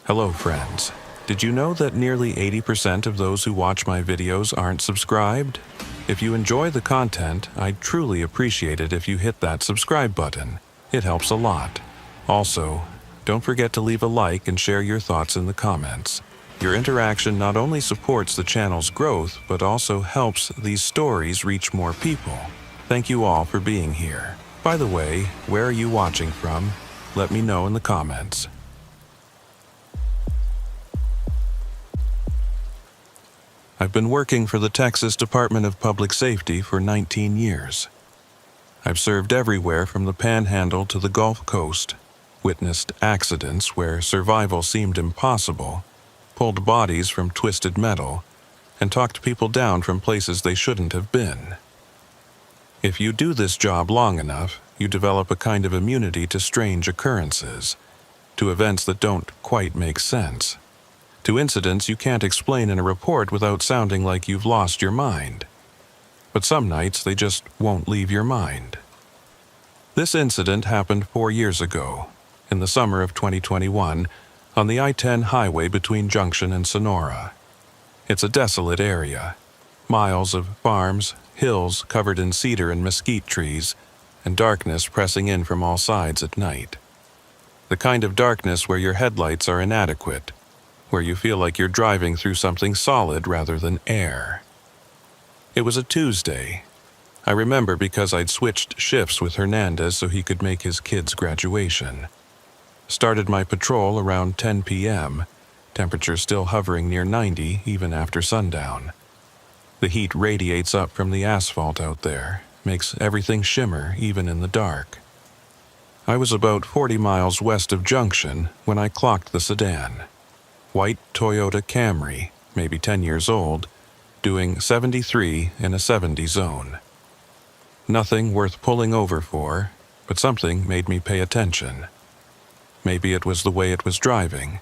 Hello, friends. Did you know that nearly 80% of those who watch my videos aren't subscribed? If you enjoy the content, I'd truly appreciate it if you hit that subscribe button. It helps a lot. Also, don't forget to leave a like and share your thoughts in the comments. Your interaction not only supports the channel's growth, but also helps these stories reach more people. Thank you all for being here. By the way, where are you watching from? Let me know in the comments. I've been working for the Texas Department of Public Safety for 19 years. I've served everywhere from the Panhandle to the Gulf Coast, witnessed accidents where survival seemed impossible, pulled bodies from twisted metal, and talked people down from places they shouldn't have been. If you do this job long enough, you develop a kind of immunity to strange occurrences, to events that don't quite make sense, to incidents you can't explain in a report without sounding like you've lost your mind. But some nights they just won't leave your mind. This incident happened 4 years ago, in the summer of 2021, on the I-10 highway between Junction and Sonora. It's a desolate area, miles of farms, hills covered in cedar and mesquite trees, and darkness pressing in from all sides at night. The kind of darkness where your headlights are inadequate, where you feel like you're driving through something solid rather than air. It was a Tuesday. I remember because I'd switched shifts with Hernandez so he could make his kid's graduation. Started my patrol around 10 p.m., temperature still hovering near 90 even after sundown. The heat radiates up from the asphalt out there, makes everything shimmer even in the dark. I was about 40 miles west of Junction when I clocked the sedan. White Toyota Camry, maybe 10 years old, doing 73 in a 70 zone. Nothing worth pulling over for, but something made me pay attention. Maybe it was the way it was driving,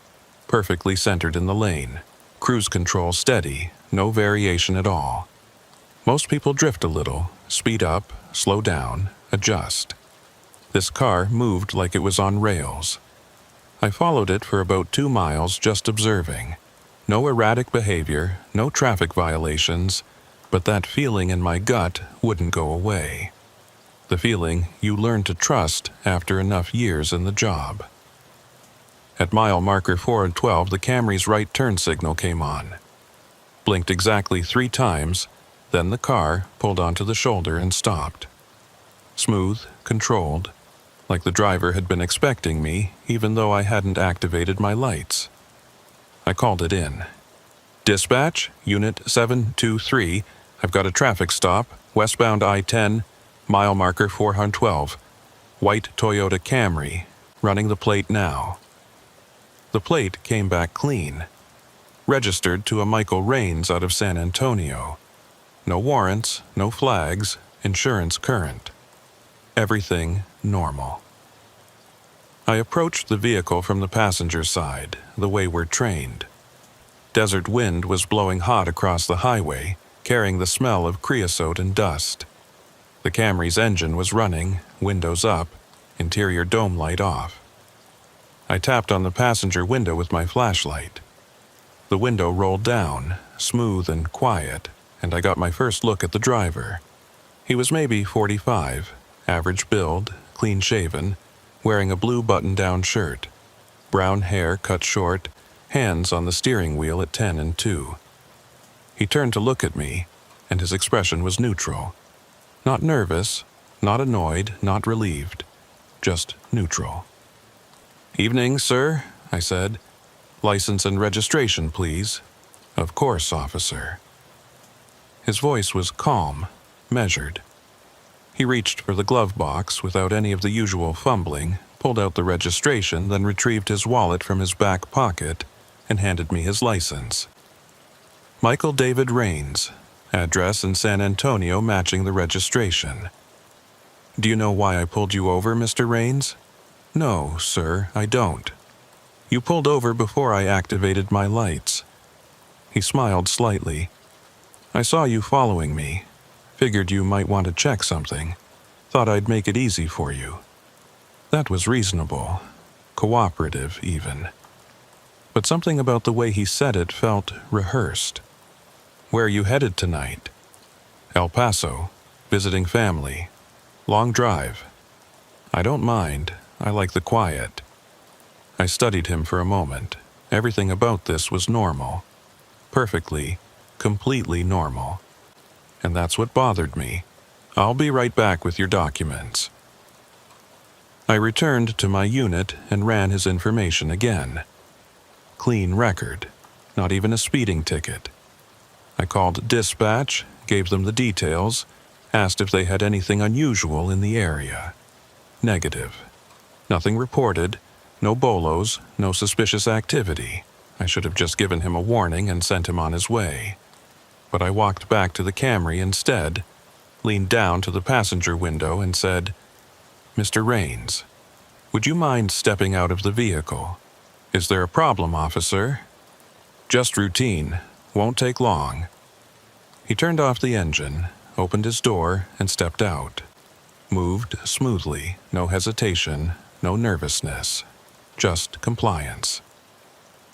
perfectly centered in the lane, cruise control steady, no variation at all. Most people drift a little, speed up, slow down, adjust. This car moved like it was on rails. I followed it for about 2 miles just observing. No erratic behavior, no traffic violations, but that feeling in my gut wouldn't go away. The feeling you learn to trust after enough years in the job. At mile marker 412, the Camry's right turn signal came on. Blinked exactly 3 times, then the car pulled onto the shoulder and stopped. Smooth, controlled, like the driver had been expecting me, even though I hadn't activated my lights. I called it in. Dispatch, Unit 723, I've got a traffic stop, westbound I-10, mile marker 412, white Toyota Camry, running the plate now. The plate came back clean. Registered to a Michael Raines out of San Antonio. No warrants, no flags, insurance current. Everything normal. I approached the vehicle from the passenger side, the way we're trained. Desert wind was blowing hot across the highway, carrying the smell of creosote and dust. The Camry's engine was running, windows up, interior dome light off. I tapped on the passenger window with my flashlight. The window rolled down, smooth and quiet, and I got my first look at the driver. He was maybe 45, average build, clean-shaven, wearing a blue button-down shirt, brown hair cut short, hands on the steering wheel at 10 and 2. He turned to look at me, and his expression was neutral. Not nervous, not annoyed, not relieved, just neutral. "Evening, sir," I said. "License and registration, please." "Of course, officer." His voice was calm, measured. He reached for the glove box without any of the usual fumbling, pulled out the registration, then retrieved his wallet from his back pocket and handed me his license. Michael David Raines, address in San Antonio matching the registration. "Do you know why I pulled you over, Mr. Raines?" "No, sir, I don't." "You pulled over before I activated my lights." He smiled slightly. "I saw you following me. Figured you might want to check something. Thought I'd make it easy for you." That was reasonable. Cooperative, even. but something about the way he said it felt rehearsed. "Where are you headed tonight?" "El Paso, visiting family. Long drive." "I don't mind. I like the quiet." I studied him for a moment. Everything about this was normal. Perfectly, completely normal. And that's what bothered me. "I'll be right back with your documents." I returned to my unit and ran his information again. Clean record. Not even a speeding ticket. I called dispatch, gave them the details, asked if they had anything unusual in the area. Negative. Nothing reported, no bolos, no suspicious activity. I should have just given him a warning and sent him on his way. But I walked back to the Camry instead, leaned down to the passenger window and said, "Mr. Rains, would you mind stepping out of the vehicle?" "Is there a problem, officer?" "Just routine. Won't take long." He turned off the engine, opened his door, and stepped out. Moved smoothly, no hesitation, no nervousness. Just compliance.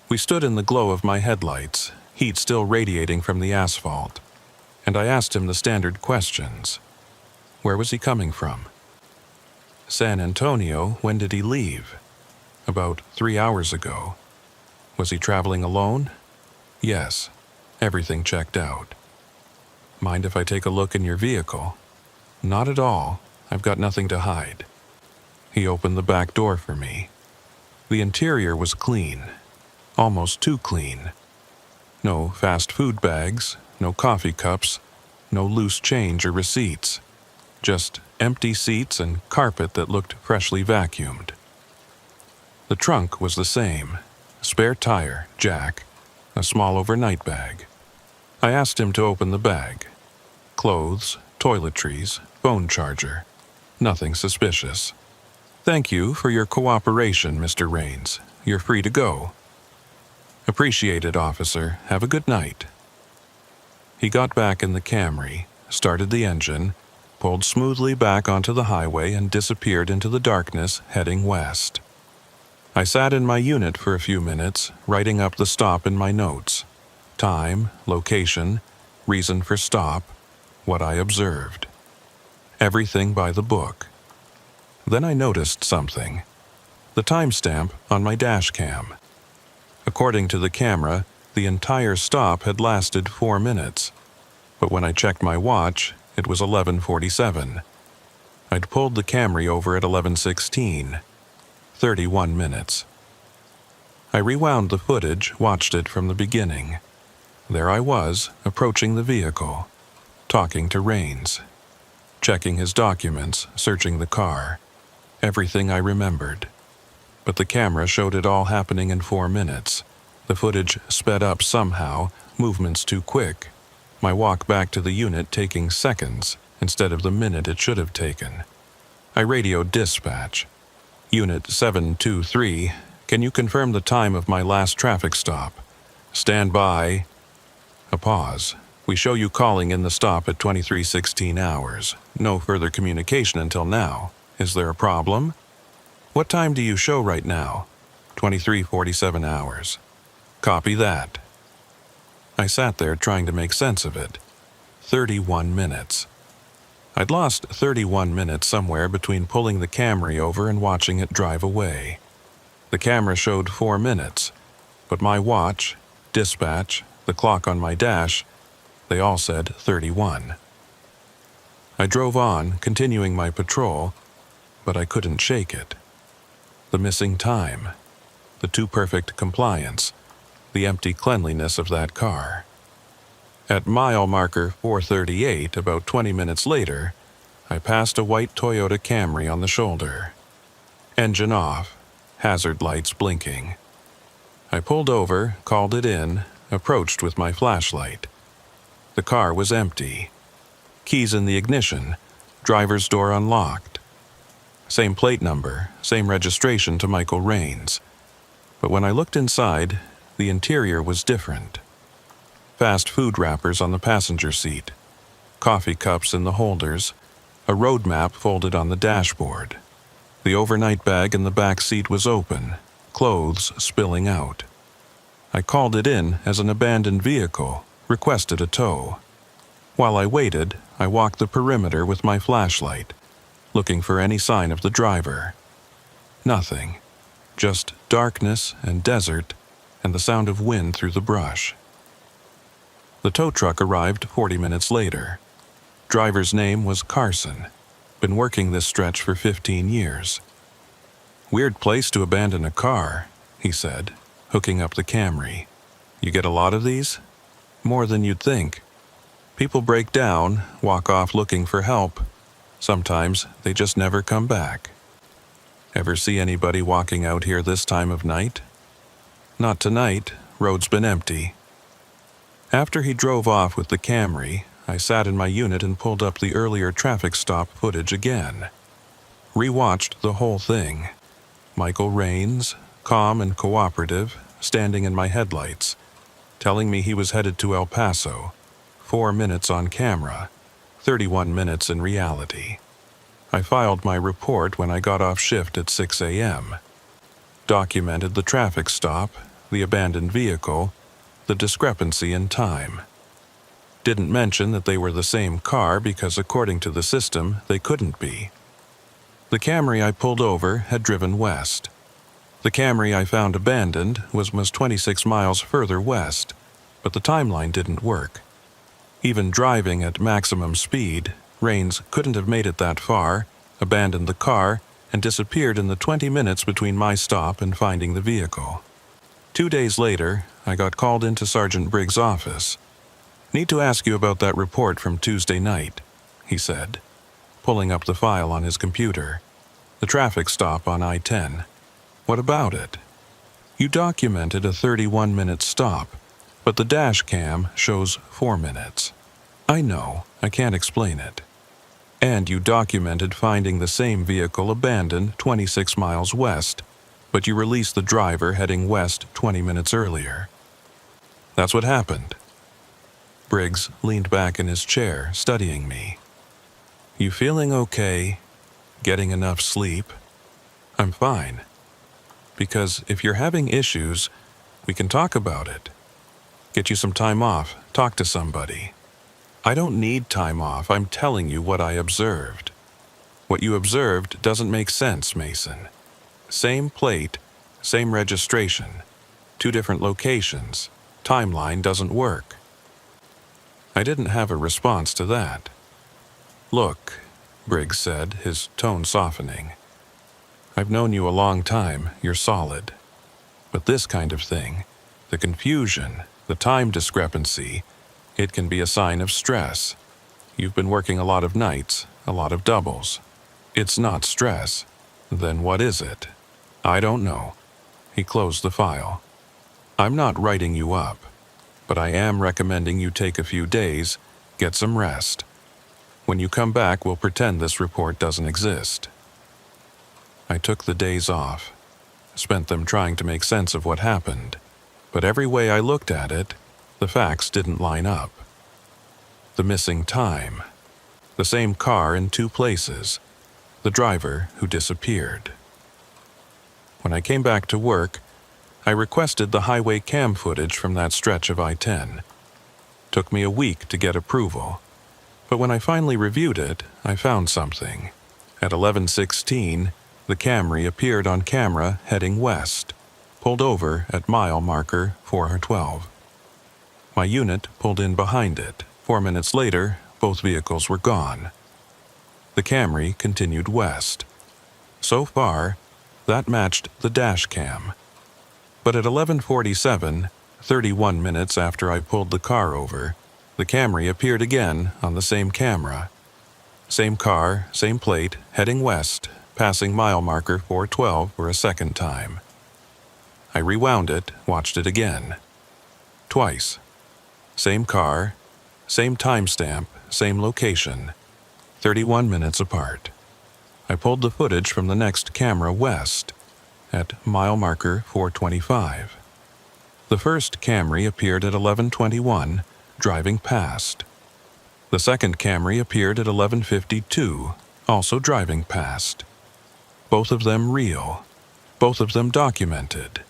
We stood in the glow of my headlights, heat still radiating from the asphalt, and I asked him the standard questions. Where was he coming from? San Antonio. When did he leave? About 3 hours ago. Was he traveling alone? Yes. Everything checked out. Mind if I take a look in your vehicle? Not at all. I've got nothing to hide. He opened the back door for me. The interior was clean. Almost too clean. No fast food bags, no coffee cups, no loose change or receipts. Just empty seats and carpet that looked freshly vacuumed. The trunk was the same. Spare tire, jack, a small overnight bag. I asked him to open the bag. Clothes, toiletries, phone charger. Nothing suspicious. "Thank you for your cooperation, Mr. Rains. You're free to go." "Appreciate it, officer. Have a good night." He got back in the Camry, started the engine, pulled smoothly back onto the highway and disappeared into the darkness, heading west. I sat in my unit for a few minutes, writing up the stop in my notes. Time, location, reason for stop, what I observed. Everything by the book. Then I noticed something. The timestamp on my dash cam. According to the camera, the entire stop had lasted 4 minutes. But when I checked my watch, it was 11:47. I'd pulled the Camry over at 11:16. 31 minutes. I rewound the footage, watched it from the beginning. There I was, approaching the vehicle, talking to Rains, checking his documents, searching the car. Everything I remembered. But the camera showed it all happening in 4 minutes. The footage sped up somehow, movements too quick. My walk back to the unit taking seconds instead of the minute it should have taken. I radioed dispatch. "Unit 723, can you confirm the time of my last traffic stop?" "Stand by." A pause. "We show you calling in the stop at 23:16 hours. No further communication until now. Is there a problem?" "What time do you show right now?" 23:47 hours. "Copy that." I sat there trying to make sense of it. 31 minutes. I'd lost 31 minutes somewhere between pulling the Camry over and watching it drive away. The camera showed 4 minutes, but my watch, dispatch, the clock on my dash, they all said 31. I drove on, continuing my patrol, but I couldn't shake it. The missing time, the too perfect compliance, the empty cleanliness of that car. At mile marker 438, about 20 minutes later, I passed a white Toyota Camry on the shoulder. Engine off, hazard lights blinking. I pulled over, called it in, approached with my flashlight. The car was empty. Keys in the ignition, driver's door unlocked. Same plate number, same registration to Michael Rains. But when I looked inside, the interior was different. Fast food wrappers on the passenger seat, coffee cups in the holders, a road map folded on the dashboard. The overnight bag in the back seat was open, clothes spilling out. I called it in as an abandoned vehicle, requested a tow. While I waited, I walked the perimeter with my flashlight, looking for any sign of the driver. Nothing. Just darkness and desert and the sound of wind through the brush. The tow truck arrived 40 minutes later. Driver's name was Carson. Been working this stretch for 15 years. "Weird place to abandon a car," he said, hooking up the Camry. "You get a lot of these?" "More than you'd think. People break down, walk off looking for help. Sometimes they just never come back." "Ever see anybody walking out here this time of night?" "Not tonight. Road's been empty." After he drove off with the Camry, I sat in my unit and pulled up the earlier traffic stop footage again. Rewatched the whole thing. Michael Raines, calm and cooperative, standing in my headlights, telling me he was headed to El Paso. 4 minutes on camera, 31 minutes in reality. I filed my report when I got off shift at 6 a.m. Documented the traffic stop, the abandoned vehicle, the discrepancy in time. Didn't mention that they were the same car because according to the system, they couldn't be. The Camry I pulled over had driven west. The Camry I found abandoned was 26 miles further west, but the timeline didn't work. Even driving at maximum speed, Raines couldn't have made it that far, abandoned the car, and disappeared in the 20 minutes between my stop and finding the vehicle. 2 days later, I got called into Sergeant Briggs' office. "Need to ask you about that report from Tuesday night," he said, pulling up the file on his computer. "The traffic stop on I-10. What about it?" "You documented a 31-minute stop, but the dash cam shows 4 minutes. I know, I can't explain it. And you documented finding the same vehicle abandoned 26 miles west, but you released the driver heading west 20 minutes earlier. That's what happened." Briggs leaned back in his chair, studying me. "You feeling okay? Getting enough sleep?" "I'm fine. Because if you're having issues, we can talk about it. Get you some time off, talk to somebody." "I don't need time off, I'm telling you what I observed." "What you observed doesn't make sense, Mason. Same plate, same registration, 2 different locations. Timeline doesn't work." I didn't have a response to that. "Look," Briggs said, his tone softening. "I've known you a long time, you're solid. But this kind of thing, the confusion, the time discrepancy, it can be a sign of stress. You've been working a lot of nights, a lot of doubles. It's not stress. Then what is it?" "I don't know." He closed the file. "I'm not writing you up, but I am recommending you take a few days, get some rest. When you come back, we'll pretend this report doesn't exist." I took the days off, spent them trying to make sense of what happened, but every way I looked at it, the facts didn't line up. The missing time, the same car in 2 places, the driver who disappeared. When I came back to work, I requested the highway cam footage from that stretch of I-10. Took me a week to get approval, but when I finally reviewed it, I found something. At 11:16, the Camry appeared on camera heading west, pulled over at mile marker 412. My unit pulled in behind it. 4 minutes later, both vehicles were gone. The Camry continued west. So far, that matched the dash cam. But at 11:47, 31 minutes after I pulled the car over, the Camry appeared again on the same camera. Same car, same plate, heading west, passing mile marker 412 for a second time. I rewound it, watched it again. Twice. Same car, same timestamp, same location, 31 minutes apart. I pulled the footage from the next camera west, at mile marker 425. The first Camry appeared at 11:21, driving past. The second Camry appeared at 11:52, also driving past. Both of them real, both of them documented.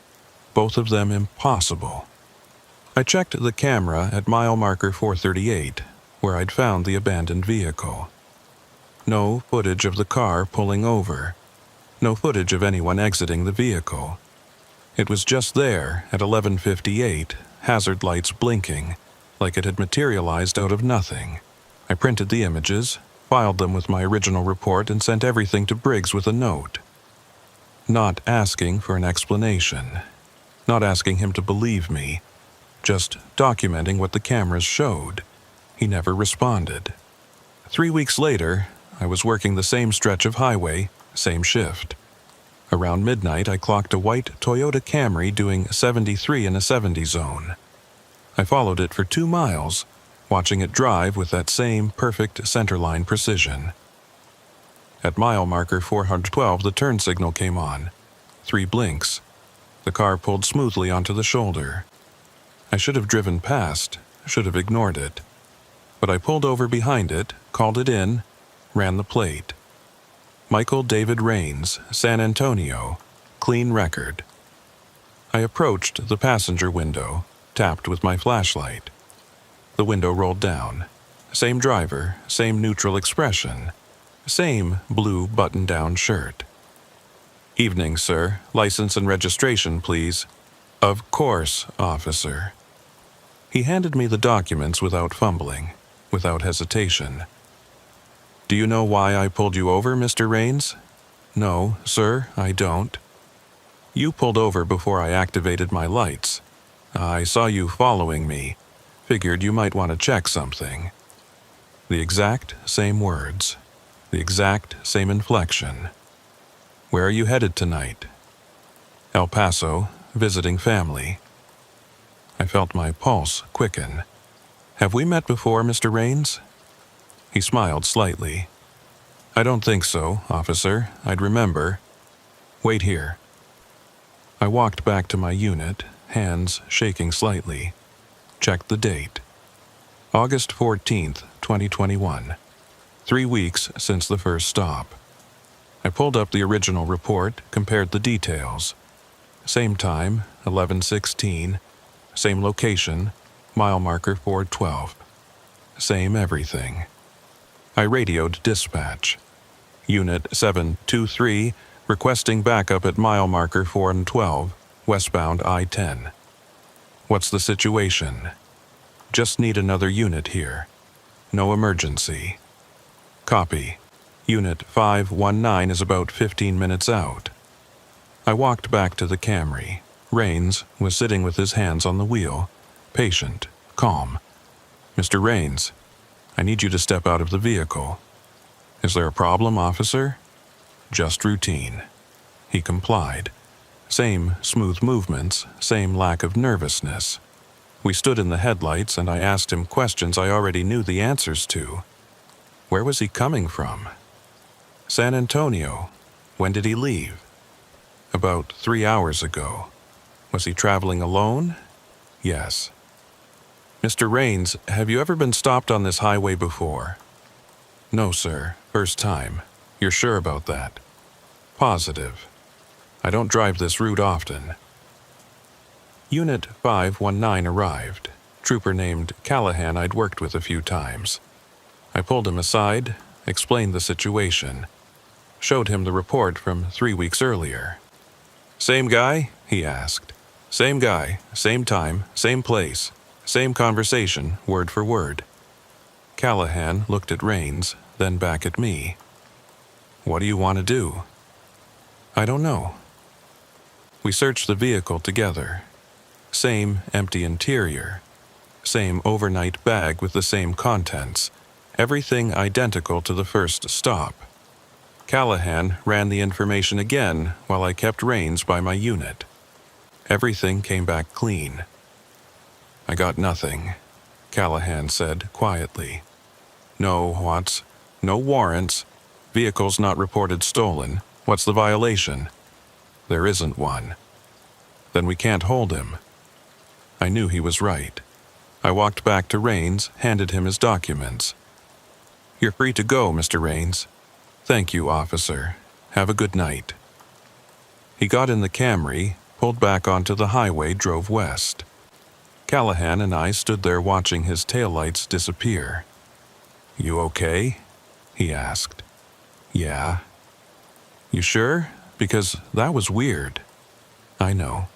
both of them impossible. I checked the camera at mile marker 438, where I'd found the abandoned vehicle. No footage of the car pulling over. No footage of anyone exiting the vehicle. It was just there at 11:58, hazard lights blinking, like it had materialized out of nothing. I printed the images, filed them with my original report, and sent everything to Briggs with a note. Not asking for an explanation. Not asking him to believe me. Just documenting what the cameras showed. He never responded. 3 weeks later, I was working the same stretch of highway, same shift. Around midnight, I clocked a white Toyota Camry doing 73 in a 70 zone. I followed it for 2 miles, watching it drive with that same perfect centerline precision. At mile marker 412, the turn signal came on. 3 blinks. The car pulled smoothly onto the shoulder. I should have driven past, should have ignored it. But I pulled over behind it, called it in, ran the plate. Michael David Rains, San Antonio, clean record. I approached the passenger window, tapped with my flashlight. The window rolled down. Same driver, same neutral expression, same blue button-down shirt. "Evening, sir. License and registration, please." "Of course, officer." He handed me the documents without fumbling, without hesitation. "Do you know why I pulled you over, Mr. Rains?" "No, sir, I don't." "You pulled over before I activated my lights. I saw you following me. Figured you might want to check something." The exact same words. The exact same inflection. "Where are you headed tonight?" "El Paso, visiting family." I felt my pulse quicken. "Have we met before, Mr. Rains?" He smiled slightly. "I don't think so, officer. I'd remember. Wait here." I walked back to my unit, hands shaking slightly. Checked the date. August 14th, 2021. 3 weeks since the first stop. I pulled up the original report, compared the details. Same time, 11:16. Same location, mile marker 412. Same everything. I radioed dispatch. Unit 723, requesting backup at mile marker 412, westbound I-10. "What's the situation?" "Just need another unit here. No emergency." "Copy. Unit 519 is about 15 minutes out." I walked back to the Camry. Rains was sitting with his hands on the wheel, patient, calm. "Mr. Rains, I need you to step out of the vehicle." "Is there a problem, officer?" "Just routine." He complied. Same smooth movements, same lack of nervousness. We stood in the headlights and I asked him questions I already knew the answers to. Where was he coming from? "San Antonio." "When did he leave?" "About 3 hours ago." "Was he traveling alone?" "Yes." "Mr. Rains, have you ever been stopped on this highway before?" "No, sir. First time. You're sure about that?" "Positive. I don't drive this route often." Unit 519 arrived. Trooper named Callahan I'd worked with a few times. I pulled him aside, explained the situation. Showed him the report from 3 weeks earlier. "Same guy?" he asked. "Same guy, same time, same place, same conversation, word for word." Callahan looked at Rains, then back at me. "What do you want to do?" "I don't know." We searched the vehicle together. Same empty interior. Same overnight bag with the same contents. Everything identical to the first stop. Callahan ran the information again while I kept Rains by my unit. Everything came back clean. "I got nothing," Callahan said quietly. "No, Watts. No warrants. Vehicle's not reported stolen. What's the violation?" "There isn't one." "Then we can't hold him." I knew he was right. I walked back to Rains, handed him his documents. "You're free to go, Mr. Rains." "Thank you, officer. Have a good night." He got in the Camry, pulled back onto the highway, drove west. Callahan and I stood there watching his taillights disappear. "You okay?" he asked. "Yeah." "You sure? Because that was weird." "I know."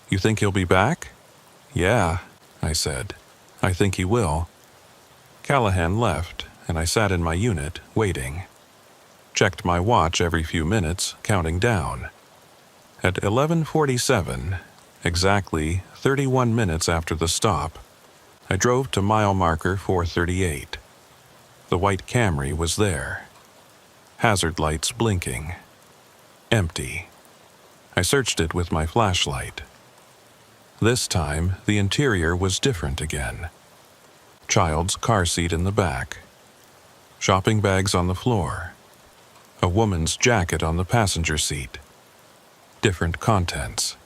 "You think he'll be back?" "Yeah," I said. "I think he will." Callahan left, and I sat in my unit, waiting. Checked my watch every few minutes, counting down. At 11:47, exactly 31 minutes after the stop, I drove to mile marker 438. The white Camry was there. Hazard lights blinking. Empty. I searched it with my flashlight. This time, the interior was different again. Child's car seat in the back. Shopping bags on the floor. A woman's jacket on the passenger seat. Different contents.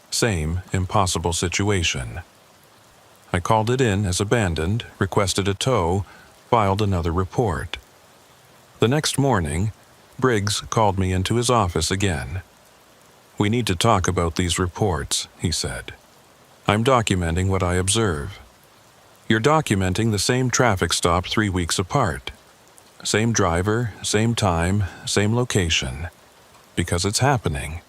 Same impossible situation. I called it in as abandoned, requested a tow, filed another report. The next morning, Briggs called me into his office again. "We need to talk about these reports," he said. "I'm documenting what I observe. You're documenting the same traffic stop 3 weeks apart. Same driver, same time, same location. Because it's happening.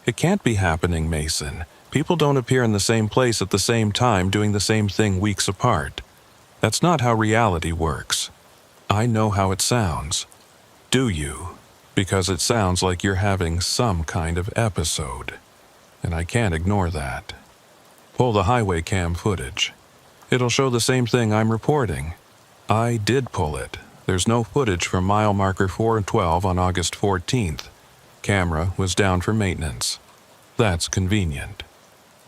It can't be happening, Mason. People don't appear in the same place at the same time doing the same thing weeks apart. That's not how reality works. I know how it sounds. Do you? Because it sounds like you're having some kind of episode. And I can't ignore that. Pull the highway cam footage. It'll show the same thing I'm reporting. I did pull it. There's no footage from mile marker 412 on August 14th. Camera was down for maintenance. That's convenient.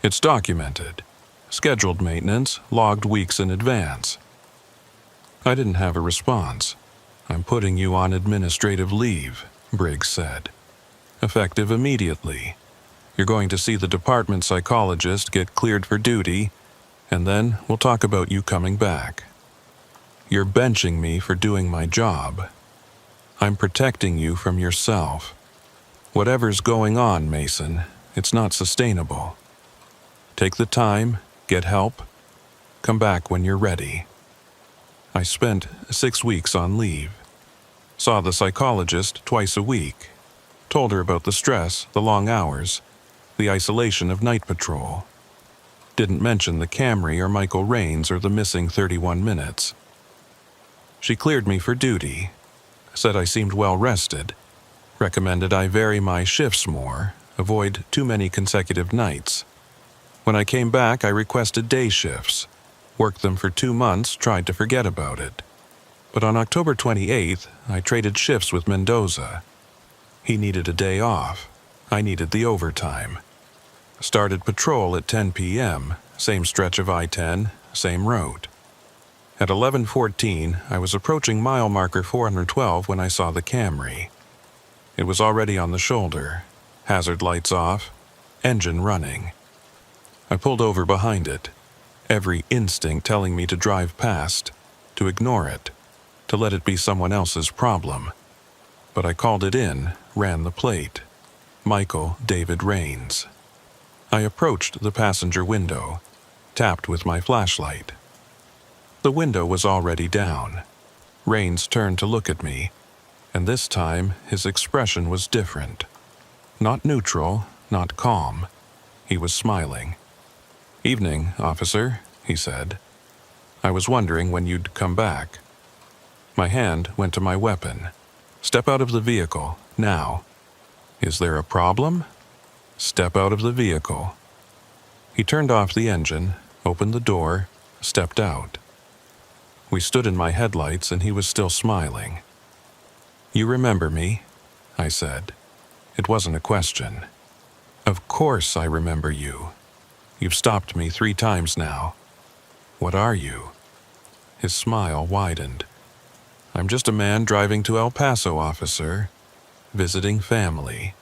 It's documented. Scheduled maintenance, logged weeks in advance." I didn't have a response. "I'm putting you on administrative leave," Briggs said. "Effective immediately. You're going to see the department psychologist, get cleared for duty, and then we'll talk about you coming back. You're benching me for doing my job. I'm protecting you from yourself. Whatever's going on, Mason, it's not sustainable. Take the time, get help, come back when you're ready." I spent 6 weeks on leave. Saw the psychologist twice a week. Told her about the stress, the long hours, the isolation of night patrol. Didn't mention the Camry or Michael Raines or the missing 31 minutes. She cleared me for duty, said I seemed well rested, recommended I vary my shifts more, avoid too many consecutive nights. When I came back, I requested day shifts, worked them for 2 months, tried to forget about it. But on October 28th, I traded shifts with Mendoza. He needed a day off. I needed the overtime. Started patrol at 10 p.m., same stretch of I-10, same route. At 11:14, I was approaching mile marker 412 when I saw the Camry. It was already on the shoulder, hazard lights off, engine running. I pulled over behind it, every instinct telling me to drive past, to ignore it, to let it be someone else's problem. But I called it in, ran the plate. Michael David Raines. I approached the passenger window, tapped with my flashlight. The window was already down. Raines turned to look at me, and this time his expression was different. Not neutral, not calm. He was smiling. "Evening, officer," he said. "I was wondering when you'd come back." My hand went to my weapon. "Step out of the vehicle, now." "Is there a problem?" "Step out of the vehicle." He turned off the engine, opened the door, stepped out. We stood in my headlights and he was still smiling. "You remember me?" I said. It wasn't a question. "Of course I remember you. You've stopped me 3 times now." "What are you?" His smile widened. "I'm just a man driving to El Paso, officer. Visiting family."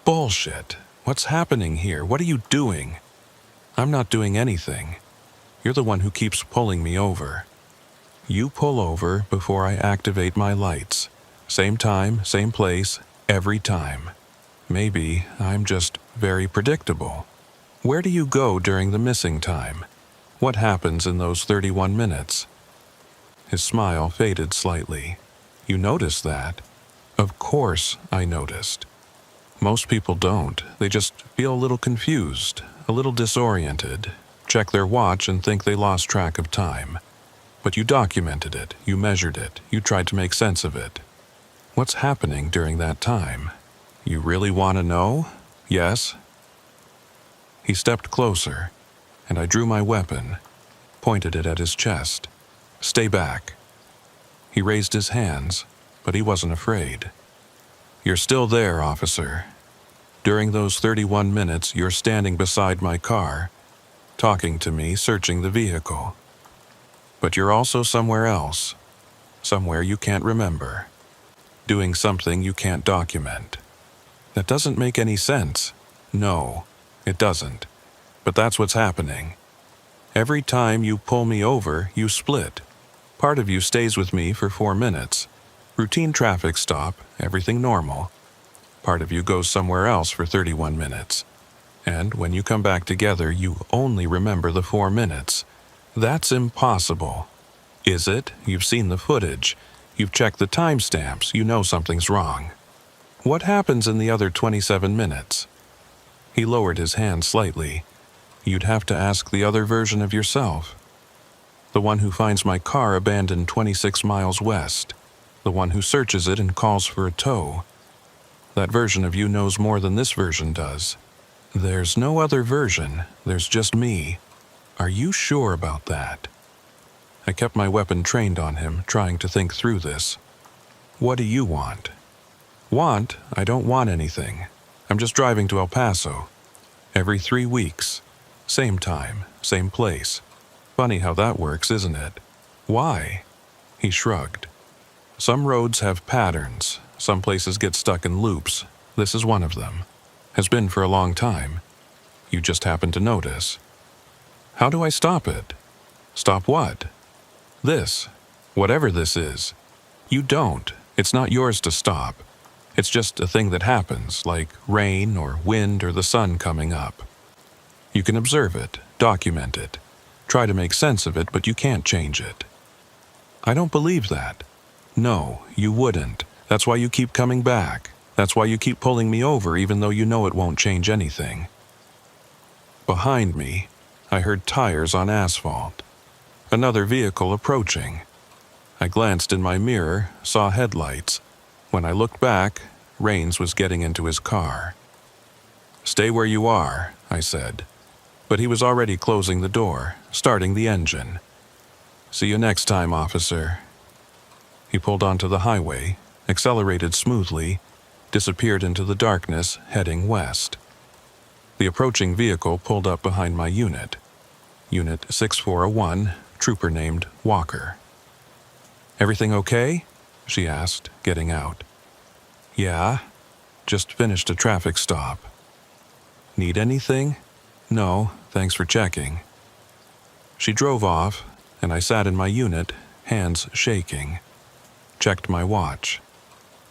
"Bullshit. What's happening here? What are you doing?" "I'm not doing anything. You're the one who keeps pulling me over." "You pull over before I activate my lights. Same time, same place, every time. Maybe I'm just very predictable. Where do you go during the missing time? What happens in those 31 minutes? His smile faded slightly. You noticed that? Of course I noticed. Most people don't. They just feel a little confused, a little disoriented, check their watch and think they lost track of time. But you documented it, you measured it, you tried to make sense of it. What's happening during that time? You really want to know? Yes? He stepped closer, and I drew my weapon, pointed it at his chest. Stay back. He raised his hands, but he wasn't afraid. You're still there, officer. During those 31 minutes, you're standing beside my car, talking to me, searching the vehicle. But you're also somewhere else, somewhere you can't remember, doing something you can't document. That doesn't make any sense. No, it doesn't. But that's what's happening. Every time you pull me over, you split. Part of you stays with me for 4 minutes. Routine traffic stop, everything normal. Part of you goes somewhere else for 31 minutes. And when you come back together, you only remember the 4 minutes. That's impossible. Is it? You've seen the footage. You've checked the timestamps. You know something's wrong. What happens in the other 27 minutes? He lowered his hand slightly. You'd have to ask the other version of yourself. The one who finds my car abandoned 26 miles west. The one who searches it and calls for a tow. That version of you knows more than this version does. There's no other version. There's just me. Are you sure about that? I kept my weapon trained on him, trying to think through this. What do you want? Want? I don't want anything. I'm just driving to El Paso. Every 3 weeks. Same time, same place. Funny how that works, isn't it? Why? He shrugged. Some roads have patterns. Some places get stuck in loops. This is one of them. Has been for a long time. You just happen to notice. How do I stop it? Stop what? This. Whatever this is. You don't. It's not yours to stop. It's just a thing that happens, like rain or wind or the sun coming up. You can observe it, document it, try to make sense of it, but you can't change it. I don't believe that. No, you wouldn't. That's why you keep coming back. That's why you keep pulling me over even though you know it won't change anything. Behind me, I heard tires on asphalt. Another vehicle approaching. I glanced in my mirror, saw headlights. When I looked back, Rains was getting into his car. Stay where you are, I said. But he was already closing the door, starting the engine. See you next time, officer. He pulled onto the highway, accelerated smoothly, disappeared into the darkness, heading west. The approaching vehicle pulled up behind my unit. Unit 6401, trooper named Walker. Everything okay? She asked, getting out. Yeah, just finished a traffic stop. Need anything? No, thanks for checking. She drove off, and I sat in my unit, hands shaking. Checked my watch.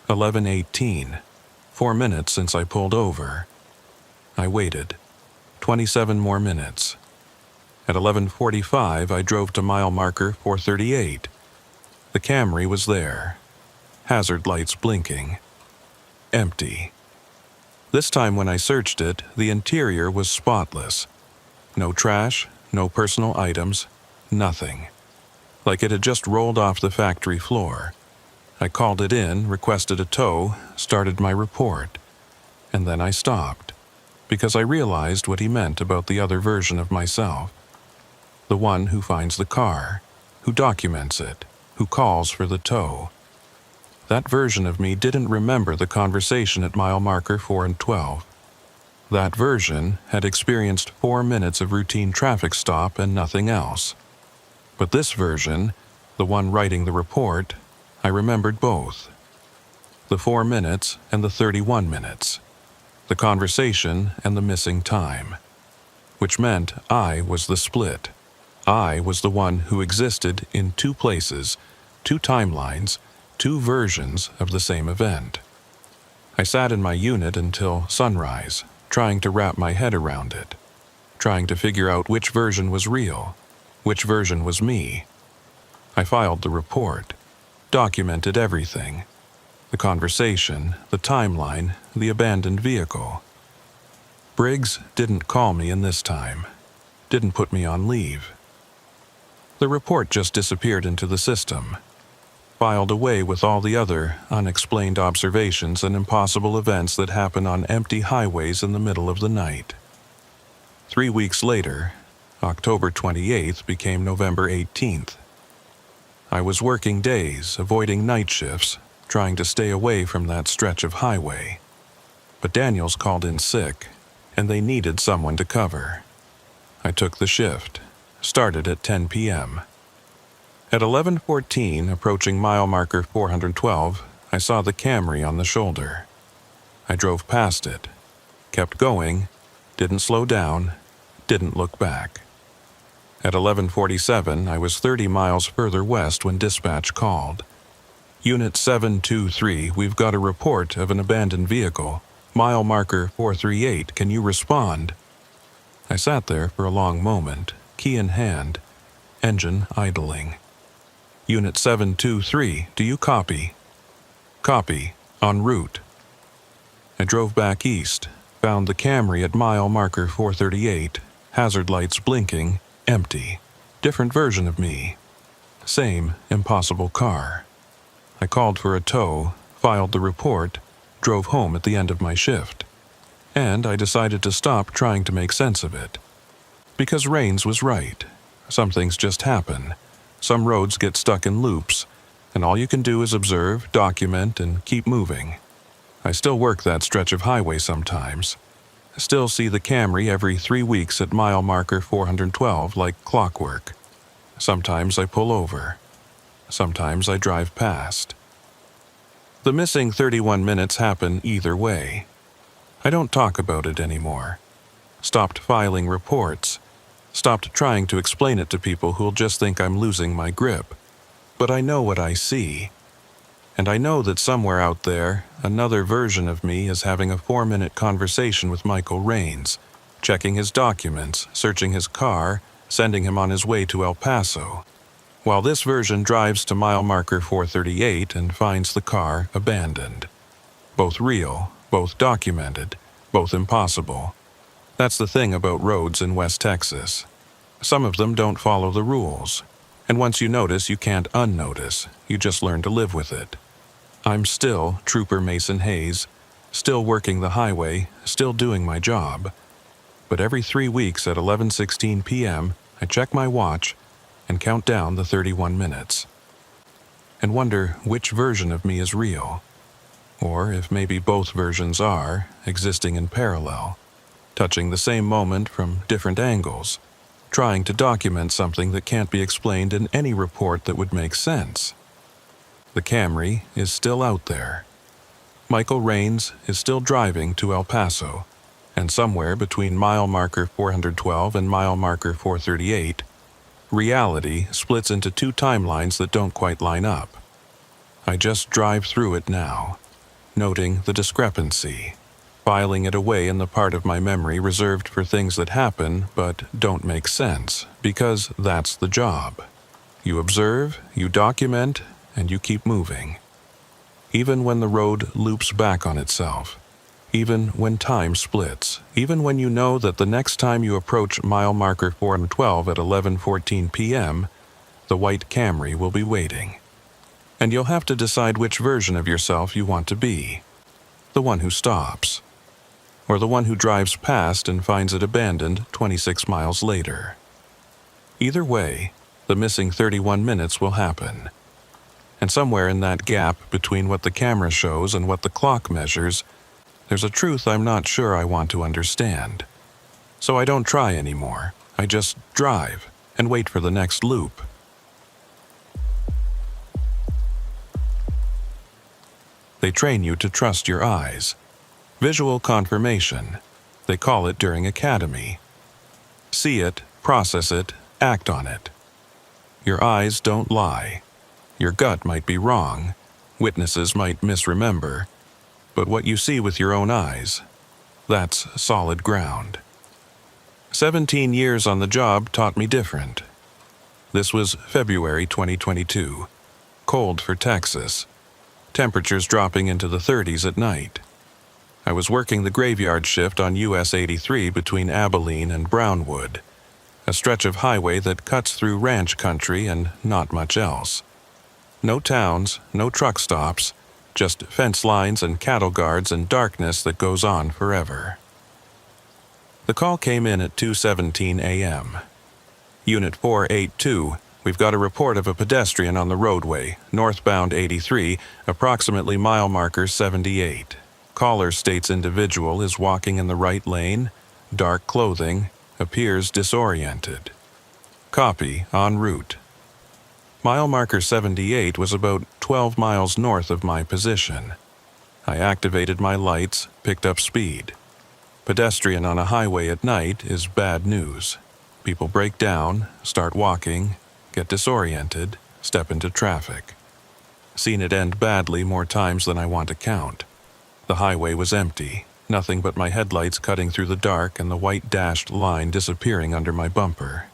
11:18. 4 minutes since I pulled over. I waited. 27 more minutes. At 11:45, I drove to mile marker 438. The Camry was there. Hazard lights blinking. Empty. This time when I searched it, the interior was spotless. No trash, no personal items, nothing. Like it had just rolled off the factory floor. I called it in, requested a tow, started my report. And then I stopped, because I realized what he meant about the other version of myself. The one who finds the car, who documents it, who calls for the tow. That version of me didn't remember the conversation at mile marker 4 and 12. That version had experienced 4 minutes of routine traffic stop and nothing else. But this version, the one writing the report, I remembered both. The 4 minutes and the 31 minutes. The conversation and the missing time. Which meant I was the split. I was the one who existed in 2 places, 2 timelines, 2 versions of the same event. I sat in my unit until sunrise, trying to wrap my head around it, trying to figure out which version was real, which version was me. I filed the report, documented everything. The conversation, the timeline, the abandoned vehicle. Briggs didn't call me in this time, didn't put me on leave. The report just disappeared into the system, filed away with all the other unexplained observations and impossible events that happen on empty highways in the middle of the night. 3 weeks later, October 28th became November 18th. I was working days, avoiding night shifts, trying to stay away from that stretch of highway. But Daniels called in sick, and they needed someone to cover. I took the shift, started at 10 p.m. At 11:14, approaching mile marker 412, I saw the Camry on the shoulder. I drove past it, kept going, didn't slow down, didn't look back. At 11:47, I was 30 miles further west when dispatch called. Unit 723, we've got a report of an abandoned vehicle. Mile marker 438, can you respond? I sat there for a long moment, key in hand, engine idling. Unit 723, do you copy? Copy, en route. I drove back east, found the Camry at mile marker 438, hazard lights blinking, empty. Different version of me. Same impossible car. I called for a tow, filed the report, drove home at the end of my shift. And I decided to stop trying to make sense of it. Because Raines was right. Some things just happen. Some roads get stuck in loops, and all you can do is observe, document, and keep moving. I still work that stretch of highway sometimes. I still see the Camry every 3 weeks at mile marker 412 like clockwork. Sometimes I pull over. Sometimes I drive past. The missing 31 minutes happen either way. I don't talk about it anymore. Stopped filing reports. Stopped trying to explain it to people who'll just think I'm losing my grip. But I know what I see. And I know that somewhere out there, another version of me is having a 4-minute conversation with Michael Raines, checking his documents, searching his car, sending him on his way to El Paso, while this version drives to mile marker 438 and finds the car abandoned. Both real, both documented, both impossible. That's the thing about roads in West Texas. Some of them don't follow the rules, and once you notice, you can't unnotice. You just learn to live with it. I'm still Trooper Mason Hayes, still working the highway, still doing my job. But every 3 weeks at 11:16 p.m., I check my watch and count down the 31 minutes. And wonder which version of me is real. Or if maybe both versions are, existing in parallel, touching the same moment from different angles, trying to document something that can't be explained in any report that would make sense. The Camry is still out there. Michael Raines is still driving to El Paso, and somewhere between mile marker 412 and mile marker 438, reality splits into 2 timelines that don't quite line up. I just drive through it now, noting the discrepancy, filing it away in the part of my memory reserved for things that happen but don't make sense, because that's the job. You observe, you document, and you keep moving. Even when the road loops back on itself, even when time splits, even when you know that the next time you approach mile marker 412 at 11:14 p.m., the white Camry will be waiting. And you'll have to decide which version of yourself you want to be. The one who stops, or the one who drives past and finds it abandoned 26 miles later. Either way, the missing 31 minutes will happen. And somewhere in that gap between what the camera shows and what the clock measures, there's a truth I'm not sure I want to understand. So I don't try anymore. I just drive and wait for the next loop. They train you to trust your eyes. Visual confirmation, they call it during academy. See it, process it, act on it. Your eyes don't lie. Your gut might be wrong. Witnesses might misremember. But what you see with your own eyes, That's solid ground. 17 years on the job taught me different. This was February 2022. Cold for Texas. Temperatures dropping into the 30s at night. I was working the graveyard shift on US 83 between Abilene and Brownwood, a stretch of highway that cuts through ranch country and not much else. No towns, no truck stops, just fence lines and cattle guards and darkness that goes on forever. The call came in at 2:17 a.m. Unit 482, we've got a report of a pedestrian on the roadway, northbound 83, approximately mile marker 78. Caller states individual is walking in the right lane, dark clothing, appears disoriented. Copy, en route. Mile marker 78 was about 12 miles north of my position. I activated my lights, picked up speed. Pedestrian on a highway at night is bad news. People break down, start walking, get disoriented, step into traffic. Seen it end badly more times than I want to count. The highway was empty, nothing but my headlights cutting through the dark and the white dashed line disappearing under my bumper.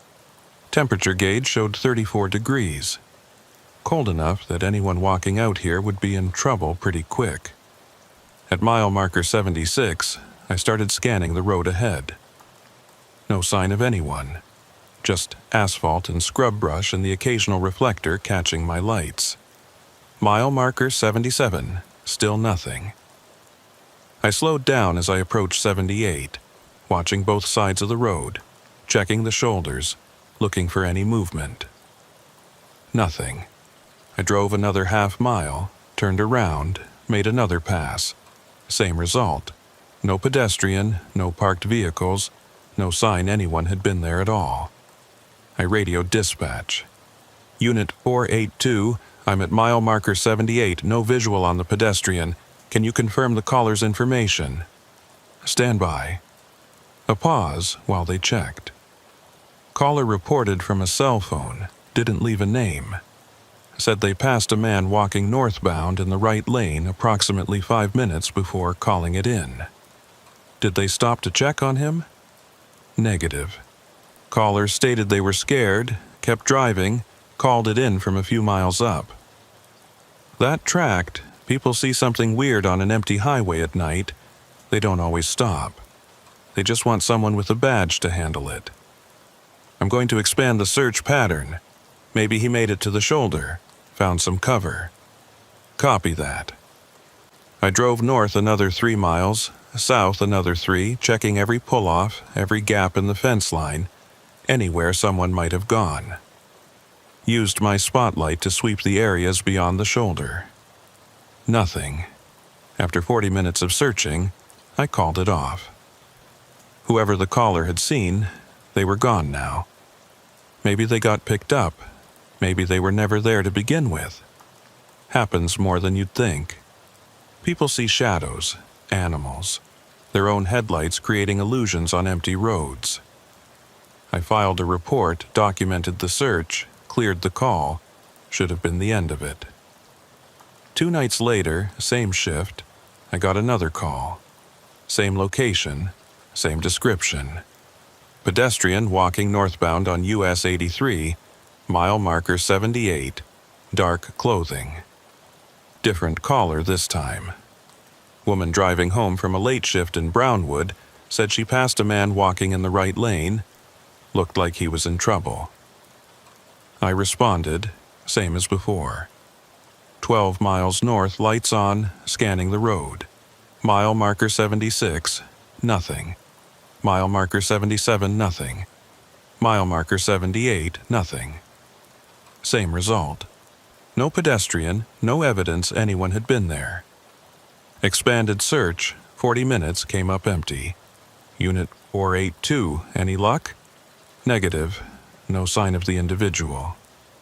Temperature gauge showed 34 degrees. Cold enough that anyone walking out here would be in trouble pretty quick. At mile marker 76, I started scanning the road ahead. No sign of anyone. Just asphalt and scrub brush and the occasional reflector catching my lights. Mile marker 77, still nothing. I slowed down as I approached 78, watching both sides of the road, checking the shoulders, looking for any movement. Nothing. I drove another half mile, turned around, made another pass. Same result. No pedestrian, no parked vehicles, no sign anyone had been there at all. I radioed dispatch. Unit 482, I'm at mile marker 78, no visual on the pedestrian. Can you confirm the caller's information? Stand by. A pause while they checked. Caller reported from a cell phone, didn't leave a name. Said they passed a man walking northbound in the right lane approximately 5 minutes before calling it in. Did they stop to check on him? Negative. Caller stated they were scared, kept driving, called it in from a few miles up. That tracked. People see something weird on an empty highway at night. They don't always stop. They just want someone with a badge to handle it. I'm going to expand the search pattern. Maybe he made it to the shoulder, found some cover. Copy that. I drove north another 3 miles, south another 3, checking every pull-off, every gap in the fence line, anywhere someone might have gone. Used my spotlight to sweep the areas beyond the shoulder. Nothing. After 40 minutes of searching, I called it off. Whoever the caller had seen, they were gone now. Maybe they got picked up. Maybe they were never there to begin with. Happens more than you'd think. People see shadows, animals, their own headlights creating illusions on empty roads. I filed a report, documented the search, cleared the call. Should have been the end of it. 2 nights later, same shift, I got another call. Same location, same description. Pedestrian walking northbound on US 83, mile marker 78, dark clothing. Different caller this time. Woman driving home from a late shift in Brownwood said she passed a man walking in the right lane, looked like he was in trouble. I responded, same as before. 12 miles north, lights on, scanning the road. Mile marker 76, nothing. Mile marker 77, nothing. Mile marker 78, nothing. Same result. No pedestrian, no evidence anyone had been there. Expanded search, 40 minutes came up empty. Unit 482, any luck? Negative, no sign of the individual.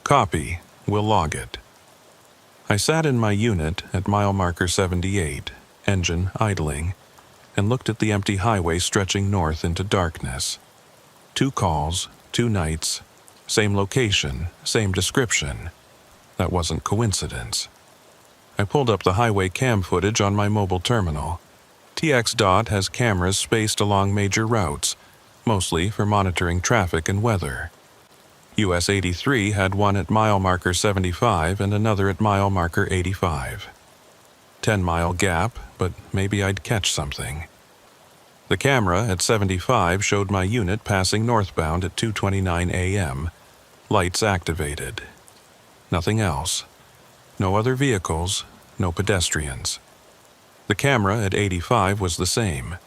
Copy, we'll log it. I sat in my unit at mile marker 78, engine idling, and looked at the empty highway stretching north into darkness. 2 calls, 2 nights, same location, same description. That wasn't coincidence. I pulled up the highway cam footage on my mobile terminal. TX has cameras spaced along major routes, mostly for monitoring traffic and weather. US 83 had one at mile marker 75 and another at mile marker 85. 10-mile gap, but maybe I'd catch something. The camera at 75 showed my unit passing northbound at 2:29 a.m., lights activated. Nothing else. No other vehicles, no pedestrians. The camera at 85 was the same.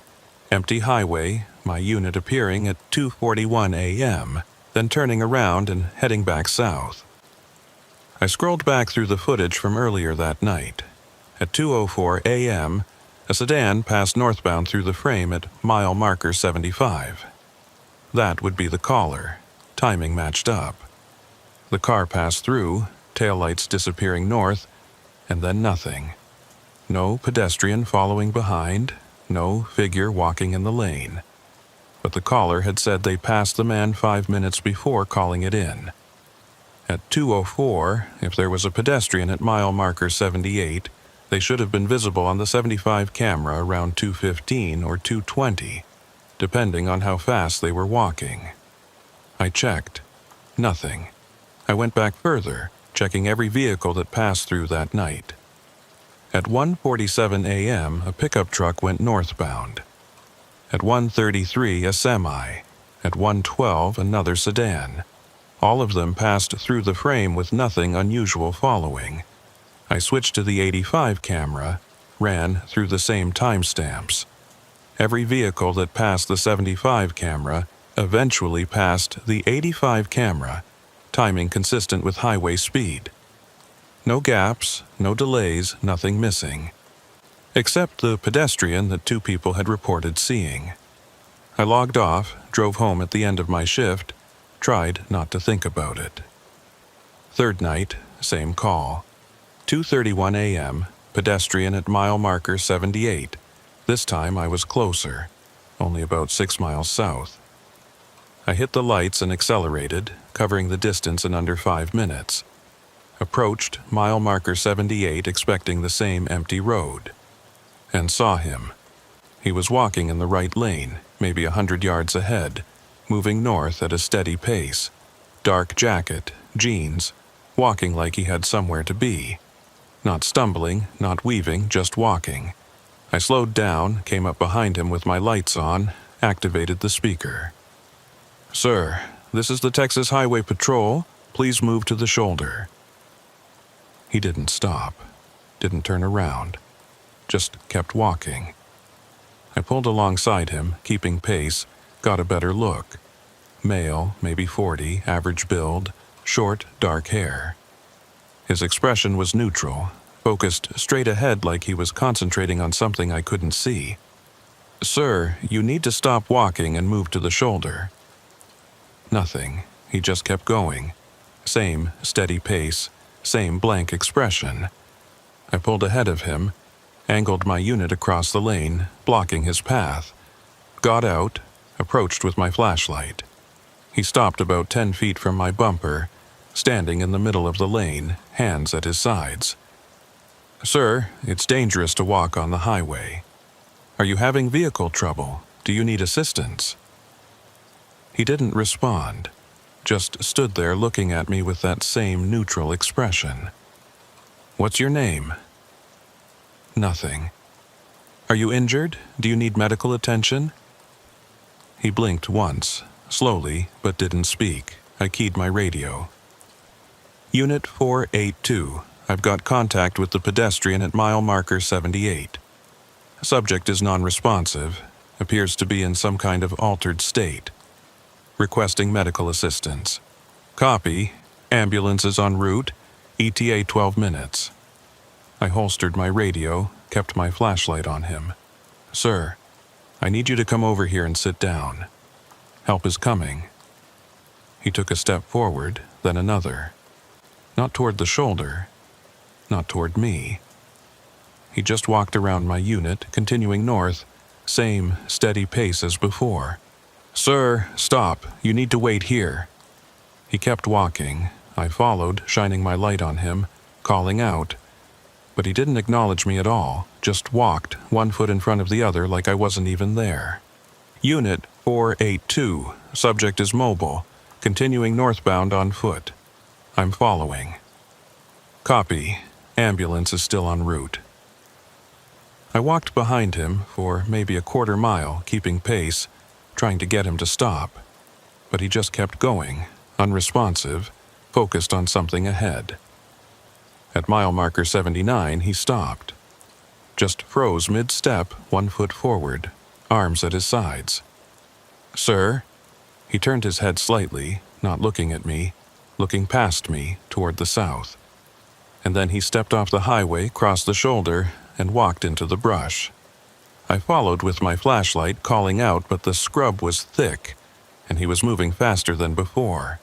Empty highway, my unit appearing at 2:41 a.m., then turning around and heading back south. I scrolled back through the footage from earlier that night. At 2:04 a.m., a sedan passed northbound through the frame at mile marker 75. That would be the caller. Timing matched up. The car passed through, taillights disappearing north, and then nothing. No pedestrian following behind, no figure walking in the lane. But the caller had said they passed the man 5 minutes before calling it in. At 2:04, if there was a pedestrian at mile marker 78, they should have been visible on the 75 camera around 2:15 or 2:20, depending on how fast they were walking. I checked. Nothing. I went back further, checking every vehicle that passed through that night. At 1:47 a.m., a pickup truck went northbound. At 1:33, a semi. At 1:12, another sedan. All of them passed through the frame with nothing unusual following. I switched to the 85 camera, ran through the same timestamps. Every vehicle that passed the 75 camera eventually passed the 85 camera, timing consistent with highway speed. No gaps, no delays, nothing missing. Except the pedestrian that 2 people had reported seeing. I logged off, drove home at the end of my shift, tried not to think about it. Third night, same call. 2:31 a.m., pedestrian at mile marker 78. This time I was closer, only about 6 miles south. I hit the lights and accelerated, covering the distance in under 5 minutes. Approached mile marker 78 expecting the same empty road. And saw him. He was walking in the right lane, maybe 100 yards ahead, moving north at a steady pace. Dark jacket, jeans, walking like he had somewhere to be. Not stumbling, not weaving, just walking. I slowed down, came up behind him with my lights on, activated the speaker. "Sir, this is the Texas Highway Patrol. Please move to the shoulder." He didn't stop, didn't turn around, just kept walking. I pulled alongside him, keeping pace, got a better look. Male, maybe 40, average build, short, dark hair. His expression was neutral, focused straight ahead like he was concentrating on something I couldn't see. "Sir, you need to stop walking and move to the shoulder." Nothing. He just kept going. Same steady pace, same blank expression. I pulled ahead of him, angled my unit across the lane, blocking his path. Got out, approached with my flashlight. He stopped about 10 feet from my bumper, standing in the middle of the lane, hands at his sides. "Sir, it's dangerous to walk on the highway. Are you having vehicle trouble? Do you need assistance?" He didn't respond, just stood there looking at me with that same neutral expression. "What's your name?" Nothing. "Are you injured? Do you need medical attention?" He blinked once, slowly, but didn't speak. I keyed my radio. "Unit 482, I've got contact with the pedestrian at mile marker 78. Subject is non-responsive, appears to be in some kind of altered state. Requesting medical assistance. Copy. Ambulance is en route. ETA 12 minutes. I holstered my radio, kept my flashlight on him. "Sir, I need you to come over here and sit down. Help is coming." He took a step forward, then another. Not toward the shoulder, not toward me. He just walked around my unit, continuing north, same steady pace as before. "Sir, stop. You need to wait here." He kept walking. I followed, shining my light on him, calling out. But he didn't acknowledge me at all, just walked, one foot in front of the other like I wasn't even there. Unit 482, subject is mobile, continuing northbound on foot. I'm following. Copy. Ambulance is still en route. I walked behind him for maybe a quarter mile, keeping pace, trying to get him to stop. But he just kept going, unresponsive, focused on something ahead. At mile marker 79, he stopped. Just froze mid-step, 1 foot forward, arms at his sides. "Sir?" He turned his head slightly, not looking at me, looking past me, toward the south. And then he stepped off the highway, crossed the shoulder, and walked into the brush. I followed with my flashlight, calling out, but the scrub was thick, and he was moving faster than before.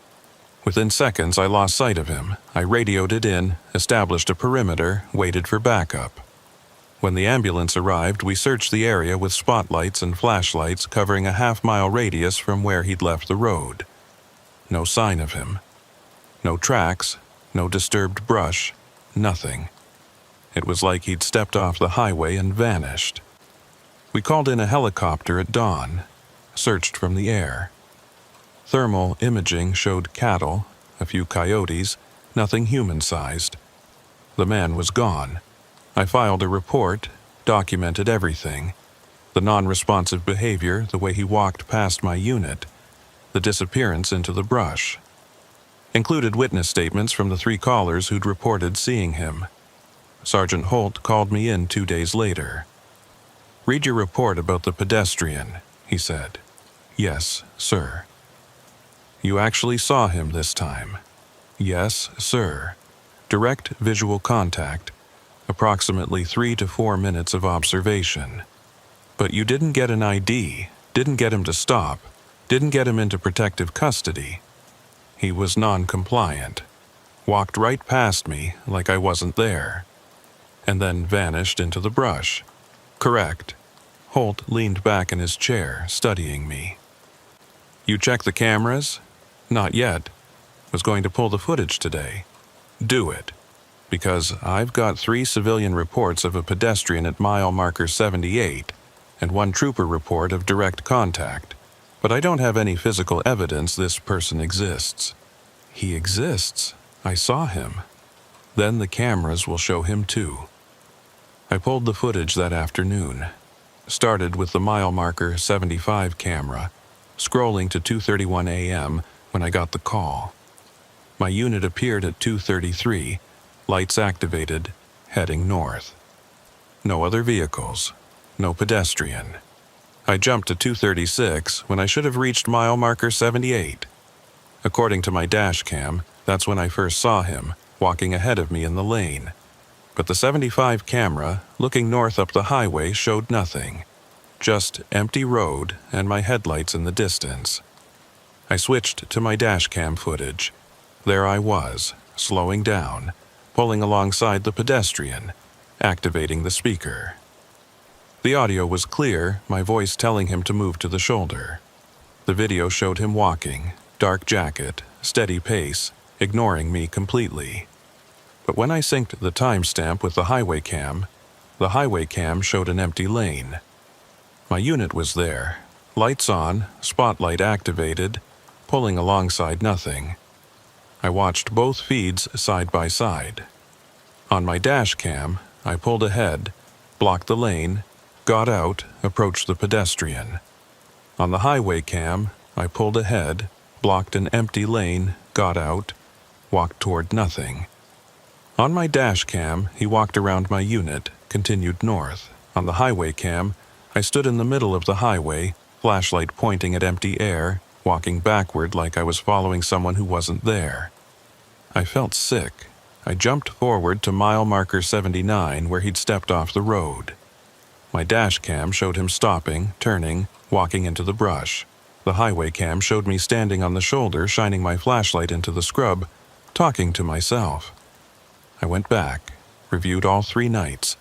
Within seconds, I lost sight of him. I radioed it in, established a perimeter, waited for backup. When the ambulance arrived, we searched the area with spotlights and flashlights covering a half-mile radius from where he'd left the road. No sign of him. No tracks, no disturbed brush, nothing. It was like he'd stepped off the highway and vanished. We called in a helicopter at dawn, searched from the air. Thermal imaging showed cattle, a few coyotes, nothing human-sized. The man was gone. I filed a report, documented everything. The non-responsive behavior, the way he walked past my unit, the disappearance into the brush. Included witness statements from the 3 callers who'd reported seeing him. Sergeant Holt called me in 2 days later. "Read your report about the pedestrian," he said. "Yes, sir." "You actually saw him this time?" "Yes, sir. Direct visual contact, approximately 3 to 4 minutes of observation. But you didn't get an ID, didn't get him to stop, didn't get him into protective custody. He was non-compliant, walked right past me like I wasn't there, and then vanished into the brush." "Correct." Holt leaned back in his chair, studying me. "You checked the cameras?" "Not yet. Was going to pull the footage today." "Do it. Because I've got 3 civilian reports of a pedestrian at mile marker 78 and 1 trooper report of direct contact, but I don't have any physical evidence this person exists." "He exists. I saw him." "Then the cameras will show him too." I pulled the footage that afternoon. Started with the mile marker 75 camera, scrolling to 2:31 a.m. when I got the call. My unit appeared at 2:33, lights activated, heading north. No other vehicles, no pedestrian. I jumped to 2:36 when I should have reached mile marker 78. According to my dash cam, that's when I first saw him, walking ahead of me in the lane. But the 75 camera, looking north up the highway, showed nothing. Just empty road and my headlights in the distance. I switched to my dash cam footage. There I was, slowing down, pulling alongside the pedestrian, activating the speaker. The audio was clear, my voice telling him to move to the shoulder. The video showed him walking, dark jacket, steady pace, ignoring me completely. But when I synced the timestamp with the highway cam showed an empty lane. My unit was there, lights on, spotlight activated, pulling alongside nothing. I watched both feeds side by side. On my dash cam, I pulled ahead, blocked the lane, got out, approached the pedestrian. On the highway cam, I pulled ahead, blocked an empty lane, got out, walked toward nothing. On my dash cam, he walked around my unit, continued north. On the highway cam, I stood in the middle of the highway, flashlight pointing at empty air, walking backward like I was following someone who wasn't there. I felt sick. I jumped forward to mile marker 79 where he'd stepped off the road. My dash cam showed him stopping, turning, walking into the brush. The highway cam showed me standing on the shoulder, shining my flashlight into the scrub, talking to myself. I went back, reviewed all 3 nights.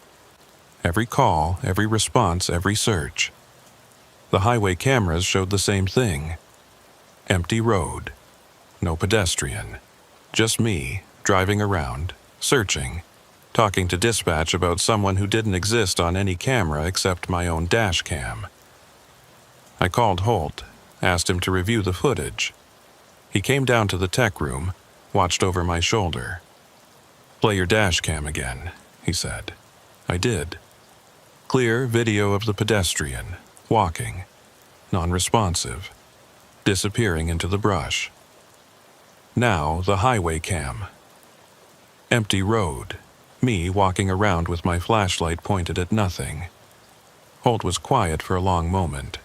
Every call, every response, every search. The highway cameras showed the same thing. Empty road. No pedestrian. Just me, driving around, searching. talking to dispatch about someone who didn't exist on any camera except my own dash cam. I called Holt, asked him to review the footage. He came down to the tech room, watched over my shoulder. "Play your dash cam again," he said. I did. Clear video of the pedestrian, walking, non-responsive, disappearing into the brush. Now the highway cam. Empty road, me walking around with my flashlight pointed at nothing. Holt was quiet for a long moment.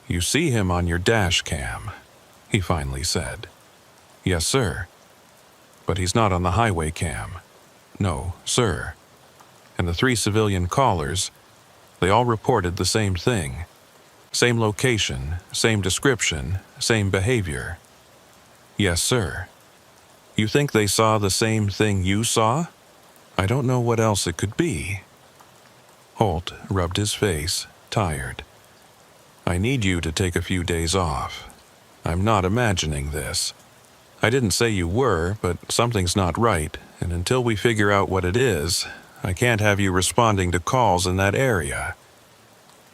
"You see him on your dash cam," he finally said. "Yes, sir." "But he's not on the highway cam." "No, sir." And the 3 civilian callers, they all reported the same thing. Same location, same description, same behavior. "Yes, sir." "You think they saw the same thing you saw?" "I don't know what else it could be." Holt rubbed his face, tired. "I need you to take a few days off. I'm not imagining this. I didn't say you were, but something's not right, and until we figure out what it is, I can't have you responding to calls in that area."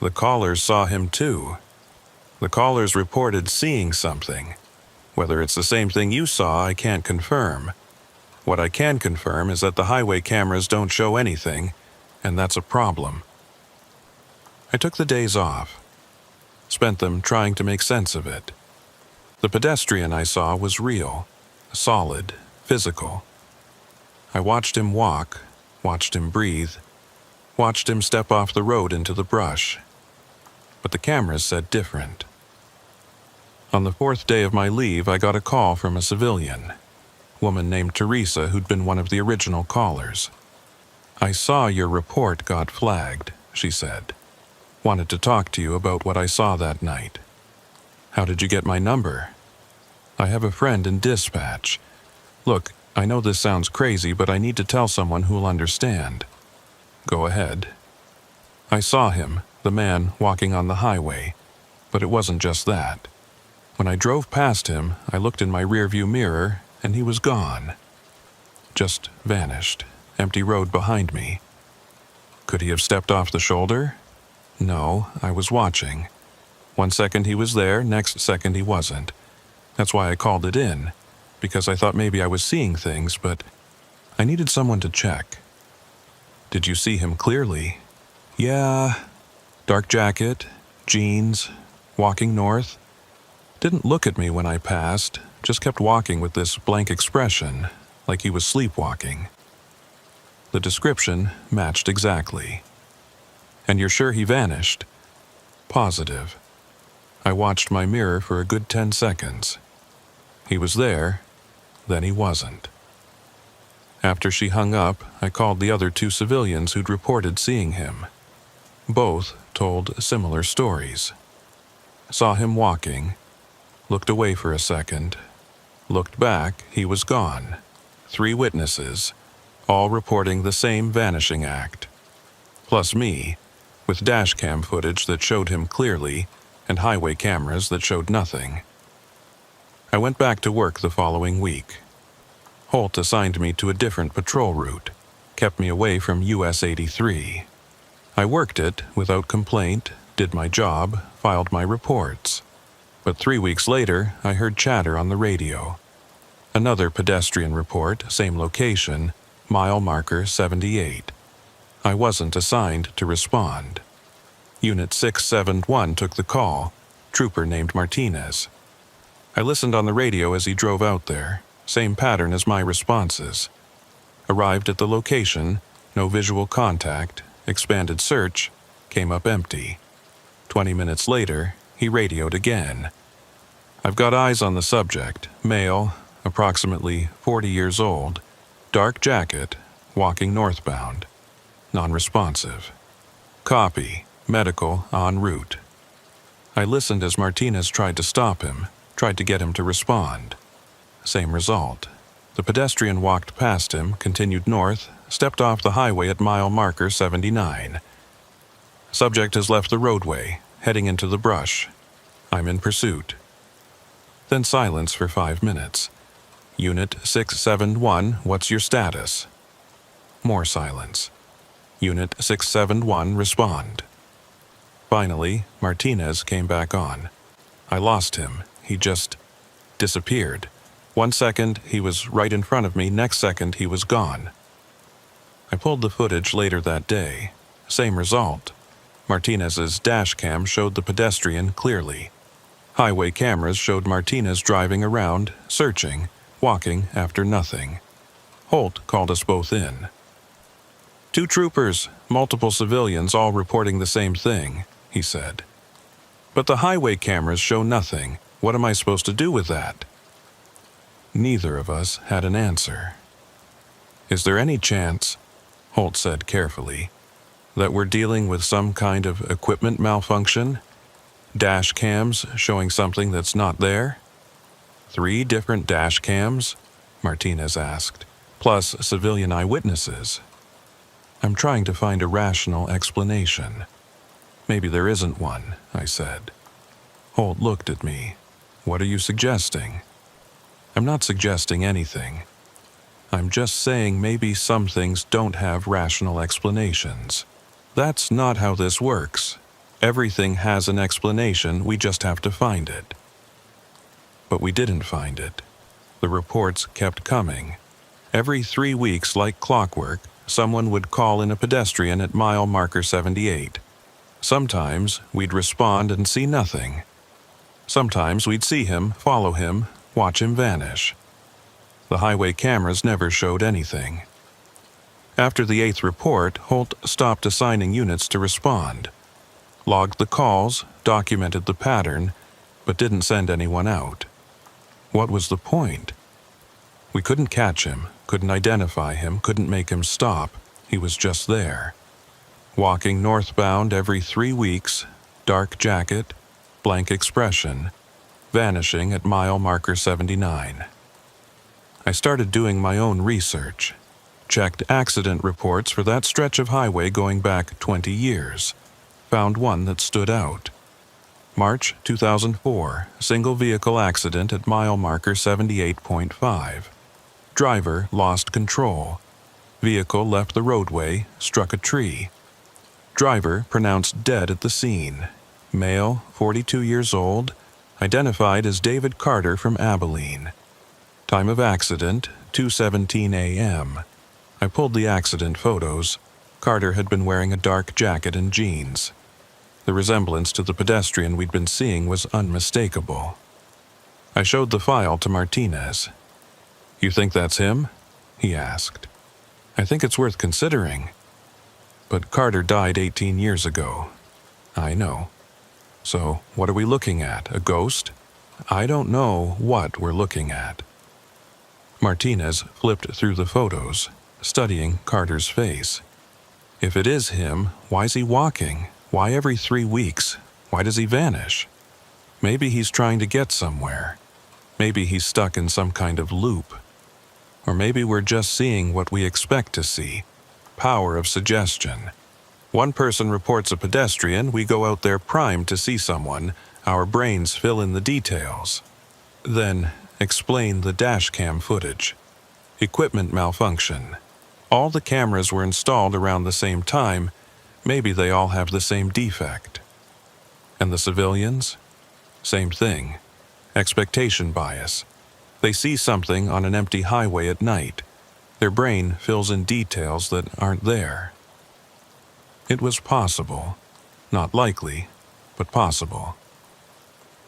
"The callers saw him too. The callers reported seeing something. Whether it's the same thing you saw, I can't confirm. What I can confirm is that the highway cameras don't show anything, and that's a problem." I took the days off, spent them trying to make sense of it. The pedestrian I saw was real, solid, physical. I watched him walk, watched him breathe, watched him step off the road into the brush. But the cameras said different. On the 4th day of my leave, I got a call from a civilian, woman named Teresa, who'd been one of the original callers. "I saw your report got flagged," she said. "Wanted to talk to you about what I saw that night." "How did you get my number?" "I have a friend in dispatch. Look, I know this sounds crazy, but I need to tell someone who'll understand." "Go ahead." "I saw him, the man walking on the highway, but it wasn't just that. When I drove past him, I looked in my rearview mirror, and he was gone. Just vanished, empty road behind me." "Could he have stepped off the shoulder?" "No, I was watching. One second he was there, next second he wasn't. That's why I called it in, because I thought maybe I was seeing things, but I needed someone to check." "Did you see him clearly?" "Yeah. Dark jacket, jeans, walking north. Didn't look at me when I passed, just kept walking with this blank expression, like he was sleepwalking." The description matched exactly. "And you're sure he vanished?" "Positive. I watched my mirror for a good 10 seconds. He was there, then he wasn't." After she hung up, I called the other 2 civilians who'd reported seeing him. Both told similar stories. Saw him walking, looked away for a second, looked back, he was gone. 3 witnesses, all reporting the same vanishing act. Plus me, with dashcam footage that showed him clearly and highway cameras that showed nothing. I went back to work the following week. Holt assigned me to a different patrol route, kept me away from US 83. I worked it without complaint, did my job, filed my reports. But 3 weeks later, I heard chatter on the radio. Another pedestrian report, same location, mile marker 78. I wasn't assigned to respond. Unit 671 took the call, trooper named Martinez. I listened on the radio as he drove out there, same pattern as my responses. Arrived at the location, no visual contact, expanded search, came up empty. 20 minutes later, he radioed again. "I've got eyes on the subject, male, approximately 40 years old, dark jacket, walking northbound, non-responsive. Copy, medical en route." I listened as Martinez tried to stop him, tried to get him to respond. Same result. The pedestrian walked past him, continued north, stepped off the highway at mile marker 79. Subject has left the roadway, heading into the brush. I'm in pursuit. Then silence for 5 minutes. "Unit 671, what's your status?" More silence. Unit 671, respond. Finally, Martinez came back on. I lost him. He just disappeared. 1 second, he was right in front of me. Next second, he was gone. I pulled the footage later that day. Same result. Martinez's dash cam showed the pedestrian clearly. Highway cameras showed Martinez driving around, searching, walking after nothing. Holt called us both in. 2 troopers, multiple civilians, all reporting the same thing, he said. But the highway cameras show nothing. What am I supposed to do with that? Neither of us had an answer. Is there any chance, Holt said carefully, that we're dealing with some kind of equipment malfunction? Dash cams showing something that's not there? 3 different dash cams? Martinez asked, plus civilian eyewitnesses. I'm trying to find a rational explanation. Maybe there isn't one, I said. Holt looked at me. What are you suggesting? I'm not suggesting anything. I'm just saying maybe some things don't have rational explanations. That's not how this works. Everything has an explanation, we just have to find it. But we didn't find it. The reports kept coming. Every 3 weeks, like clockwork, someone would call in a pedestrian at mile marker 78. Sometimes we'd respond and see nothing. Sometimes we'd see him, follow him, watch him vanish. The highway cameras never showed anything. After the 8th report, Holt stopped assigning units to respond. Logged the calls, documented the pattern, but didn't send anyone out. What was the point? We couldn't catch him, couldn't identify him, couldn't make him stop. He was just there. Walking northbound every 3 weeks, dark jacket, blank expression, vanishing at mile marker 79. I started doing my own research. Checked accident reports for that stretch of highway going back 20 years. Found one that stood out. March 2004, single vehicle accident at mile marker 78.5. Driver lost control. Vehicle left the roadway, struck a tree. Driver pronounced dead at the scene. Male, 42 years old, identified as David Carter from Abilene. Time of accident, 2:17 a.m. I pulled the accident photos. Carter had been wearing a dark jacket and jeans. The resemblance to the pedestrian we'd been seeing was unmistakable. I showed the file to Martinez. You think that's him? He asked. I think it's worth considering. But Carter died 18 years ago. I know. So, what are we looking at? A ghost? I don't know what we're looking at. Martinez flipped through the photos, studying Carter's face. If it is him, why's he walking? Why every 3 weeks? Why does he vanish? Maybe he's trying to get somewhere. Maybe he's stuck in some kind of loop. Or maybe we're just seeing what we expect to see. Power of suggestion. One person reports a pedestrian, we go out there primed to see someone, our brains fill in the details. Then, explain the dashcam footage. Equipment malfunction. All the cameras were installed around the same time, maybe they all have the same defect. And the civilians? Same thing. Expectation bias. They see something on an empty highway at night. Their brain fills in details that aren't there. It was possible. Not likely, but possible.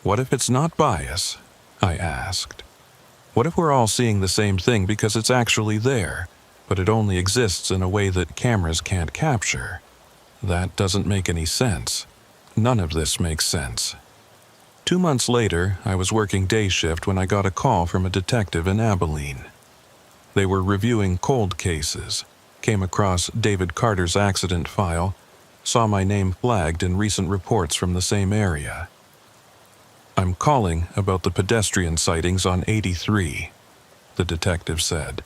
What if it's not bias? I asked. What if we're all seeing the same thing because it's actually there, but it only exists in a way that cameras can't capture? That doesn't make any sense. None of this makes sense. 2 months later, I was working day shift when I got a call from a detective in Abilene. They were reviewing cold cases, came across David Carter's accident file, saw my name flagged in recent reports from the same area. I'm calling about the pedestrian sightings on 83, the detective said.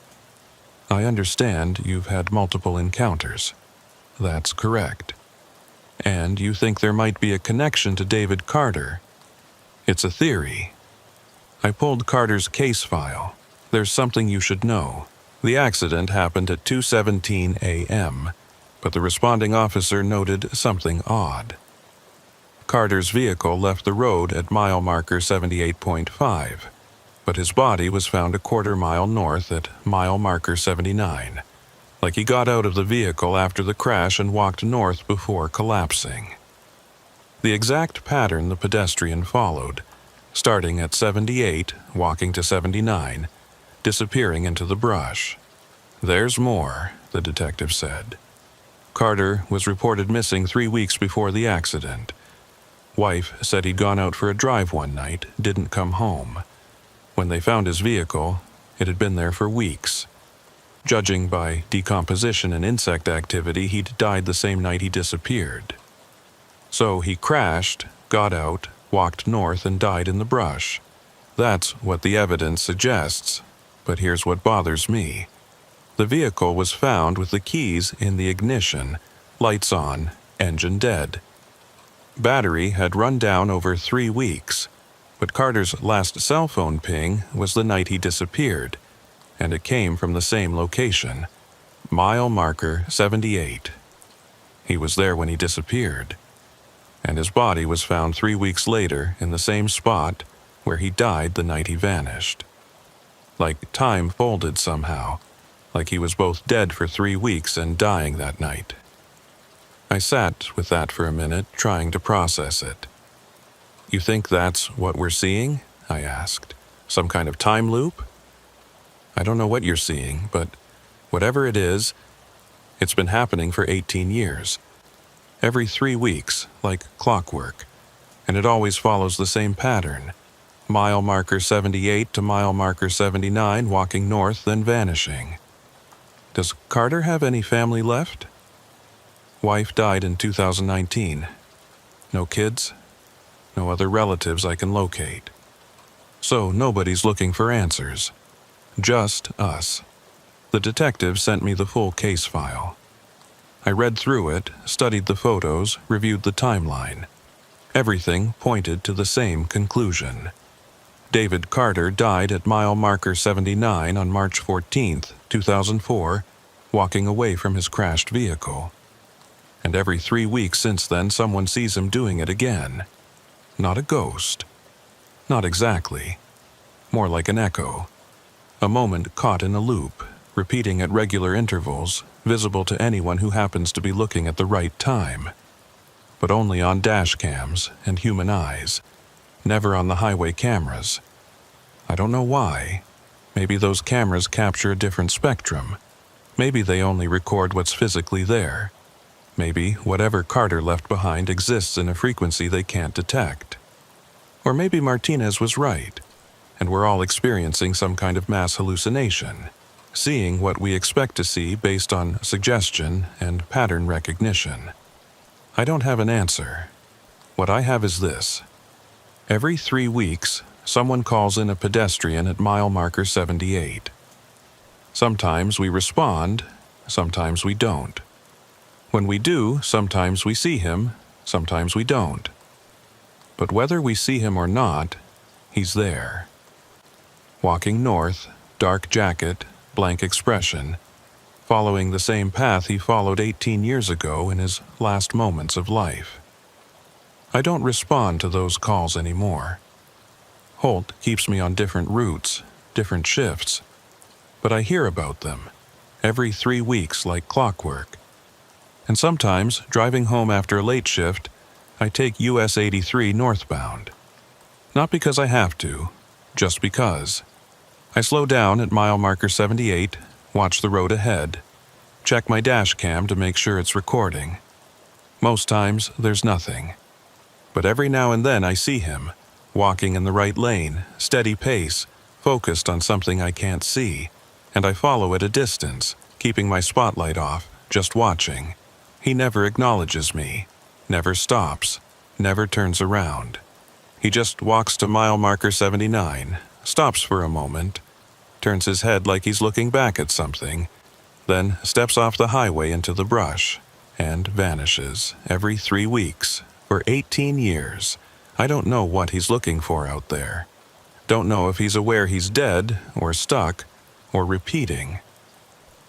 I understand you've had multiple encounters. That's correct. And you think there might be a connection to David Carter. It's a theory. I pulled Carter's case file. There's something you should know. The accident happened at 2:17 a.m., but the responding officer noted something odd. Carter's vehicle left the road at mile marker 78.5, but his body was found a quarter-mile north at mile marker 79, like he got out of the vehicle after the crash and walked north before collapsing. The exact pattern the pedestrian followed, starting at 78, walking to 79, disappearing into the brush. "There's more," the detective said. Carter was reported missing 3 weeks before the accident. Wife said he'd gone out for a drive one night, didn't come home. When they found his vehicle, it had been there for weeks. Judging by decomposition and insect activity, he'd died the same night he disappeared. So he crashed, got out, walked north, and died in the brush. That's what the evidence suggests, but here's what bothers me. The vehicle was found with the keys in the ignition, lights on, engine dead. Battery had run down over 3 weeks, but Carter's last cell phone ping was the night he disappeared, and it came from the same location, mile marker 78. He was there when he disappeared, and his body was found 3 weeks later in the same spot where he died the night he vanished. Like time folded somehow, like he was both dead for 3 weeks and dying that night. I sat with that for a minute, trying to process it. "You think that's what we're seeing?" I asked. "Some kind of time loop?" "I don't know what you're seeing, but whatever it is, it's been happening for 18 years. Every 3 weeks, like clockwork, and it always follows the same pattern. Mile marker 78 to mile marker 79, walking north, then vanishing." "Does Carter have any family left?" "Wife died in 2019. No kids, no other relatives I can locate. So nobody's looking for answers. Just us." The detective sent me the full case file. I read through it, studied the photos, reviewed the timeline. Everything pointed to the same conclusion. David Carter died at mile marker 79 on March 14, 2004, walking away from his crashed vehicle. And every 3 weeks since then, someone sees him doing it again. Not a ghost. Not exactly. More like an echo. A moment caught in a loop, repeating at regular intervals, visible to anyone who happens to be looking at the right time. But only on dash cams and human eyes, never on the highway cameras. I don't know why. Maybe those cameras capture a different spectrum. Maybe they only record what's physically there. Maybe whatever Carter left behind exists in a frequency they can't detect. Or maybe Martinez was right, and we're all experiencing some kind of mass hallucination, seeing what we expect to see based on suggestion and pattern recognition. I don't have an answer. What I have is this. Every 3 weeks, someone calls in a pedestrian at mile marker 78. Sometimes we respond, sometimes we don't. When we do, sometimes we see him, sometimes we don't. But whether we see him or not, he's there. Walking north, dark jacket, blank expression, following the same path he followed 18 years ago in his last moments of life. I don't respond to those calls anymore. Holt keeps me on different routes, different shifts, but I hear about them, every 3 weeks like clockwork. And sometimes, driving home after a late shift, I take US 83 northbound. Not because I have to, just because. I slow down at mile marker 78, watch the road ahead, check my dash cam to make sure it's recording. Most times, there's nothing. But every now and then I see him, walking in the right lane, steady pace, focused on something I can't see, and I follow at a distance, keeping my spotlight off, just watching. He never acknowledges me, never stops, never turns around. He just walks to mile marker 79, stops for a moment, turns his head like he's looking back at something, then steps off the highway into the brush, and vanishes every 3 weeks, for 18 years. I don't know what he's looking for out there. Don't know if he's aware he's dead, or stuck, or repeating.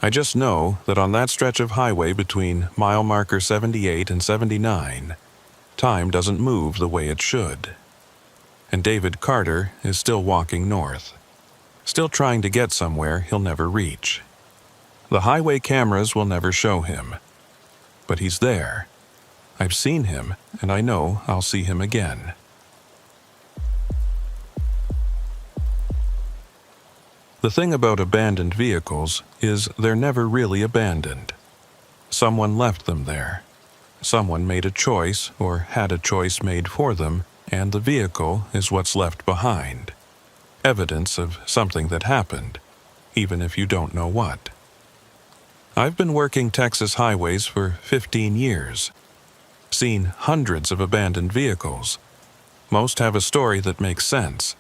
I just know that on that stretch of highway between mile marker 78 and 79, time doesn't move the way it should. And David Carter is still walking north, still trying to get somewhere he'll never reach. The highway cameras will never show him, but he's there. I've seen him, and I know I'll see him again. The thing about abandoned vehicles is they're never really abandoned. Someone left them there. Someone made a choice or had a choice made for them, and the vehicle is what's left behind. Evidence of something that happened, even if you don't know what. I've been working Texas highways for 15 years. Seen hundreds of abandoned vehicles. Most have a story that makes sense.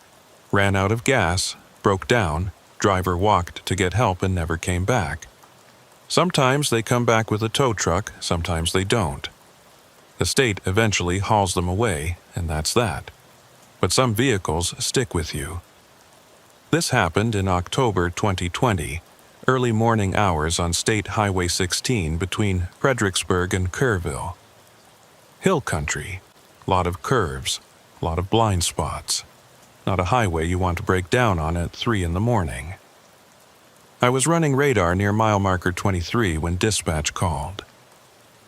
Ran out of gas, broke down, driver walked to get help and never came back. Sometimes they come back with a tow truck, sometimes they don't. The state eventually hauls them away, and that's that. But some vehicles stick with you. This happened in October 2020, early morning hours on State Highway 16 between Fredericksburg and Kerrville. Hill country, lot of curves, lot of blind spots. Not a highway you want to break down on at 3 in the morning. I was running radar near mile marker 23 when dispatch called.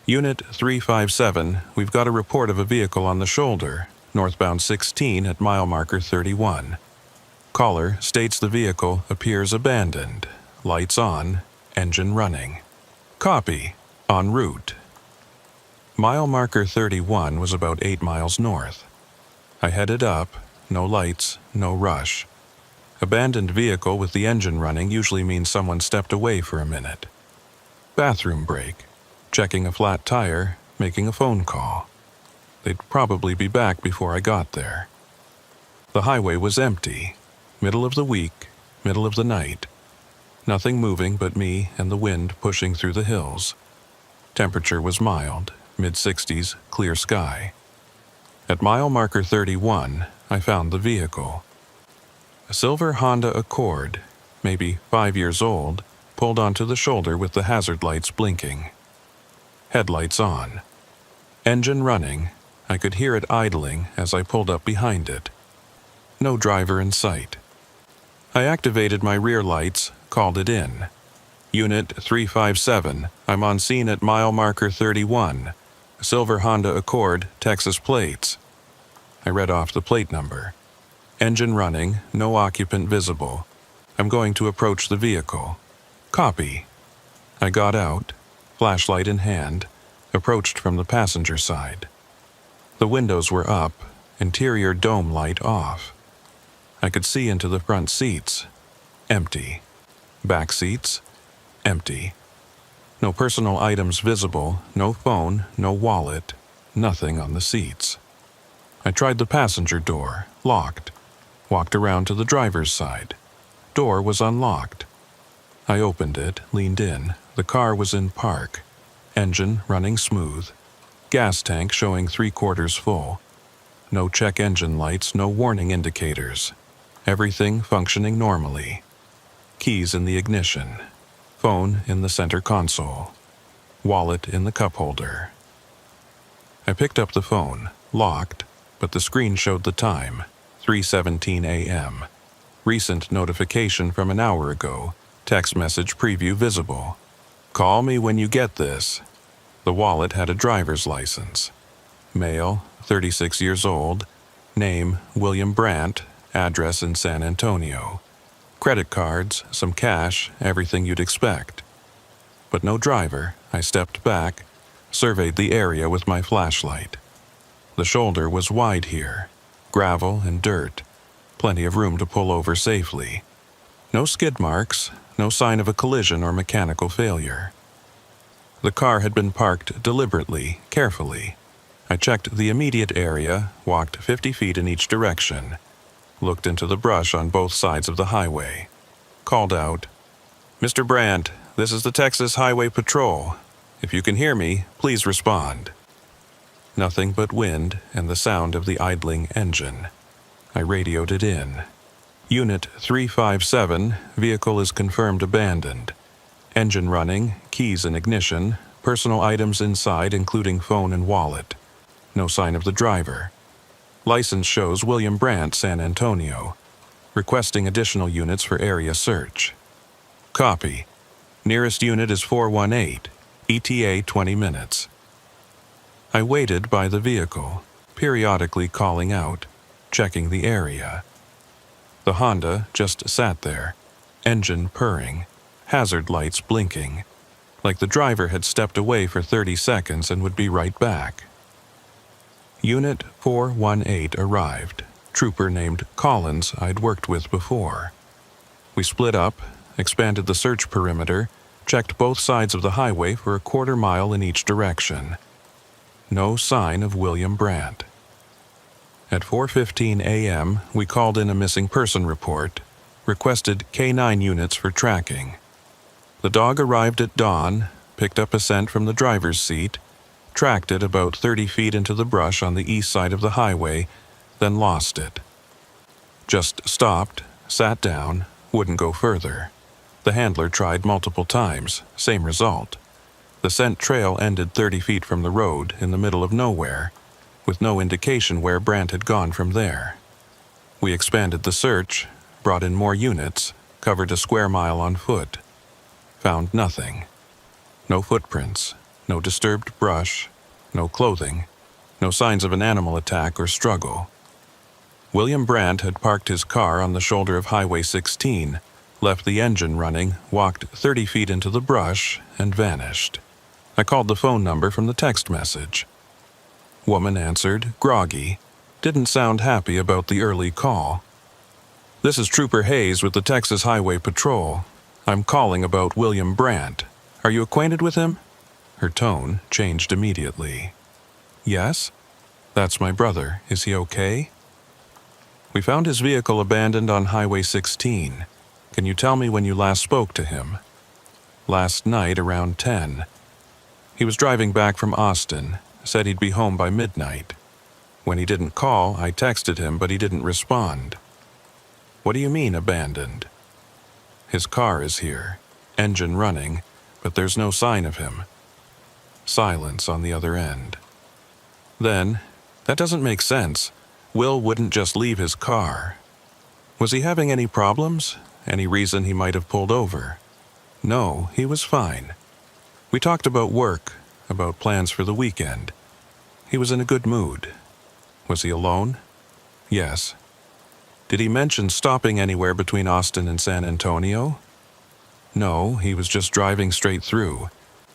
Unit 357, we've got a report of a vehicle on the shoulder, northbound 16 at mile marker 31. Caller states the vehicle appears abandoned, lights on, engine running. Copy, en route. Mile marker 31 was about 8 miles north. I headed up. No lights, no rush. Abandoned vehicle with the engine running usually means someone stepped away for a minute. Bathroom break, checking a flat tire, making a phone call. They'd probably be back before I got there. The highway was empty. Middle of the week, middle of the night. Nothing moving but me and the wind pushing through the hills. Temperature was mild, mid-60s, clear sky. At mile marker 31, I found the vehicle. A silver Honda Accord, maybe 5 years old, pulled onto the shoulder with the hazard lights blinking. Headlights on. Engine running. I could hear it idling as I pulled up behind it. No driver in sight. I activated my rear lights, called it in. Unit 357, I'm on scene at mile marker 31. Silver Honda Accord, Texas plates. I read off the plate number. Engine running, no occupant visible. I'm going to approach the vehicle. Copy. I got out, flashlight in hand, approached from the passenger side. The windows were up, interior dome light off. I could see into the front seats. Empty. Back seats. Empty. No personal items visible, no phone, no wallet, nothing on the seats. I tried the passenger door, locked. Walked around to the driver's side. Door was unlocked. I opened it, leaned in. The car was in park. Engine running smooth. Gas tank showing 3/4 full. No check engine lights, no warning indicators. Everything functioning normally. Keys in the ignition. Phone in the center console. Wallet in the cup holder. I picked up the phone, locked, but the screen showed the time, 3:17 a.m. Recent notification from an hour ago, text message preview visible. Call me when you get this. The wallet had a driver's license. Male, 36 years old. Name, William Brandt. Address in San Antonio. Credit cards, some cash, everything you'd expect. But no driver. I stepped back, surveyed the area with my flashlight. The shoulder was wide here. Gravel and dirt. Plenty of room to pull over safely. No skid marks, no sign of a collision or mechanical failure. The car had been parked deliberately, carefully. I checked the immediate area, walked 50 feet in each direction. Looked into the brush on both sides of the highway. Called out, "Mr. Brandt, this is the Texas Highway Patrol. If you can hear me, please respond." Nothing but wind and the sound of the idling engine. I radioed it in. Unit 357, vehicle is confirmed abandoned. Engine running, keys in ignition, personal items inside including phone and wallet. No sign of the driver. License shows William Brandt, San Antonio. Requesting additional units for area search. Copy. Nearest unit is 418. ETA 20 minutes. I waited by the vehicle, periodically calling out, checking the area. The Honda just sat there, engine purring, hazard lights blinking, like the driver had stepped away for 30 seconds and would be right back. Unit 418 arrived, trooper named Collins I'd worked with before. We split up, expanded the search perimeter, checked both sides of the highway for a quarter mile in each direction. No sign of William Brandt. At 4:15 a.m., we called in a missing person report, requested K9 units for tracking. The dog arrived at dawn, picked up a scent from the driver's seat, tracked it about 30 feet into the brush on the east side of the highway, then lost it. Just stopped, sat down, wouldn't go further. The handler tried multiple times, same result. The scent trail ended 30 feet from the road in the middle of nowhere, with no indication where Brandt had gone from there. We expanded the search, brought in more units, covered a square mile on foot. Found nothing. No footprints, no disturbed brush, no clothing, no signs of an animal attack or struggle. William Brandt had parked his car on the shoulder of Highway 16, left the engine running, walked 30 feet into the brush, and vanished. I called the phone number from the text message. Woman answered, groggy. Didn't sound happy about the early call. This is Trooper Hayes with the Texas Highway Patrol. I'm calling about William Brandt. Are you acquainted with him? Her tone changed immediately. Yes? That's my brother. Is he okay? We found his vehicle abandoned on Highway 16. Can you tell me when you last spoke to him? Last night around 10. He was driving back from Austin, said he'd be home by midnight. When he didn't call, I texted him, but he didn't respond. What do you mean abandoned? His car is here, engine running, but there's no sign of him. Silence on the other end. Then, that doesn't make sense. Will wouldn't just leave his car. Was he having any problems? Any reason he might have pulled over? No, he was fine. We talked about work, about plans for the weekend. He was in a good mood. Was he alone? Yes. Did he mention stopping anywhere between Austin and San Antonio? No, he was just driving straight through.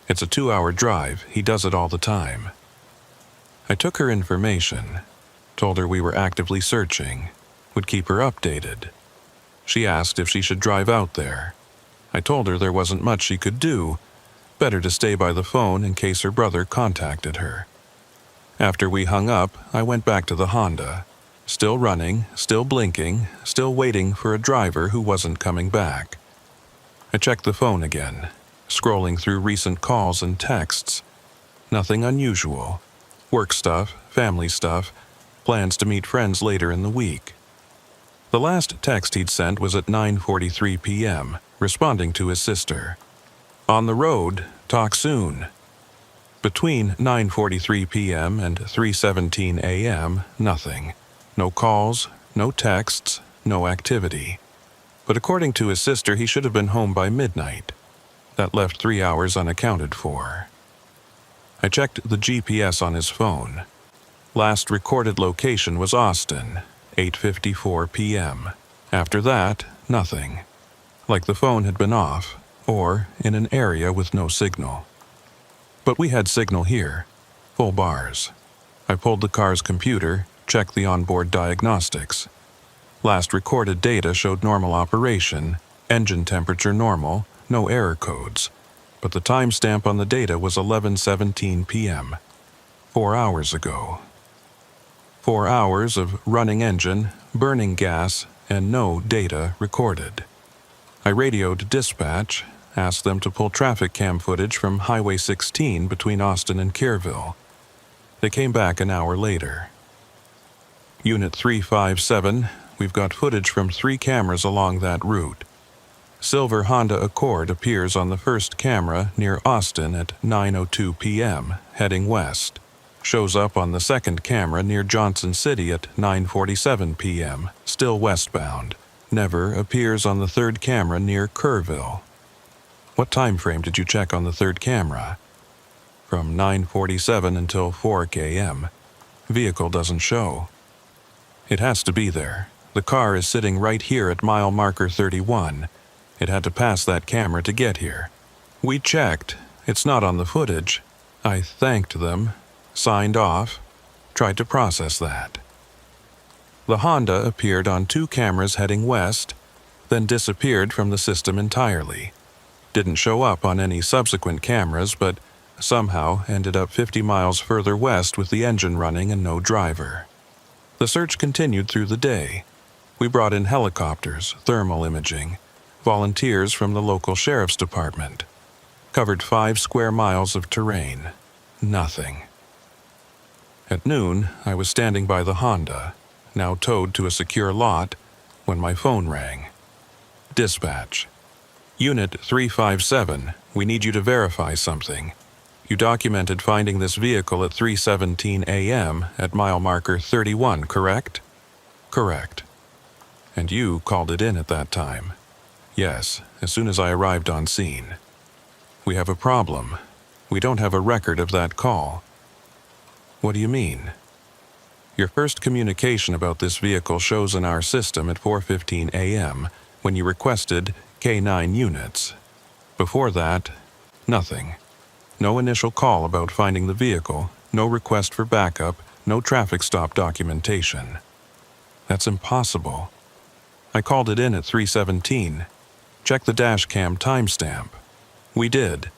It's a 2-hour drive. He does it all the time. I took her information, told her we were actively searching, would keep her updated. She asked if she should drive out there. I told her there wasn't much she could do, better to stay by the phone in case her brother contacted her. After we hung up, I went back to the Honda. Still running, still blinking, still waiting for a driver who wasn't coming back. I checked the phone again, scrolling through recent calls and texts. Nothing unusual. Work stuff, family stuff, plans to meet friends later in the week. The last text he'd sent was at 9:43 p.m., responding to his sister. On the road, talk soon. Between 9:43 p.m. and 3:17 a.m., nothing. No calls, no texts, no activity. But according to his sister, he should have been home by midnight. That left 3 hours unaccounted for. I checked the GPS on his phone. Last recorded location was Austin, 8:54 p.m. After that, nothing. Like the phone had been off, or in an area with no signal. But we had signal here, full bars. I pulled the car's computer, checked the onboard diagnostics. Last recorded data showed normal operation, engine temperature normal, no error codes, but the timestamp on the data was 11:17 p.m., 4 hours ago. 4 hours of running engine, burning gas, and no data recorded. I radioed dispatch, asked them to pull traffic cam footage from Highway 16 between Austin and Kerrville. They came back an hour later. Unit 357, we've got footage from 3 cameras along that route. Silver Honda Accord appears on the first camera near Austin at 9:02 p.m., heading west. Shows up on the second camera near Johnson City at 9:47 p.m., still westbound. Never appears on the third camera near Kerrville. What time frame did you check on the third camera? From 9:47 until 4 a.m. Vehicle doesn't show. It has to be there. The car is sitting right here at mile marker 31. It had to pass that camera to get here. We checked. It's not on the footage. I thanked them, signed off, tried to process that. The Honda appeared on 2 cameras heading west, then disappeared from the system entirely. Didn't show up on any subsequent cameras, but somehow ended up 50 miles further west with the engine running and no driver. The search continued through the day. We brought in helicopters, thermal imaging, volunteers from the local sheriff's department. Covered 5 square miles of terrain. Nothing. At noon, I was standing by the Honda, now towed to a secure lot, when my phone rang. Dispatch. Unit 357, we need you to verify something. You documented finding this vehicle at 3:17 a.m. at mile marker 31, correct? Correct. And you called it in at that time? Yes, as soon as I arrived on scene. We have a problem. We don't have a record of that call. What do you mean? Your first communication about this vehicle shows in our system at 4:15 a.m. when you requested K9 units. Before that, nothing. No initial call about finding the vehicle, no request for backup, no traffic stop documentation. That's impossible. I called it in at 3:17. Check the dash cam timestamp. We did.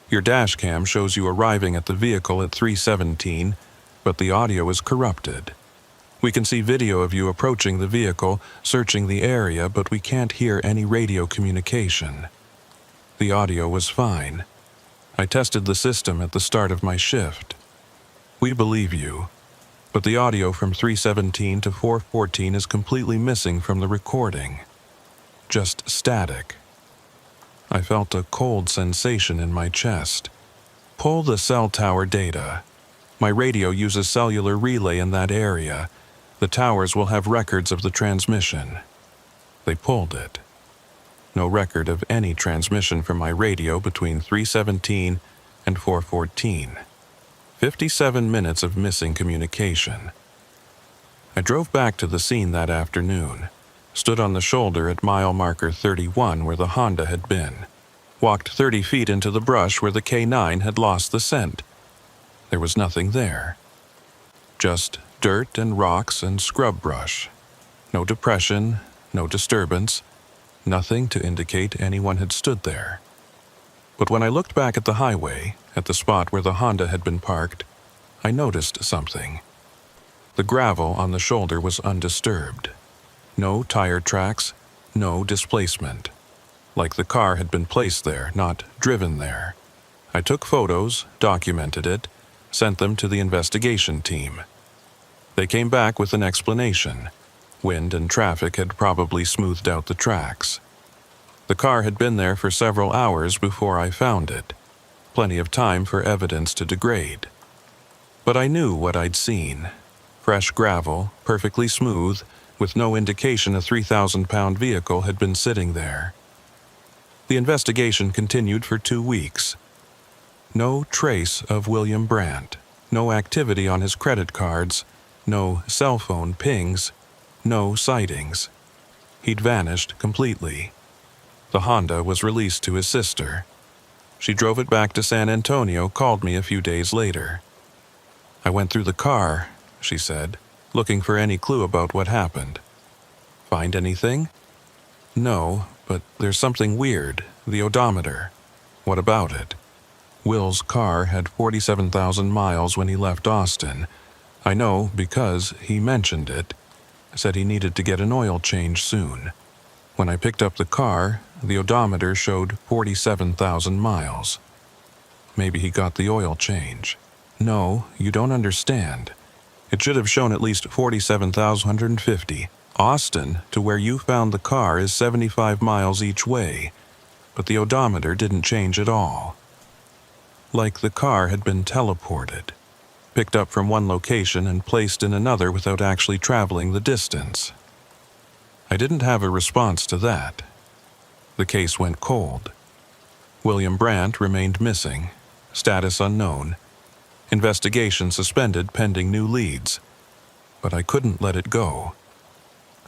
Your dash cam shows you arriving at the vehicle at 3:17, but the audio is corrupted. We can see video of you approaching the vehicle, searching the area, but we can't hear any radio communication. The audio was fine. I tested the system at the start of my shift. We believe you, but the audio from 3:17 to 4:14 is completely missing from the recording. Just static. I felt a cold sensation in my chest. Pull the cell tower data. My radio uses cellular relay in that area. The towers will have records of the transmission. They pulled it. No record of any transmission from my radio between 3:17 and 4:14. 57 minutes of missing communication. I drove back to the scene that afternoon, stood on the shoulder at mile marker 31 where the Honda had been, walked 30 feet into the brush where the K9 had lost the scent. There was nothing there. Just dirt and rocks and scrub brush. No depression, no disturbance, nothing to indicate anyone had stood there. But when I looked back at the highway, at the spot where the Honda had been parked, I noticed something. The gravel on the shoulder was undisturbed. No tire tracks, no displacement. Like the car had been placed there, not driven there. I took photos, documented it, sent them to the investigation team. They came back with an explanation. Wind and traffic had probably smoothed out the tracks. The car had been there for several hours before I found it. Plenty of time for evidence to degrade. But I knew what I'd seen. Fresh gravel, perfectly smooth, with no indication a 3,000-pound vehicle had been sitting there. The investigation continued for 2 weeks. No trace of William Brandt, no activity on his credit cards, no cell phone pings, no sightings. He'd vanished completely. The Honda was released to his sister. She drove it back to San Antonio, called me a few days later. I went through the car, she said, looking for any clue about what happened. Find anything? No, but there's something weird, the odometer. What about it? Will's car had 47,000 miles when he left Austin. I know because he mentioned it. Said he needed to get an oil change soon. When I picked up the car, the odometer showed 47,000 miles. Maybe he got the oil change. No, you don't understand. It should have shown at least 47,150. Austin to where you found the car is 75 miles each way, but the odometer didn't change at all. Like the car had been teleported, picked up from one location and placed in another without actually traveling the distance. I didn't have a response to that. The case went cold. William Brandt remained missing, status unknown, investigation suspended pending new leads. But I couldn't let it go.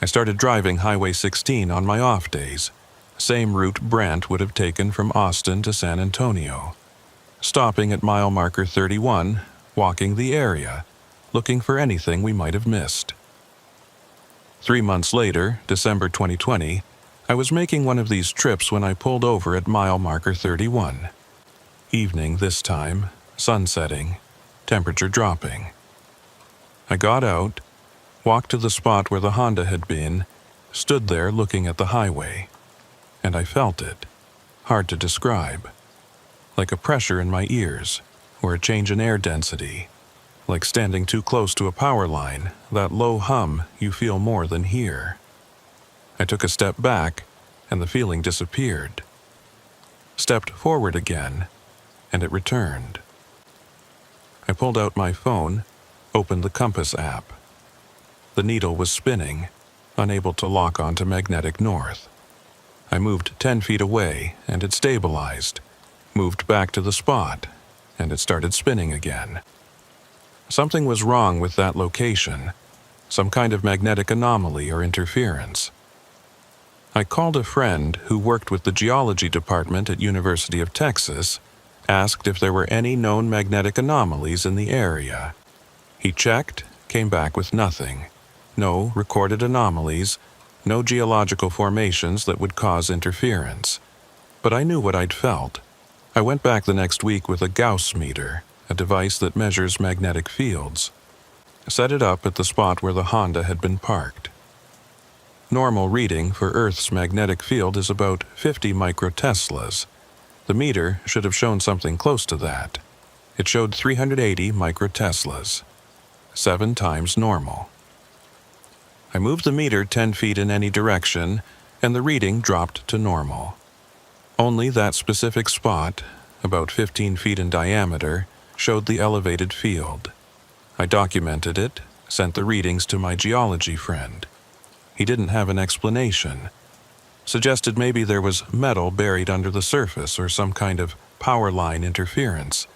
I started driving Highway 16 on my off days, same route Brandt would have taken from Austin to San Antonio, stopping at mile marker 31, walking the area, looking for anything we might have missed. 3 months later, December 2020, I was making one of these trips when I pulled over at mile marker 31. Evening this time, sun setting, temperature dropping. I got out, walked to the spot where the Honda had been, stood there looking at the highway, and I felt it, hard to describe, like a pressure in my ears, or a change in air density, like standing too close to a power line, that low hum you feel more than hear. I took a step back, and the feeling disappeared. Stepped forward again, and it returned. I pulled out my phone, opened the compass app. The needle was spinning, unable to lock onto magnetic north. I moved 10 feet away, and it stabilized, moved back to the spot, and it started spinning again. Something was wrong with that location, some kind of magnetic anomaly or interference. I called a friend who worked with the geology department at University of Texas, asked if there were any known magnetic anomalies in the area. He checked, came back with nothing. No recorded anomalies, no geological formations that would cause interference. But I knew what I'd felt. I went back the next week with a Gauss meter, a device that measures magnetic fields. Set it up at the spot where the Honda had been parked. Normal reading for Earth's magnetic field is about 50 microteslas. The meter should have shown something close to that. It showed 380 microteslas, 7 times normal. I moved the meter 10 feet in any direction, and the reading dropped to normal. Only that specific spot, about 15 feet in diameter, showed the elevated field. I documented it, sent the readings to my geology friend. He didn't have an explanation. Suggested maybe there was metal buried under the surface or some kind of power line interference.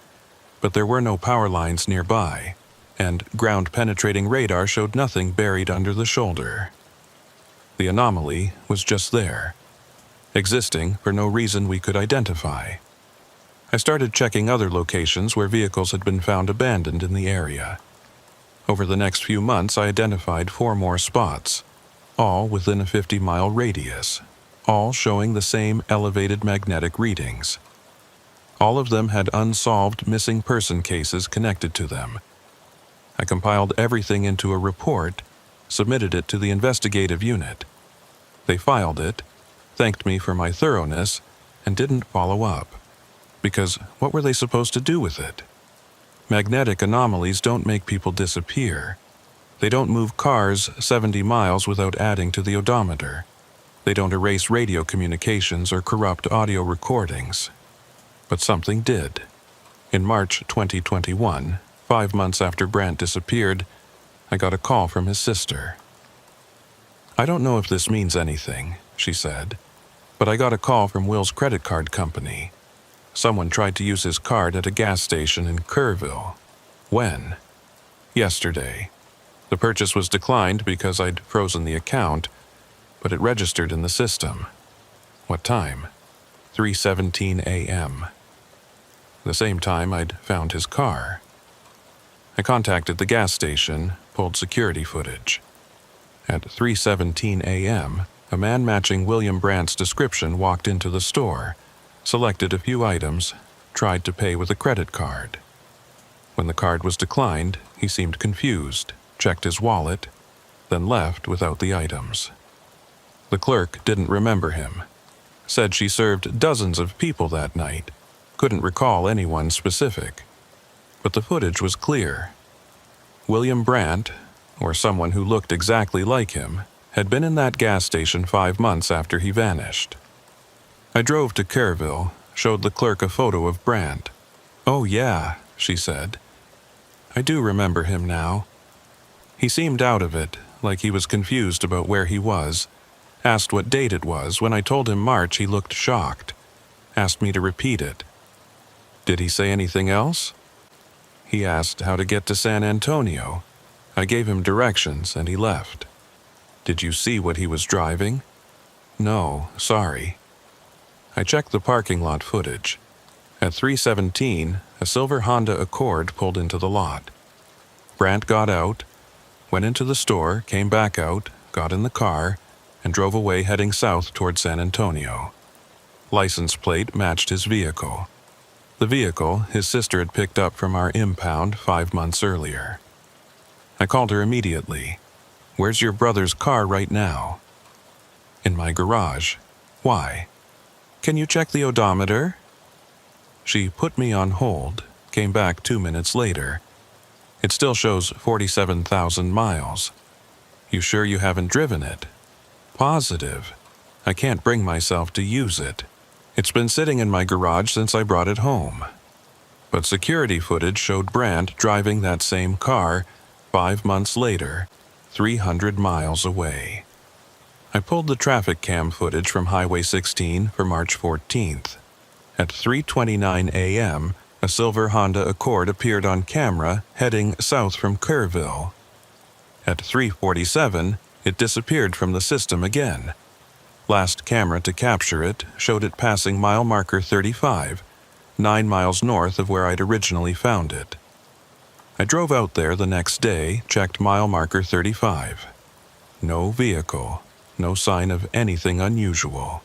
But there were no power lines nearby, and ground-penetrating radar showed nothing buried under the shoulder. The anomaly was just there, existing for no reason we could identify. I started checking other locations where vehicles had been found abandoned in the area. Over the next few months, I identified 4 more spots, all within a 50-mile radius, all showing the same elevated magnetic readings. All of them had unsolved missing person cases connected to them. I compiled everything into a report, submitted it to the investigative unit. They filed it, thanked me for my thoroughness, and didn't follow up. Because what were they supposed to do with it? Magnetic anomalies don't make people disappear. They don't move cars 70 miles without adding to the odometer. They don't erase radio communications or corrupt audio recordings. But something did. In March 2021, 5 months after Brandt disappeared, I got a call from his sister. "I don't know if this means anything," she said, "but I got a call from Will's credit card company. Someone tried to use his card at a gas station in Kerrville." "When?" "Yesterday. The purchase was declined because I'd frozen the account, but it registered in the system." "What time?" 3:17 a.m. The same time I'd found his car. I contacted the gas station, pulled security footage. At 3:17 a.m., a man matching William Brandt's description walked into the store, selected a few items, tried to pay with a credit card. When the card was declined, he seemed confused, checked his wallet, then left without the items. The clerk didn't remember him. Said she served dozens of people that night, couldn't recall anyone specific. But the footage was clear. William Brandt, or someone who looked exactly like him, had been in that gas station 5 months after he vanished. I drove to Kerrville, showed the clerk a photo of Brandt. "Oh yeah," she said. "I do remember him now." He seemed out of it, like he was confused about where he was. Asked what date it was. When I told him March, he looked shocked. Asked me to repeat it. Did he say anything else? He asked how to get to San Antonio. I gave him directions and he left. Did you see what he was driving? No, sorry. I checked the parking lot footage. At 3:17, a silver Honda Accord pulled into the lot. Brandt got out, went into the store, came back out, got in the car, and drove away heading south toward San Antonio. License plate matched his vehicle. The vehicle his sister had picked up from our impound 5 months earlier. I called her immediately. "Where's your brother's car right now?" "In my garage." "Why?" "Can you check the odometer?" She put me on hold, came back 2 minutes later. "It still shows 47,000 miles. You sure you haven't driven it?" "Positive. I can't bring myself to use it. It's been sitting in my garage since I brought it home." But security footage showed Brandt driving that same car 5 months later, 300 miles away. I pulled the traffic cam footage from Highway 16 for March 14th. At 3:29 a.m., a silver Honda Accord appeared on camera heading south from Kerrville. At 3:47, it disappeared from the system again. Last camera to capture it showed it passing mile marker 35, 9 miles north of where I'd originally found it. I drove out there the next day, checked mile marker 35. No vehicle, no sign of anything unusual.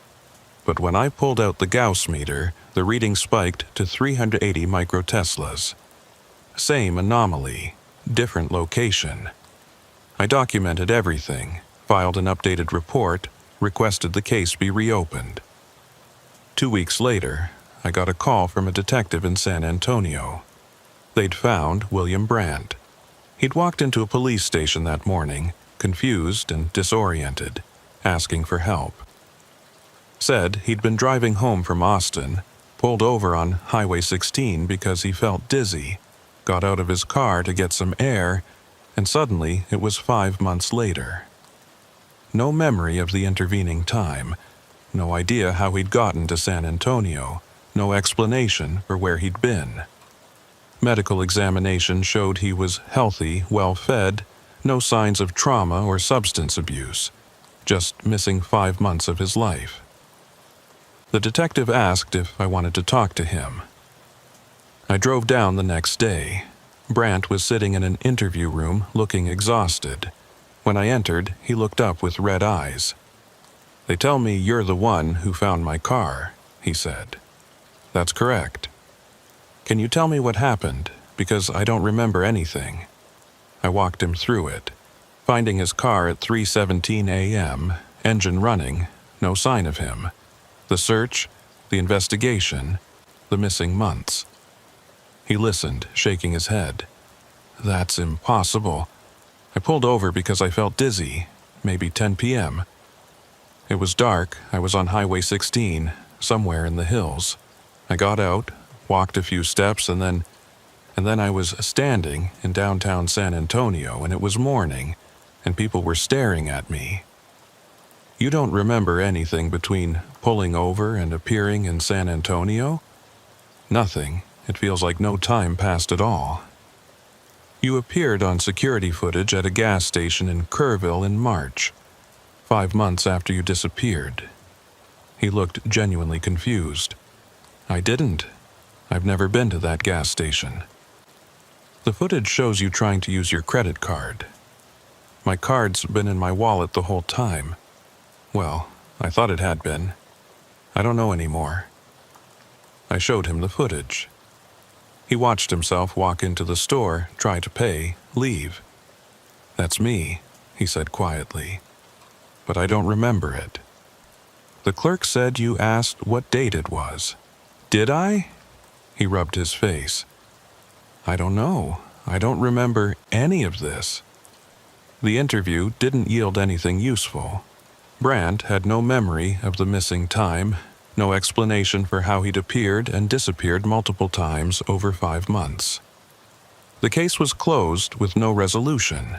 But when I pulled out the Gauss meter, the reading spiked to 380 microteslas. Same anomaly, different location. I documented everything, filed an updated report, requested the case be reopened. 2 weeks later, I got a call from a detective in San Antonio. They'd found William Brandt. He'd walked into a police station that morning, confused and disoriented, asking for help. Said he'd been driving home from Austin, pulled over on Highway 16 because he felt dizzy, got out of his car to get some air, and suddenly it was 5 months later. No memory of the intervening time, no idea how he'd gotten to San Antonio, no explanation for where he'd been. Medical examination showed he was healthy, well-fed, no signs of trauma or substance abuse, just missing 5 months of his life. The detective asked if I wanted to talk to him. I drove down the next day. Brandt was sitting in an interview room looking exhausted. When I entered, he looked up with red eyes. "They tell me you're the one who found my car," he said. "That's correct." "Can you tell me what happened? Because I don't remember anything." I walked him through it. Finding his car at 3:17 a.m., engine running, no sign of him. The search, the investigation, the missing months. He listened, shaking his head. "That's impossible. I pulled over because I felt dizzy, maybe 10 p.m. It was dark. I was on Highway 16, somewhere in the hills. I got out, walked a few steps, and then I was standing in downtown San Antonio, and it was morning, and people were staring at me." "You don't remember anything between pulling over and appearing in San Antonio?" "Nothing. It feels like no time passed at all." "You appeared on security footage at a gas station in Kerrville in March, 5 months after you disappeared." He looked genuinely confused. "I didn't. I've never been to that gas station." "The footage shows you trying to use your credit card." "My card's been in my wallet the whole time." "Well, I thought it had been. I don't know anymore." I showed him the footage. He watched himself walk into the store, try to pay, leave. "That's me," he said quietly. "But I don't remember it." "The clerk said you asked what date it was." "Did I?" He rubbed his face. "I don't know. I don't remember any of this." The interview didn't yield anything useful. Brandt had no memory of the missing time, no explanation for how he'd appeared and disappeared multiple times over 5 months. The case was closed with no resolution.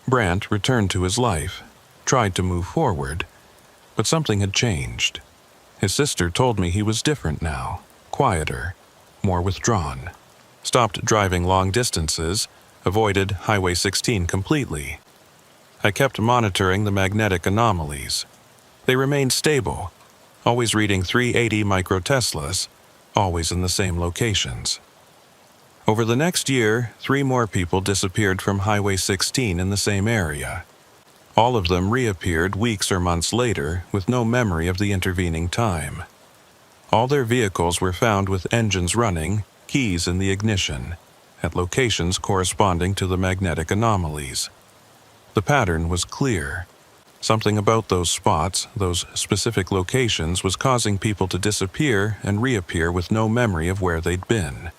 Brandt returned to his life, tried to move forward, but something had changed. His sister told me he was different now, quieter, more withdrawn. Stopped driving long distances, avoided Highway 16 completely. I kept monitoring the magnetic anomalies. They remained stable, always reading 380 microteslas, always in the same locations. Over the next year, 3 more people disappeared from Highway 16 in the same area. All of them reappeared weeks or months later with no memory of the intervening time. All their vehicles were found with engines running, keys in the ignition, at locations corresponding to the magnetic anomalies. The pattern was clear. Something about those spots, those specific locations, was causing people to disappear and reappear with no memory of where they'd been.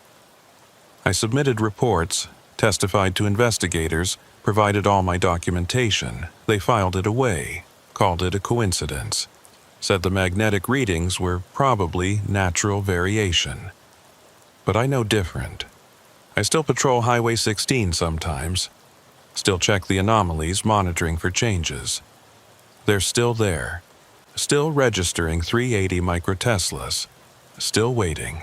I submitted reports, testified to investigators, provided all my documentation. They filed it away, called it a coincidence, said the magnetic readings were probably natural variation. But I know different. I still patrol Highway 16 sometimes, still check the anomalies, monitoring for changes. They're still there, still registering 380 microteslas, still waiting.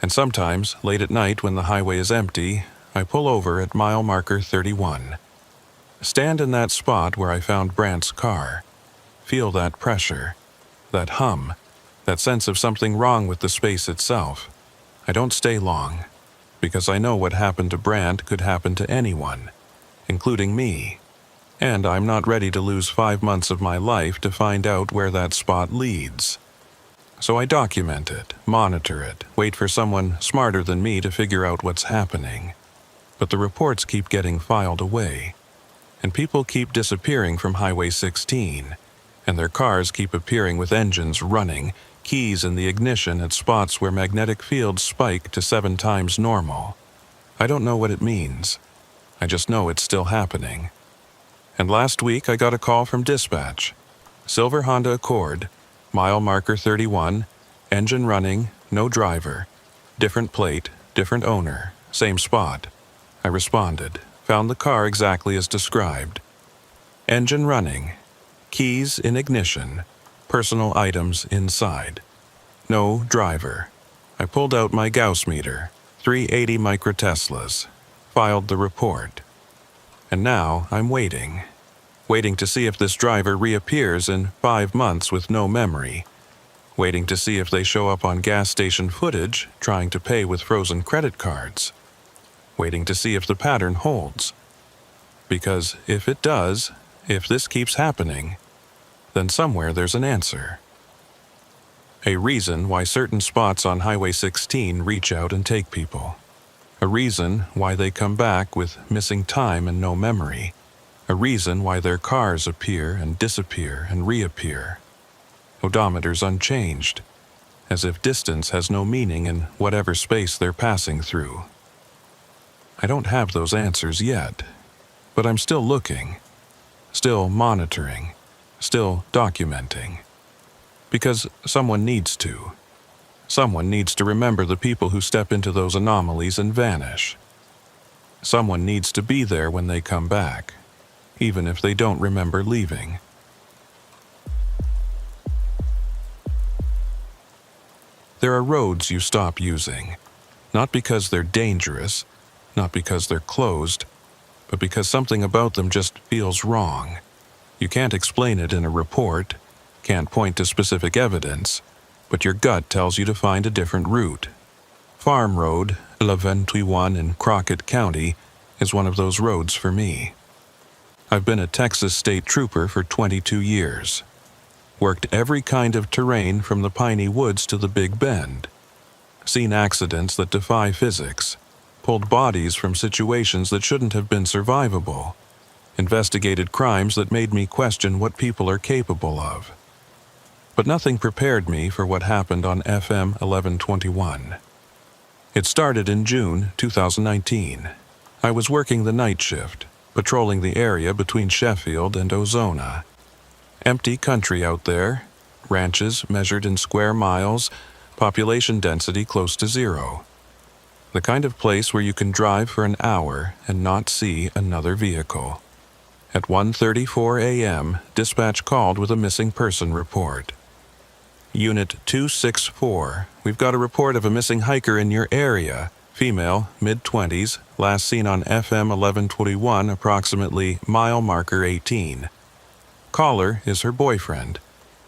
And sometimes, late at night when the highway is empty, I pull over at mile marker 31. Stand in that spot where I found Brandt's car. Feel that pressure, that hum, that sense of something wrong with the space itself. I don't stay long, because I know what happened to Brandt could happen to anyone, including me. And I'm not ready to lose 5 months of my life to find out where that spot leads. So I document it, monitor it, wait for someone smarter than me to figure out what's happening. But the reports keep getting filed away, and people keep disappearing from Highway 16, and their cars keep appearing with engines running, keys in the ignition at spots where magnetic fields spike to 7 times normal. I don't know what it means. I just know it's still happening. And last week I got a call from dispatch. Silver Honda Accord, mile marker 31, engine running, no driver, different plate, different owner, same spot. I responded, found the car exactly as described. Engine running, keys in ignition, personal items inside. No driver. I pulled out my Gauss meter, 380 microteslas, filed the report. And now I'm waiting to see if this driver reappears in 5 months with no memory, waiting to see if they show up on gas station footage trying to pay with frozen credit cards, waiting to see if the pattern holds. Because if it does, if this keeps happening, then somewhere there's an answer. A reason why certain spots on Highway 16 reach out and take people. A reason why they come back with missing time and no memory. A reason why their cars appear and disappear and reappear. Odometers unchanged, as if distance has no meaning in whatever space they're passing through. I don't have those answers yet, but I'm still looking, still monitoring, still documenting. Because someone needs to. Someone needs to remember the people who step into those anomalies and vanish. Someone needs to be there when they come back, even if they don't remember leaving. There are roads you stop using, not because they're dangerous, not because they're closed, but because something about them just feels wrong. You can't explain it in a report, can't point to specific evidence, but your gut tells you to find a different route. Farm Road, 1121 in Crockett County, is one of those roads for me. I've been a Texas state trooper for 22 years. Worked every kind of terrain from the piney woods to the Big Bend. Seen accidents that defy physics. Pulled bodies from situations that shouldn't have been survivable. Investigated crimes that made me question what people are capable of. But nothing prepared me for what happened on FM 1121. It started in June 2019. I was working the night shift, patrolling the area between Sheffield and Ozona. Empty country out there, ranches measured in square miles, population density close to zero. The kind of place where you can drive for an hour and not see another vehicle. At 1:34 a.m., dispatch called with a missing person report. Unit 264, we've got a report of a missing hiker in your area. Female, mid-20s, last seen on FM 1121, approximately mile marker 18. Caller is her boyfriend.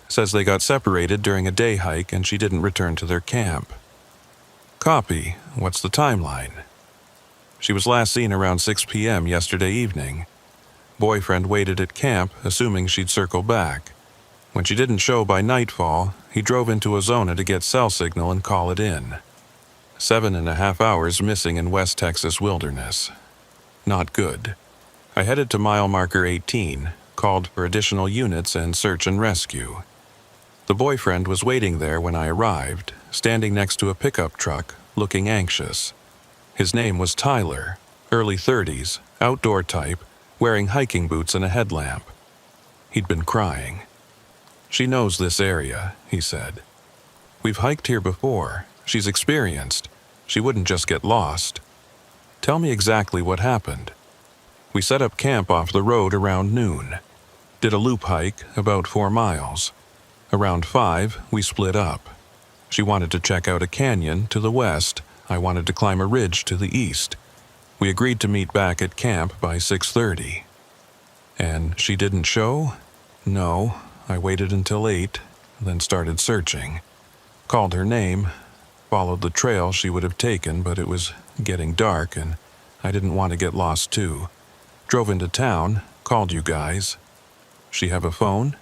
Says they got separated during a day hike and she didn't return to their camp. Copy. What's the timeline? She was last seen around 6 p.m. yesterday evening. Boyfriend waited at camp, assuming she'd circle back. When she didn't show by nightfall, he drove into Ozona to get cell signal and call it in. 7.5 hours missing in West Texas wilderness. Not good. I headed to mile marker 18, called for additional units and search and rescue. The boyfriend was waiting there when I arrived, standing next to a pickup truck, looking anxious. His name was Tyler, early 30s, outdoor type, wearing hiking boots and a headlamp. He'd been crying. She knows this area, he said. We've hiked here before. She's experienced. She wouldn't just get lost. Tell me exactly what happened. We set up camp off the road around noon. Did a loop hike, about 4 miles. Around 5, we split up. She wanted to check out a canyon to the west. I wanted to climb a ridge to the east. We agreed to meet back at camp by 6:30. And she didn't show? No. I waited until 8, then started searching. Called her name, followed the trail she would have taken, but it was getting dark and I didn't want to get lost too. Drove into town, called you guys. She have a phone?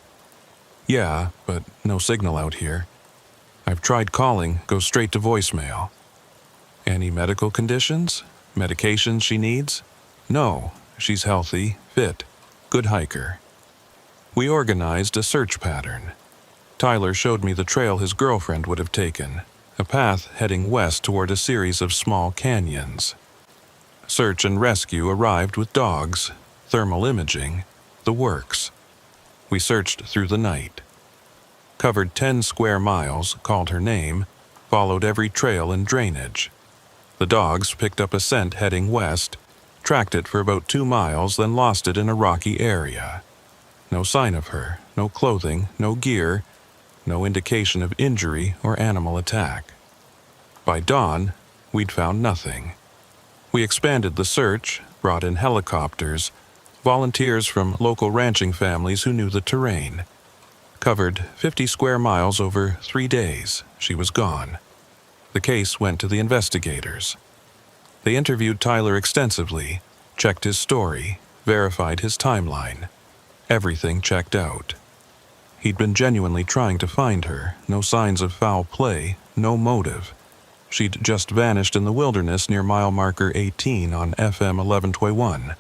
Yeah, but no signal out here. I've tried calling, goes straight to voicemail. Any medical conditions? Medications she needs? No, she's healthy, fit, good hiker. We organized a search pattern. Tyler showed me the trail his girlfriend would have taken, a path heading west toward a series of small canyons. Search and rescue arrived with dogs, thermal imaging, the works. We searched through the night. Covered 10 square miles, called her name, followed every trail and drainage. The dogs picked up a scent heading west, tracked it for about 2 miles, then lost it in a rocky area. No sign of her, no clothing, no gear, no indication of injury or animal attack. By dawn, we'd found nothing. We expanded the search, brought in helicopters, volunteers from local ranching families who knew the terrain. Covered 50 square miles over 3 days. She was gone. The case went to the investigators. They interviewed Tyler extensively, checked his story, verified his timeline. Everything checked out. He'd been genuinely trying to find her, no signs of foul play, no motive. She'd just vanished in the wilderness near mile marker 18 on FM 1121.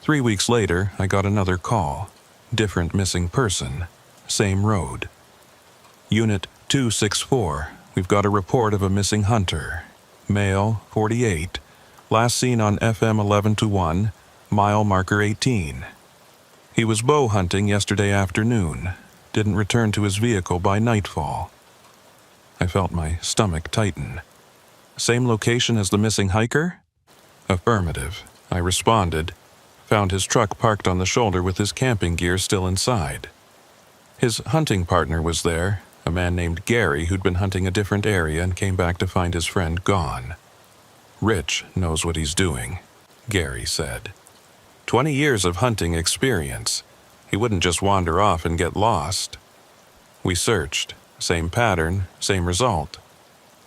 3 weeks later, I got another call. Different missing person. Same road. Unit 264, we've got a report of a missing hunter. Male, 48, last seen on FM 1121, mile marker 18. He was bow hunting yesterday afternoon. Didn't return to his vehicle by nightfall. I felt my stomach tighten. Same location as the missing hiker? Affirmative. I responded. Found his truck parked on the shoulder with his camping gear still inside. His hunting partner was there, a man named Gary who'd been hunting a different area and came back to find his friend gone. Rich knows what he's doing, Gary said. 20 years of hunting experience. He wouldn't just wander off and get lost. We searched. Same pattern, same result.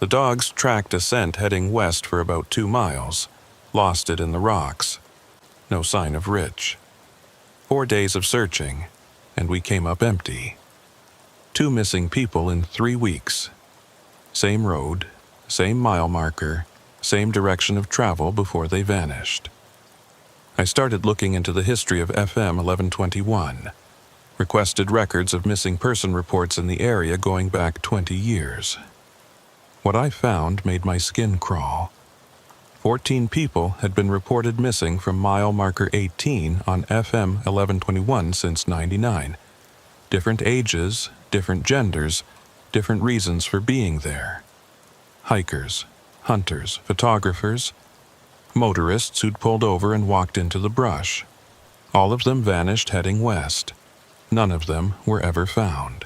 The dogs tracked a scent heading west for about 2 miles. Lost it in the rocks. No sign of Rich. 4 days of searching, and we came up empty. 2 missing people in 3 weeks. Same road, same mile marker, same direction of travel before they vanished. I started looking into the history of FM 1121. Requested records of missing person reports in the area going back 20 years. What I found made my skin crawl. 14 people had been reported missing from mile marker 18 on FM 1121 since '99. Different ages, different genders, different reasons for being there. Hikers, hunters, photographers, motorists who'd pulled over and walked into the brush. All of them vanished heading west. None of them were ever found.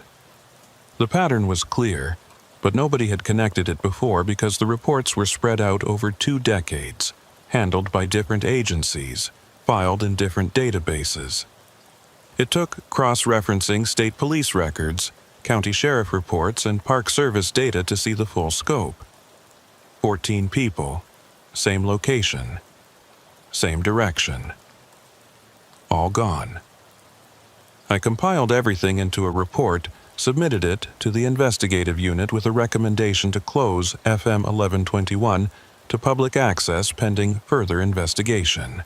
The pattern was clear, but nobody had connected it before because the reports were spread out over 2 decades, handled by different agencies, filed in different databases. It took cross-referencing state police records, county sheriff reports, and Park Service data to see the full scope. 14 people, same location, same direction. All gone. I compiled everything into a report, submitted it to the investigative unit with a recommendation to close FM 1121 to public access pending further investigation.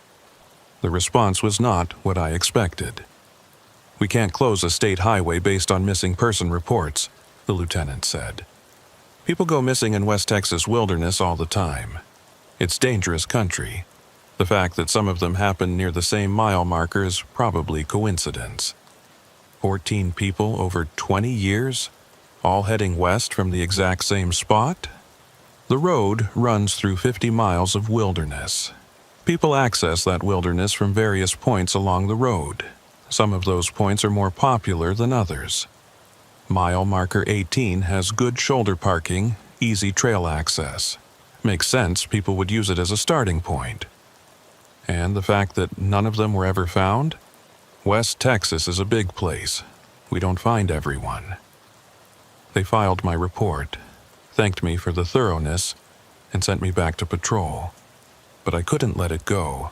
The response was not what I expected. "We can't close a state highway based on missing person reports," the lieutenant said. "People go missing in West Texas wilderness all the time. It's dangerous country. The fact that some of them happen near the same mile marker is probably coincidence. 14 people over 20 years, all heading west from the exact same spot? The road runs through 50 miles of wilderness. People access that wilderness from various points along the road. Some of those points are more popular than others. Mile marker 18 has good shoulder parking, easy trail access. Makes sense people would use it as a starting point. And the fact that none of them were ever found? West Texas is a big place. We don't find everyone." They filed my report, thanked me for the thoroughness, and sent me back to patrol. But I couldn't let it go.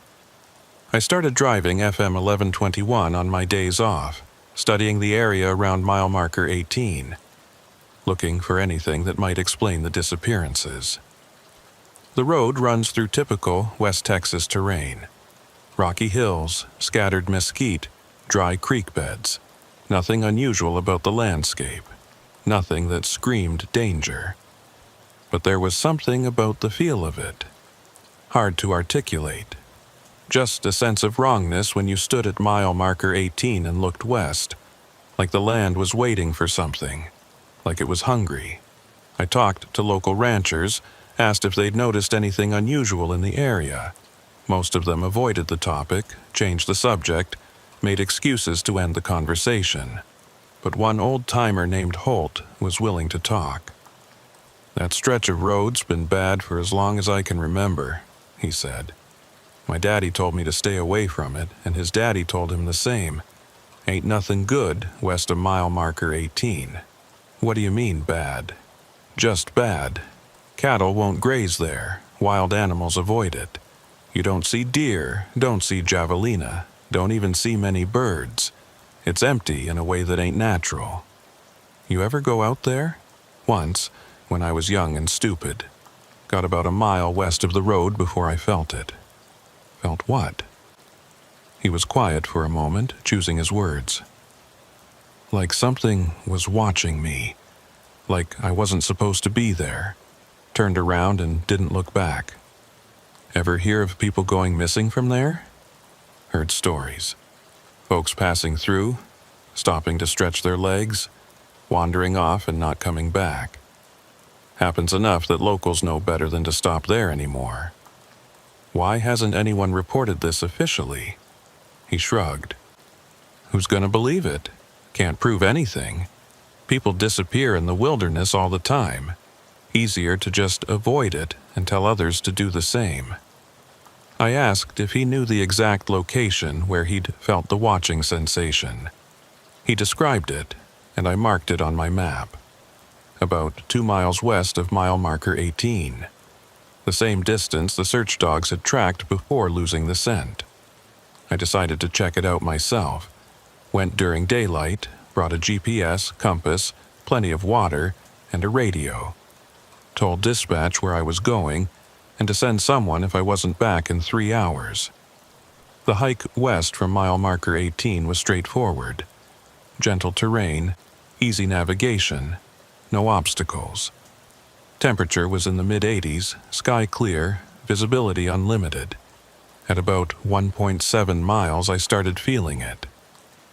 I started driving FM 1121 on my days off, studying the area around mile marker 18, looking for anything that might explain the disappearances. The road runs through typical West Texas terrain. Rocky hills, scattered mesquite, dry creek beds. Nothing unusual about the landscape. Nothing that screamed danger. But there was something about the feel of it. Hard to articulate. Just a sense of wrongness when you stood at mile marker 18 and looked west, like the land was waiting for something, like it was hungry. I talked to local ranchers, asked if they'd noticed anything unusual in the area. Most of them avoided the topic, changed the subject, made excuses to end the conversation. But one old-timer named Holt was willing to talk. "That stretch of road's been bad for as long as I can remember," he said. "My daddy told me to stay away from it, and his daddy told him the same. Ain't nothing good west of mile marker 18. "What do you mean, bad?" "Just bad. Cattle won't graze there. Wild animals avoid it. You don't see deer, don't see javelina, don't even see many birds. It's empty in a way that ain't natural." "You ever go out there?" "Once, when I was young and stupid. Got about a mile west of the road before I felt it." "Felt what?" He was quiet for a moment, choosing his words. "Like something was watching me. Like I wasn't supposed to be there. Turned around and didn't look back." "Ever hear of people going missing from there?" "Heard stories. Folks passing through, stopping to stretch their legs, wandering off and not coming back. Happens enough that locals know better than to stop there anymore." "Why hasn't anyone reported this officially?" He shrugged. "Who's gonna believe it? Can't prove anything. People disappear in the wilderness all the time. Easier to just avoid it and tell others to do the same." I asked if he knew the exact location where he'd felt the watching sensation. He described it, and I marked it on my map. About 2 miles west of mile marker 18. The same distance the search dogs had tracked before losing the scent. I decided to check it out myself. Went during daylight, brought a GPS, compass, plenty of water, and a radio. Told dispatch where I was going, and to send someone if I wasn't back in 3 hours. The hike west from mile marker 18 was straightforward. Gentle terrain, easy navigation, no obstacles. Temperature was in the mid-80s, sky clear, visibility unlimited. At about 1.7 miles, I started feeling it,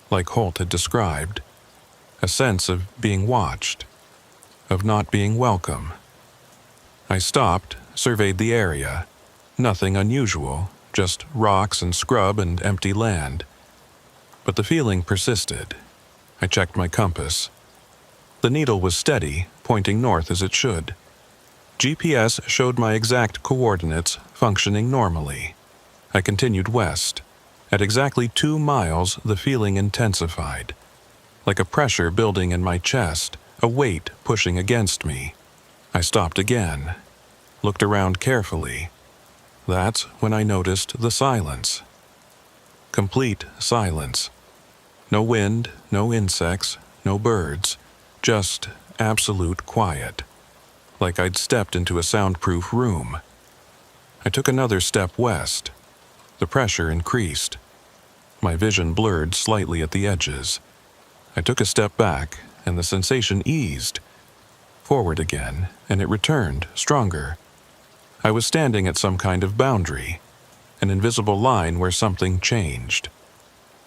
like Holt had described, a sense of being watched, of not being welcome. I stopped, surveyed the area. Nothing unusual, just rocks and scrub and empty land. But the feeling persisted. I checked my compass. The needle was steady, pointing north as it should. GPS showed my exact coordinates, functioning normally. I continued west. At exactly 2 miles, the feeling intensified. Like a pressure building in my chest, a weight pushing against me. I stopped again, looked around carefully. That's when I noticed the silence. Complete silence. No wind, no insects, no birds, just absolute quiet. Like I'd stepped into a soundproof room. I took another step west. The pressure increased. My vision blurred slightly at the edges. I took a step back, and the sensation eased. Forward again, and it returned, stronger. I was standing at some kind of boundary, an invisible line where something changed.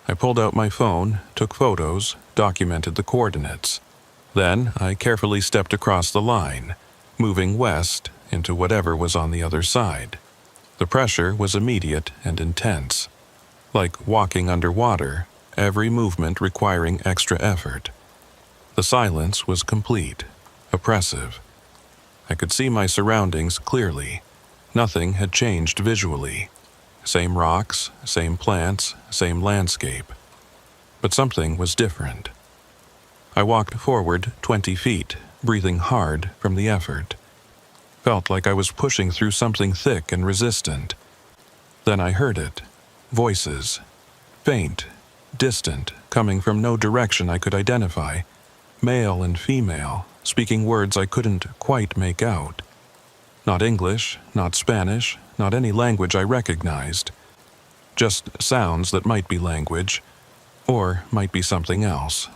I pulled out my phone, took photos, documented the coordinates. Then I carefully stepped across the line, moving west into whatever was on the other side. The pressure was immediate and intense. Like walking underwater, every movement requiring extra effort. The silence was complete, oppressive. I could see my surroundings clearly. Nothing had changed visually. Same rocks, same plants, same landscape. But something was different. I walked forward 20 feet, breathing hard from the effort. Felt like I was pushing through something thick and resistant. Then I heard it. Voices. Faint, distant, coming from no direction I could identify. Male and female, speaking words I couldn't quite make out. Not English, not Spanish, not any language I recognized. Just sounds that might be language, or might be something else.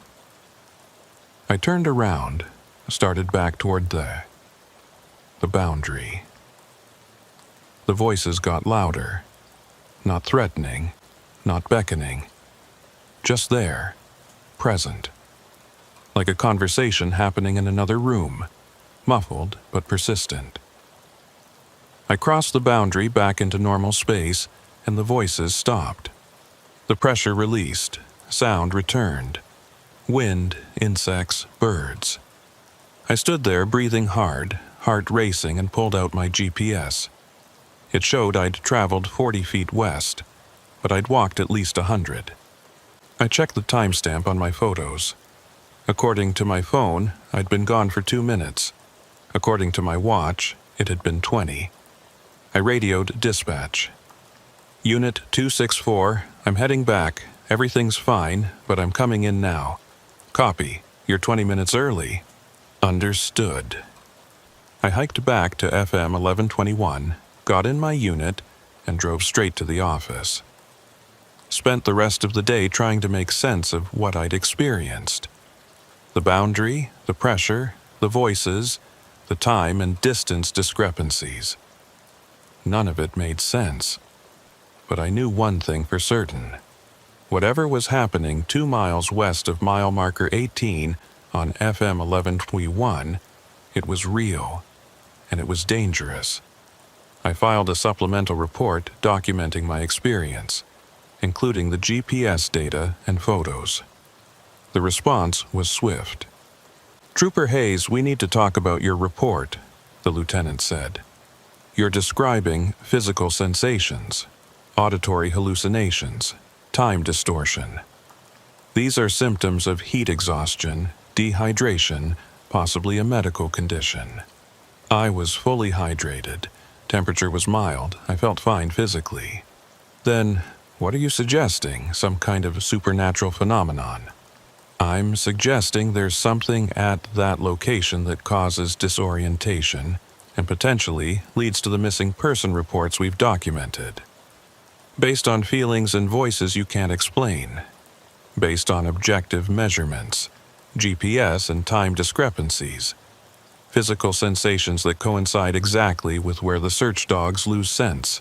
I turned around, started back toward the boundary. The voices got louder. Not threatening, not beckoning. Just there, present. Like a conversation happening in another room, muffled but persistent. I crossed the boundary back into normal space, and the voices stopped. The pressure released, sound returned. Wind, insects, birds. I stood there breathing hard, heart racing, and pulled out my GPS. It showed I'd traveled 40 feet west, but I'd walked at least 100. I checked the timestamp on my photos. According to my phone, I'd been gone for 2 minutes. According to my watch, it had been 20. I radioed dispatch. Unit 264, I'm heading back. Everything's fine, but I'm coming in now. Copy. You're 20 minutes early. Understood. I hiked back to FM 1121, got in my unit, and drove straight to the office. Spent the rest of the day trying to make sense of what I'd experienced. The boundary, the pressure, the voices, the time and distance discrepancies. None of it made sense. But I knew one thing for certain. Whatever was happening 2 miles west of mile marker 18 on FM 1121, it was real, and it was dangerous. I filed a supplemental report documenting my experience, including the GPS data and photos. The response was swift. "Trooper Hayes, we need to talk about your report," the lieutenant said. "You're describing physical sensations, auditory hallucinations, time distortion. These are symptoms of heat exhaustion, dehydration, possibly a medical condition." I was fully hydrated. Temperature was mild. I felt fine physically. "Then, what are you suggesting? Some kind of supernatural phenomenon?" "I'm suggesting there's something at that location that causes disorientation and potentially leads to the missing person reports we've documented. Based on feelings and voices you can't explain. Based on objective measurements, GPS and time discrepancies. physical sensations that coincide exactly with where the search dogs lose sense.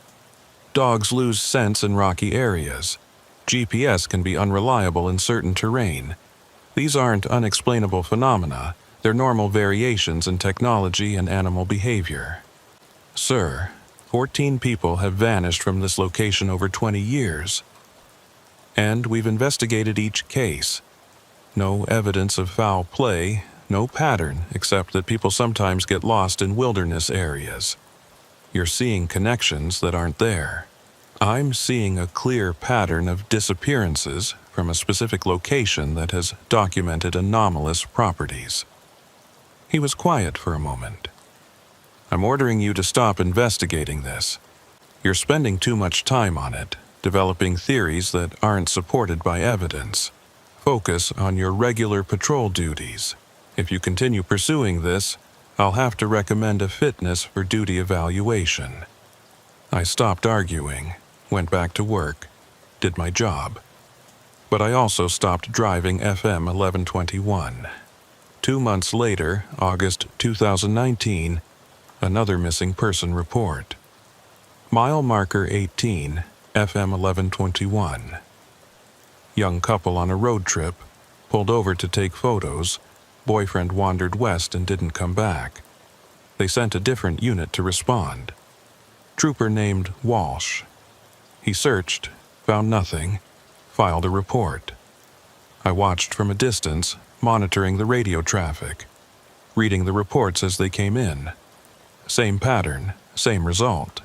Dogs lose sense in rocky areas. GPS can be unreliable in certain terrain. These aren't unexplainable phenomena, they're normal variations in technology and animal behavior. Sir, 14 people have vanished from this location over 20 years. And we've investigated each case. No evidence of foul play, no pattern, except that people sometimes get lost in wilderness areas. You're seeing connections that aren't there. I'm seeing a clear pattern of disappearances from a specific location that has documented anomalous properties. He was quiet for a moment. I'm ordering you to stop investigating this. You're spending too much time on it, developing theories that aren't supported by evidence. Focus on your regular patrol duties. If you continue pursuing this, I'll have to recommend a fitness for duty evaluation. I stopped arguing, went back to work, did my job. But I also stopped driving FM 1121. 2 months later, August 2019, another missing person report. Mile marker 18, FM 1121. Young couple on a road trip, pulled over to take photos. Boyfriend wandered west and didn't come back. They sent a different unit to respond. Trooper named Walsh. He searched, found nothing, filed a report. I watched from a distance, monitoring the radio traffic, reading the reports as they came in. Same pattern, same result.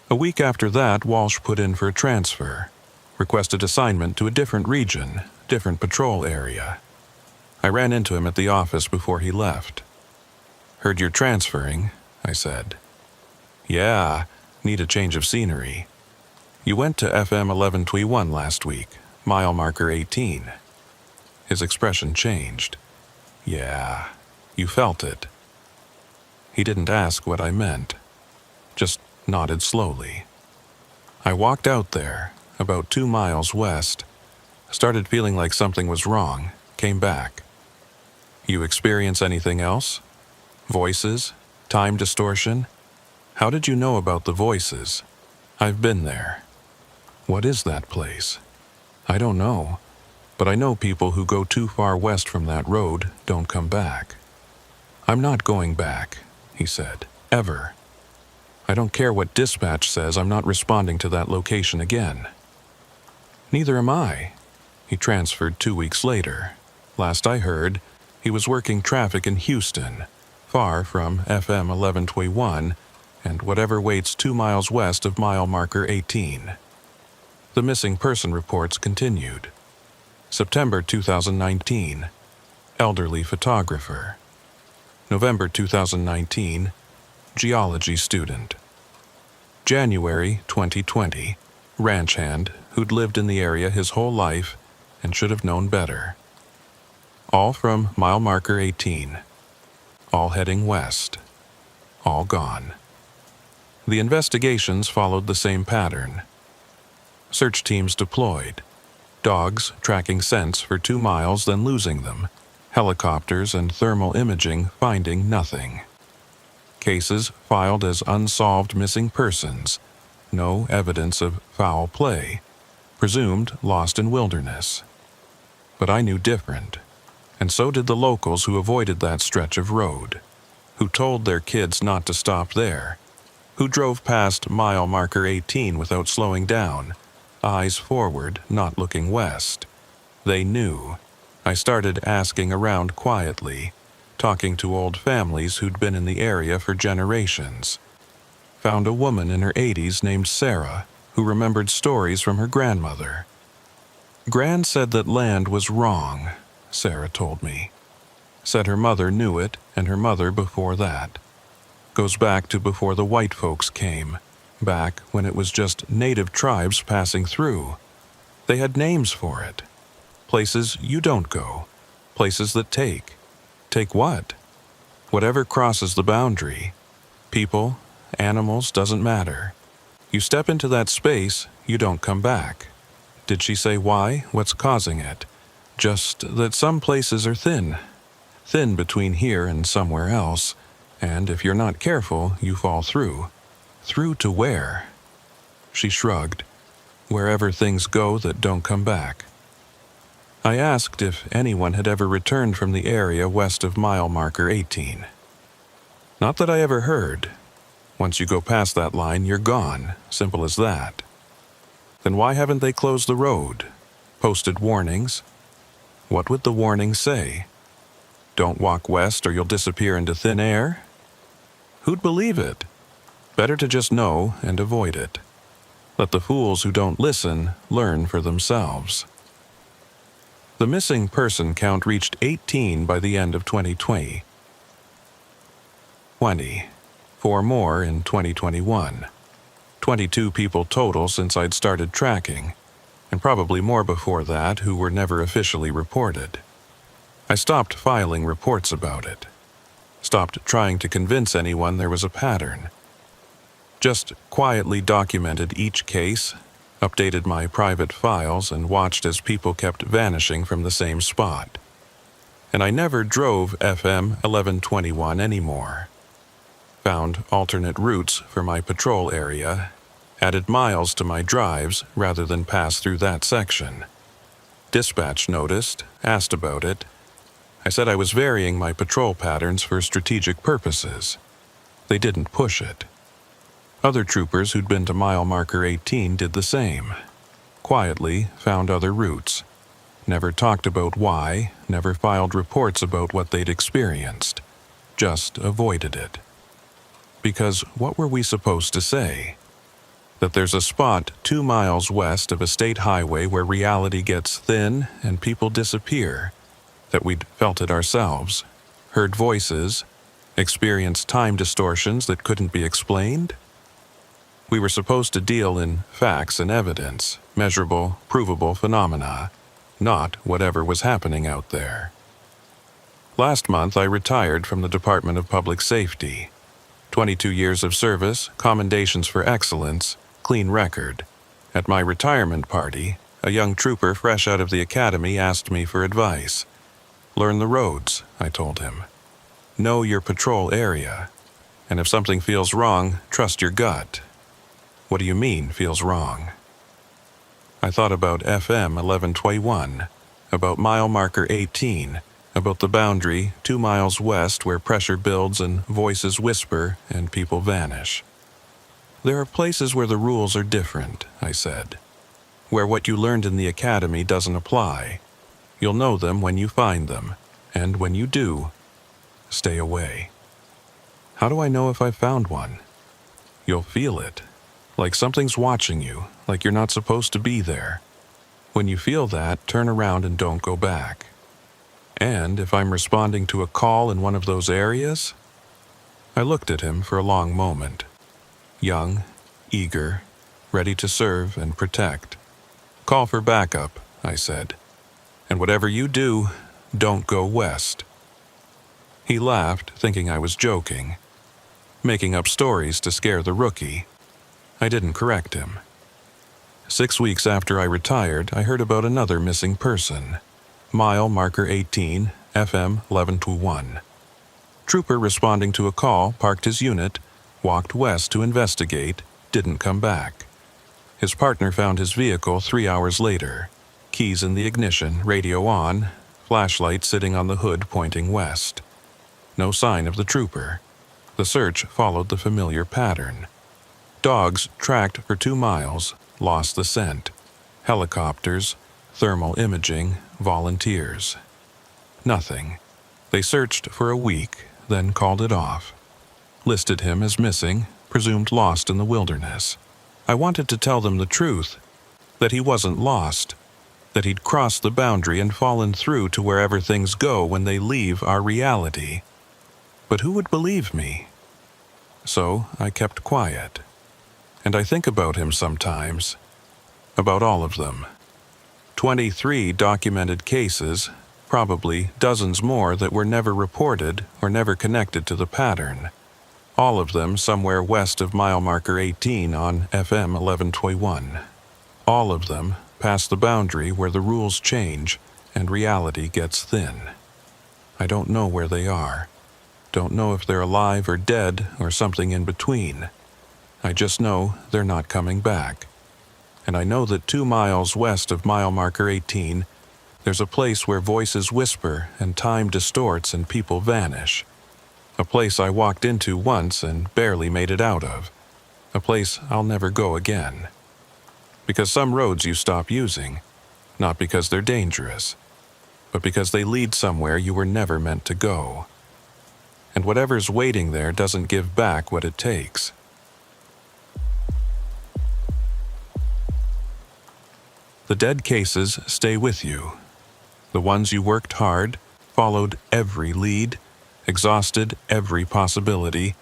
A week after that, Walsh put in for a transfer, requested assignment to a different region, different patrol area. I ran into him at the office before he left. "Heard you're transferring," I said. "Yeah, need a change of scenery. You went to FM 1121 last week, mile marker 18. His expression changed. "Yeah, you felt it." He didn't ask what I meant, just nodded slowly. I walked out there, about 2 miles west, started feeling like something was wrong, came back. "You experience anything else? Voices? Time distortion? How did you know about the voices?" "I've been there." "What is that place?" "I don't know, but I know people who go too far west from that road don't come back." "I'm not going back," he said, "ever. I don't care what dispatch says, I'm not responding to that location again." "Neither am I." He transferred 2 weeks later. Last I heard, he was working traffic in Houston, far from FM 1121 and whatever waits 2 miles west of mile marker 18. The missing person reports continued. September 2019, elderly photographer. November 2019, geology student. January 2020, ranch hand who'd lived in the area his whole life and should have known better. All from mile marker 18. All heading west. All gone. The investigations followed the same pattern. Search teams deployed. Dogs tracking scents for 2 miles, then losing them. Helicopters and thermal imaging finding nothing. Cases filed as unsolved missing persons. No evidence of foul play. Presumed lost in wilderness. But I knew different, and so did the locals who avoided that stretch of road, who told their kids not to stop there, who drove past mile marker 18 without slowing down, eyes forward, not looking west. They knew. I started asking around quietly, talking to old families who'd been in the area for generations. Found a woman in her 80s named Sarah, who remembered stories from her grandmother. "Gran said that land was wrong," Sarah told me. Said her mother knew it, and her mother before that. Goes back to before the white folks came, back when it was just native tribes passing through. They had names for it. Places you don't go. Places that take. Take what? Whatever crosses the boundary. People, animals, doesn't matter. You step into that space, you don't come back. Did she say why? What's causing it? Just that some places are thin. thin between here and somewhere else, and if you're not careful, you fall through. Through to where? She shrugged. Wherever things go that don't come back. I asked if anyone had ever returned from the area west of mile marker 18. Not that I ever heard. Once you go past that line, you're gone. Simple as that. Then why haven't they closed the road? Posted warnings? What would the warnings say? Don't walk west or you'll disappear into thin air? Who'd believe it? Better to just know and avoid it. Let the fools who don't listen learn for themselves. The missing person count reached 18 by the end of 2020. 4 more in 2021. 22 people total since I'd started tracking, and probably more before that who were never officially reported. I stopped filing reports about it. Stopped trying to convince anyone there was a pattern. Just quietly documented each case, updated my private files, and watched as people kept vanishing from the same spot. And I never drove FM 1121 anymore. Found alternate routes for my patrol area, added miles to my drives rather than pass through that section. Dispatch noticed, asked about it. I said I was varying my patrol patterns for strategic purposes. They didn't push it. Other troopers who'd been to mile marker 18 did the same. Quietly found other routes. Never talked about why, never filed reports about what they'd experienced. Just avoided it. Because what were we supposed to say? That there's a spot 2 miles west of a state highway where reality gets thin and people disappear. That we'd felt it ourselves, heard voices, experienced time distortions that couldn't be explained? We were supposed to deal in facts and evidence, measurable, provable phenomena, not whatever was happening out there. Last month, I retired from the Department of Public Safety. 22 years of service, commendations for excellence, clean record. At my retirement party, a young trooper fresh out of the academy asked me for advice. Learn the roads, I told him. Know your patrol area. And if something feels wrong, trust your gut. What do you mean, feels wrong? I thought about FM 1121, about mile marker 18, about the boundary 2 miles west where pressure builds and voices whisper and people vanish. There are places where the rules are different, I said, where what you learned in the academy doesn't apply. You'll know them when you find them, and when you do, stay away. How do I know if I've found one? You'll feel it. Like something's watching you, like you're not supposed to be there. When you feel that, turn around and don't go back. And if I'm responding to a call in one of those areas? I looked at him for a long moment. Young, eager, ready to serve and protect. Call for backup, I said. And whatever you do, don't go west. He laughed, thinking I was joking. Making up stories to scare the rookie. I didn't correct him. 6 weeks after I retired, I heard about another missing person. Mile marker 18, FM 1121. Trooper responding to a call parked his unit, walked west to investigate, didn't come back. His partner found his vehicle 3 hours later. Keys in the ignition, radio on, flashlight sitting on the hood pointing west. No sign of the trooper. The search followed the familiar pattern. Dogs tracked for 2 miles, lost the scent. Helicopters, thermal imaging, volunteers. Nothing. They searched for a week, then called it off. Listed him as missing, presumed lost in the wilderness. I wanted to tell them the truth, that he wasn't lost, that he'd crossed the boundary and fallen through to wherever things go when they leave our reality. But who would believe me? So I kept quiet. And I think about him sometimes. About all of them. 23 documented cases, probably dozens more that were never reported or never connected to the pattern. All of them somewhere west of mile marker 18 on FM 1121. All of them past the boundary where the rules change and reality gets thin. I don't know where they are. Don't know if they're alive or dead or something in between. I just know they're not coming back. And I know that 2 miles west of mile marker 18, there's a place where voices whisper and time distorts and people vanish. A place I walked into once and barely made it out of. A place I'll never go again. Because some roads you stop using, not because they're dangerous, but because they lead somewhere you were never meant to go. And whatever's waiting there doesn't give back what it takes. The dead cases stay with you. The ones you worked hard, followed every lead, exhausted every possibility,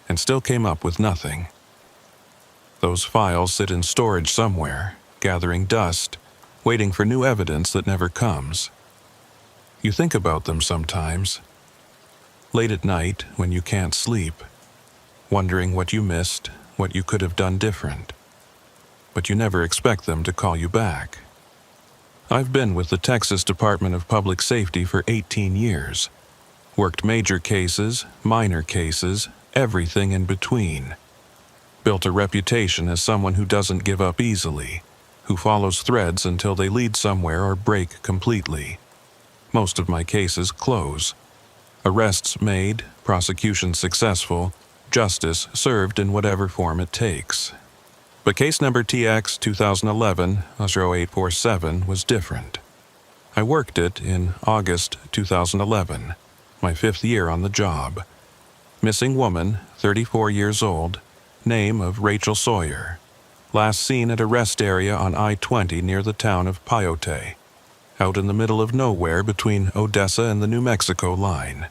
and still came up with nothing. Those files sit in storage somewhere, gathering dust, waiting for new evidence that never comes. You think about them sometimes. Late at night, when you can't sleep, wondering what you missed, what you could have done different. But you never expect them to call you back. I've been with the Texas Department of Public Safety for 18 years. Worked major cases, minor cases, everything in between. Built a reputation as someone who doesn't give up easily, who follows threads until they lead somewhere or break completely. Most of my cases close. Arrests made, prosecution successful, justice served in whatever form it takes. But case number TX 2011-0847 was different. I worked it in August 2011, my 5th year on the job. Missing woman, 34 years old, name of Rachel Sawyer. Last seen at a rest area on I-20 near the town of Pyote, out in the middle of nowhere between Odessa and the New Mexico line.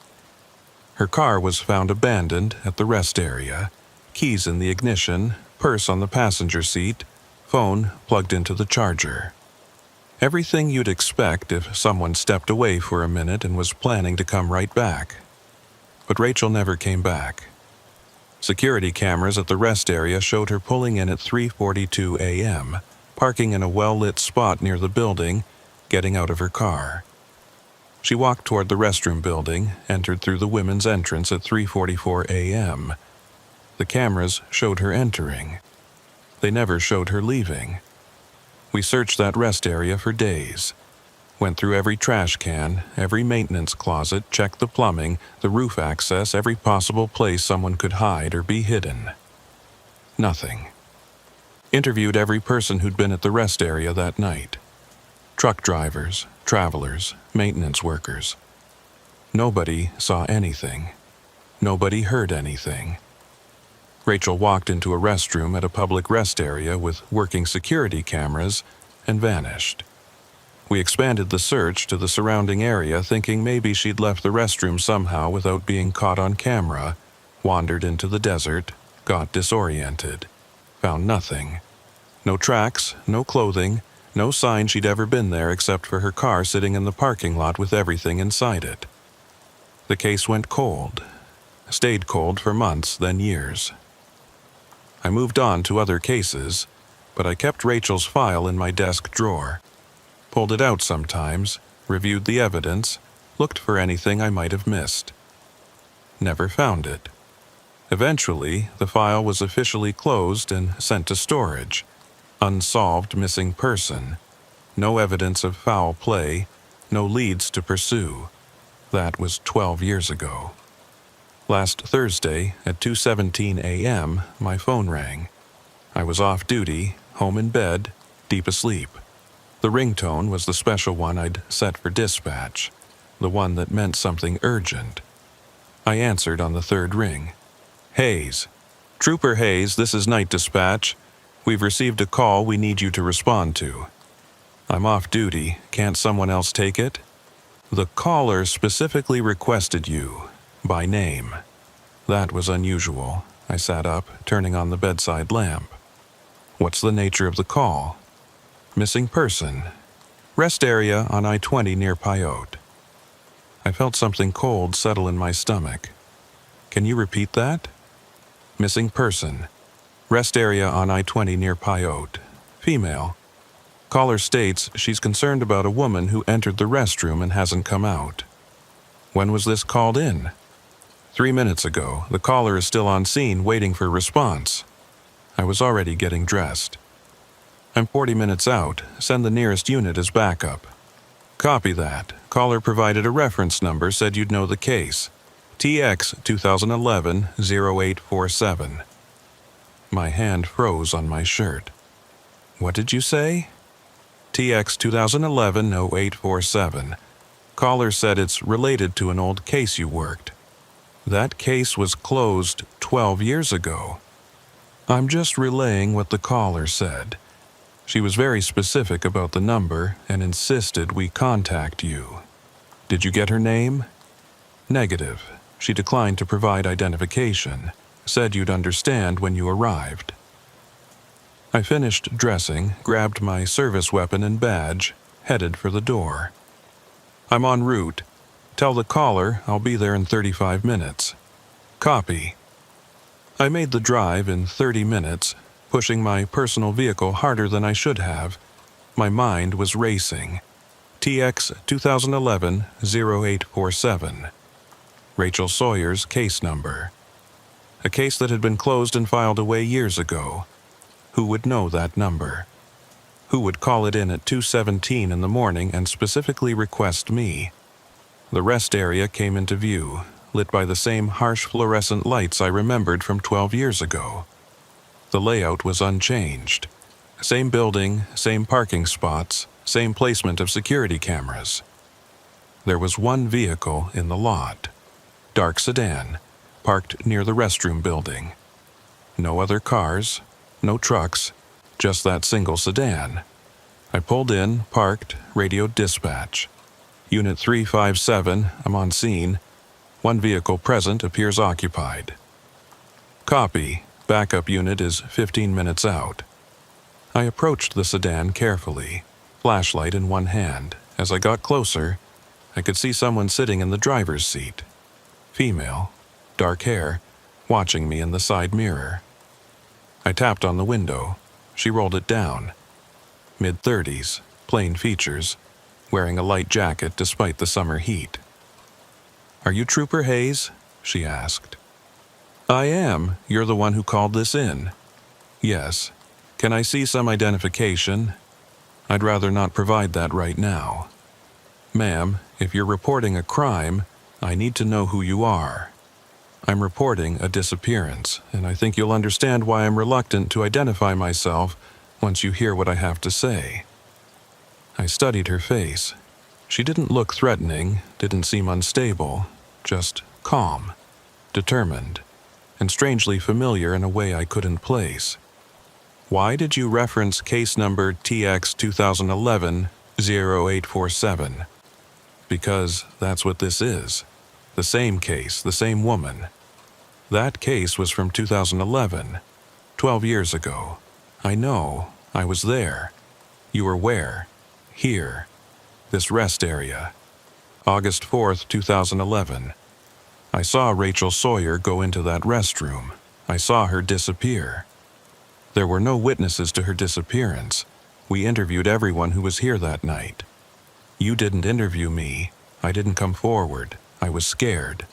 Her car was found abandoned at the rest area, keys in the ignition, purse on the passenger seat, phone plugged into the charger. Everything you'd expect if someone stepped away for a minute and was planning to come right back. But Rachel never came back. Security cameras at the rest area showed her pulling in at 3:42 a.m., parking in a well-lit spot near the building, getting out of her car. She walked toward the restroom building, entered through the women's entrance at 3:44 a.m. The cameras showed her entering. They never showed her leaving. We searched that rest area for days. Went through every trash can, every maintenance closet, checked the plumbing, the roof access, every possible place someone could hide or be hidden. Nothing. Interviewed every person who'd been at the rest area that night. Truck drivers, travelers, maintenance workers. Nobody saw anything. Nobody heard anything. Rachel walked into a restroom at a public rest area with working security cameras and vanished. We expanded the search to the surrounding area, thinking maybe she'd left the restroom somehow without being caught on camera, wandered into the desert, got disoriented. Found nothing. No tracks, no clothing, no sign she'd ever been there except for her car sitting in the parking lot with everything inside it. The case went cold. Stayed cold for months, then years. I moved on to other cases, but I kept Rachel's file in my desk drawer. Pulled it out sometimes, reviewed the evidence, looked for anything I might have missed. Never found it. Eventually, the file was officially closed and sent to storage. Unsolved missing person. No evidence of foul play, no leads to pursue. That was 12 years ago. Last Thursday, at 2:17 a.m., my phone rang. I was off duty, home in bed, deep asleep. The ringtone was the special one I'd set for dispatch, the one that meant something urgent. I answered on the third ring. Hayes. Trooper Hayes, this is night dispatch. We've received a call we need you to respond to. I'm off duty. Can't someone else take it? The caller specifically requested you, by name. That was unusual. I sat up, turning on the bedside lamp. What's the nature of the call? Missing person. Rest area on I-20 near Pyote. I felt something cold settle in my stomach. Can you repeat that? Missing person. Rest area on I-20 near Pyote. Female. Caller states she's concerned about a woman who entered the restroom and hasn't come out. When was this called in? 3 minutes ago. The caller is still on scene waiting for response. I was already getting dressed. I'm 40 minutes out. Send the nearest unit as backup. Copy that. Caller provided a reference number, said you'd know the case. TX 2011-0847. My hand froze on my shirt. What did you say? TX 2011-0847. Caller said it's related to an old case you worked. That case was closed 12 years ago. I'm just relaying what the caller said. She was very specific about the number and insisted we contact you. Did you get her name? Negative. She declined to provide identification. Said you'd understand when you arrived. I finished dressing, grabbed my service weapon and badge, headed for the door. I'm en route. Tell the caller I'll be there in 35 minutes. Copy. I made the drive in 30 minutes, pushing my personal vehicle harder than I should have. My mind was racing. TX 2011-0847. Rachel Sawyer's case number. A case that had been closed and filed away years ago. Who would know that number? Who would call it in at 2:17 in the morning and specifically request me? The rest area came into view, lit by the same harsh fluorescent lights I remembered from 12 years ago. The layout was unchanged. Same building, same parking spots, same placement of security cameras. There was one vehicle in the lot. Dark sedan, parked near the restroom building. No other cars, no trucks, just that single sedan. I pulled in, parked, radioed dispatch. Unit 357, I'm on scene. One vehicle present appears occupied. Copy. Backup unit is 15 minutes out. I approached the sedan carefully, flashlight in one hand. As I got closer, I could see someone sitting in the driver's seat. Female, dark hair, watching me in the side mirror. I tapped on the window. She rolled it down. Mid-30s, plain features, wearing a light jacket despite the summer heat. "Are you Trooper Hayes?" she asked. "I am. You're the one who called this in." "Yes. Can I see some identification?" "I'd rather not provide that right now." "Ma'am, if you're reporting a crime, I need to know who you are." "I'm reporting a disappearance, and I think you'll understand why I'm reluctant to identify myself once you hear what I have to say." I studied her face. She didn't look threatening, didn't seem unstable, just calm, determined, and strangely familiar in a way I couldn't place. "Why did you reference case number TX 2011-0847? "Because that's what this is. The same case, the same woman. That case was from 2011, 12 years ago. I know, I was there. You were where? Here. This rest area. August 4th, 2011. I saw Rachel Sawyer go into that restroom. I saw her disappear. There were no witnesses to her disappearance. We interviewed everyone who was here that night. You didn't interview me. I didn't come forward. I was scared.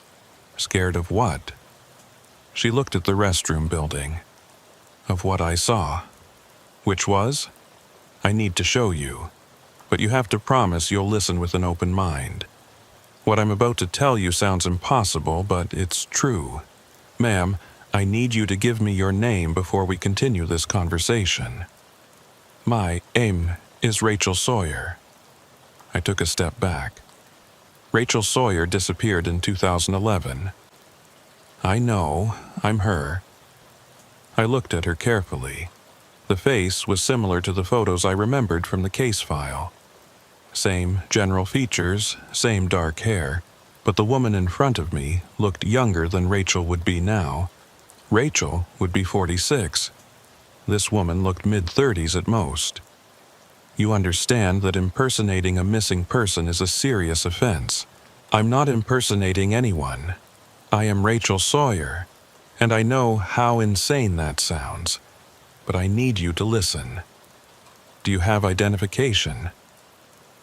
Scared of what?" She looked at the restroom building. "Of what I saw." "Which was?" "I need to show you. But you have to promise you'll listen with an open mind. What I'm about to tell you sounds impossible, but it's true. Ma'am, I need you to give me your name before we continue this conversation." "My name is Rachel Sawyer." I took a step back. Rachel Sawyer disappeared in 2011. "I know, I'm her." I looked at her carefully. The face was similar to the photos I remembered from the case file. Same general features, same dark hair, but the woman in front of me looked younger than Rachel would be now. Rachel would be 46. This woman looked mid-30s at most. You understand that impersonating a missing person is a serious offense. I'm not impersonating anyone. I am Rachel Sawyer, and I know how insane that sounds, but I need you to listen. Do you have identification?"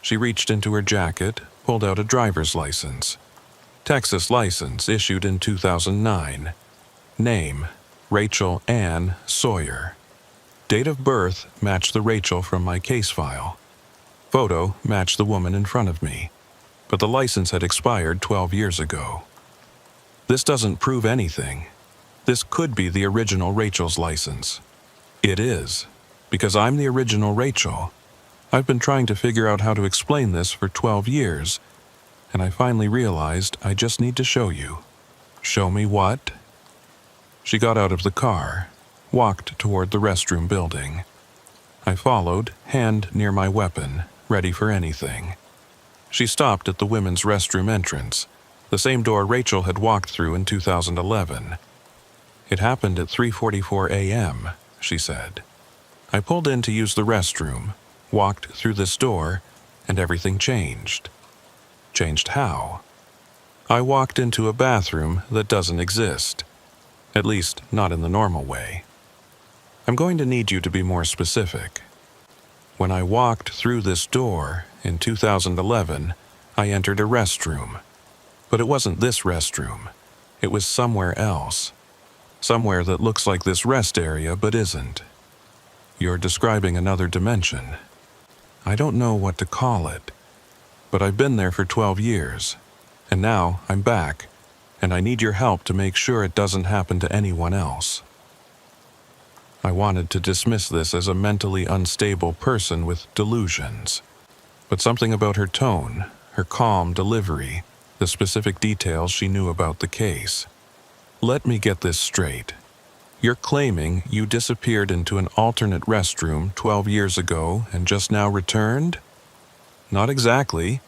She reached into her jacket, pulled out a driver's license. Texas license issued in 2009. Name, Rachel Ann Sawyer. Date of birth matched the Rachel from my case file. Photo matched the woman in front of me, but the license had expired 12 years ago. This doesn't prove anything. This could be the original Rachel's license. It is, because I'm the original Rachel. I've been trying to figure out how to explain this for 12 years, and I finally realized I just need to show you. Show me what? She got out of the car, walked toward the restroom building. I followed, hand near my weapon, ready for anything. She stopped at the women's restroom entrance, the same door Rachel had walked through in 2011. It happened at 3:44 a.m., she said. I pulled in to use the restroom, walked through this door, and everything changed. Changed how? I walked into a bathroom that doesn't exist. At least, not in the normal way. I'm going to need you to be more specific. When I walked through this door in 2011, I entered a restroom. But it wasn't this restroom. It was somewhere else. Somewhere that looks like this rest area but isn't. You're describing another dimension. I don't know what to call it, but I've been there for 12 years, and now I'm back, and I need your help to make sure it doesn't happen to anyone else. I wanted to dismiss this as a mentally unstable person with delusions, but something about her tone, her calm delivery, the specific details she knew about the case. Let me get this straight. You're claiming you disappeared into an alternate restroom 12 years ago and just now returned? Not exactly.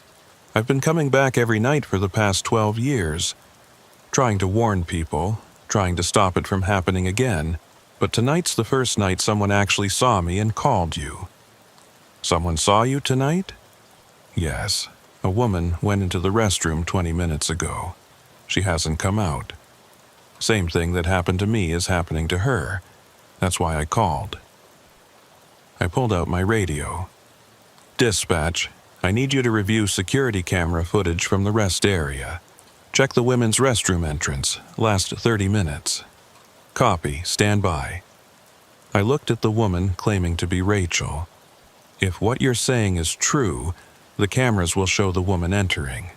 I've been coming back every night for the past 12 years, trying to warn people, trying to stop it from happening again, but tonight's the first night someone actually saw me and called you. Someone saw you tonight? Yes. A woman went into the restroom 20 minutes ago. She hasn't come out. Same thing that happened to me is happening to her. That's why I called. I pulled out my radio. Dispatch, I need you to review security camera footage from the rest area. Check the women's restroom entrance, last 30 minutes. Copy, stand by. I looked at the woman claiming to be Rachel. If what you're saying is true, the cameras will show the woman entering.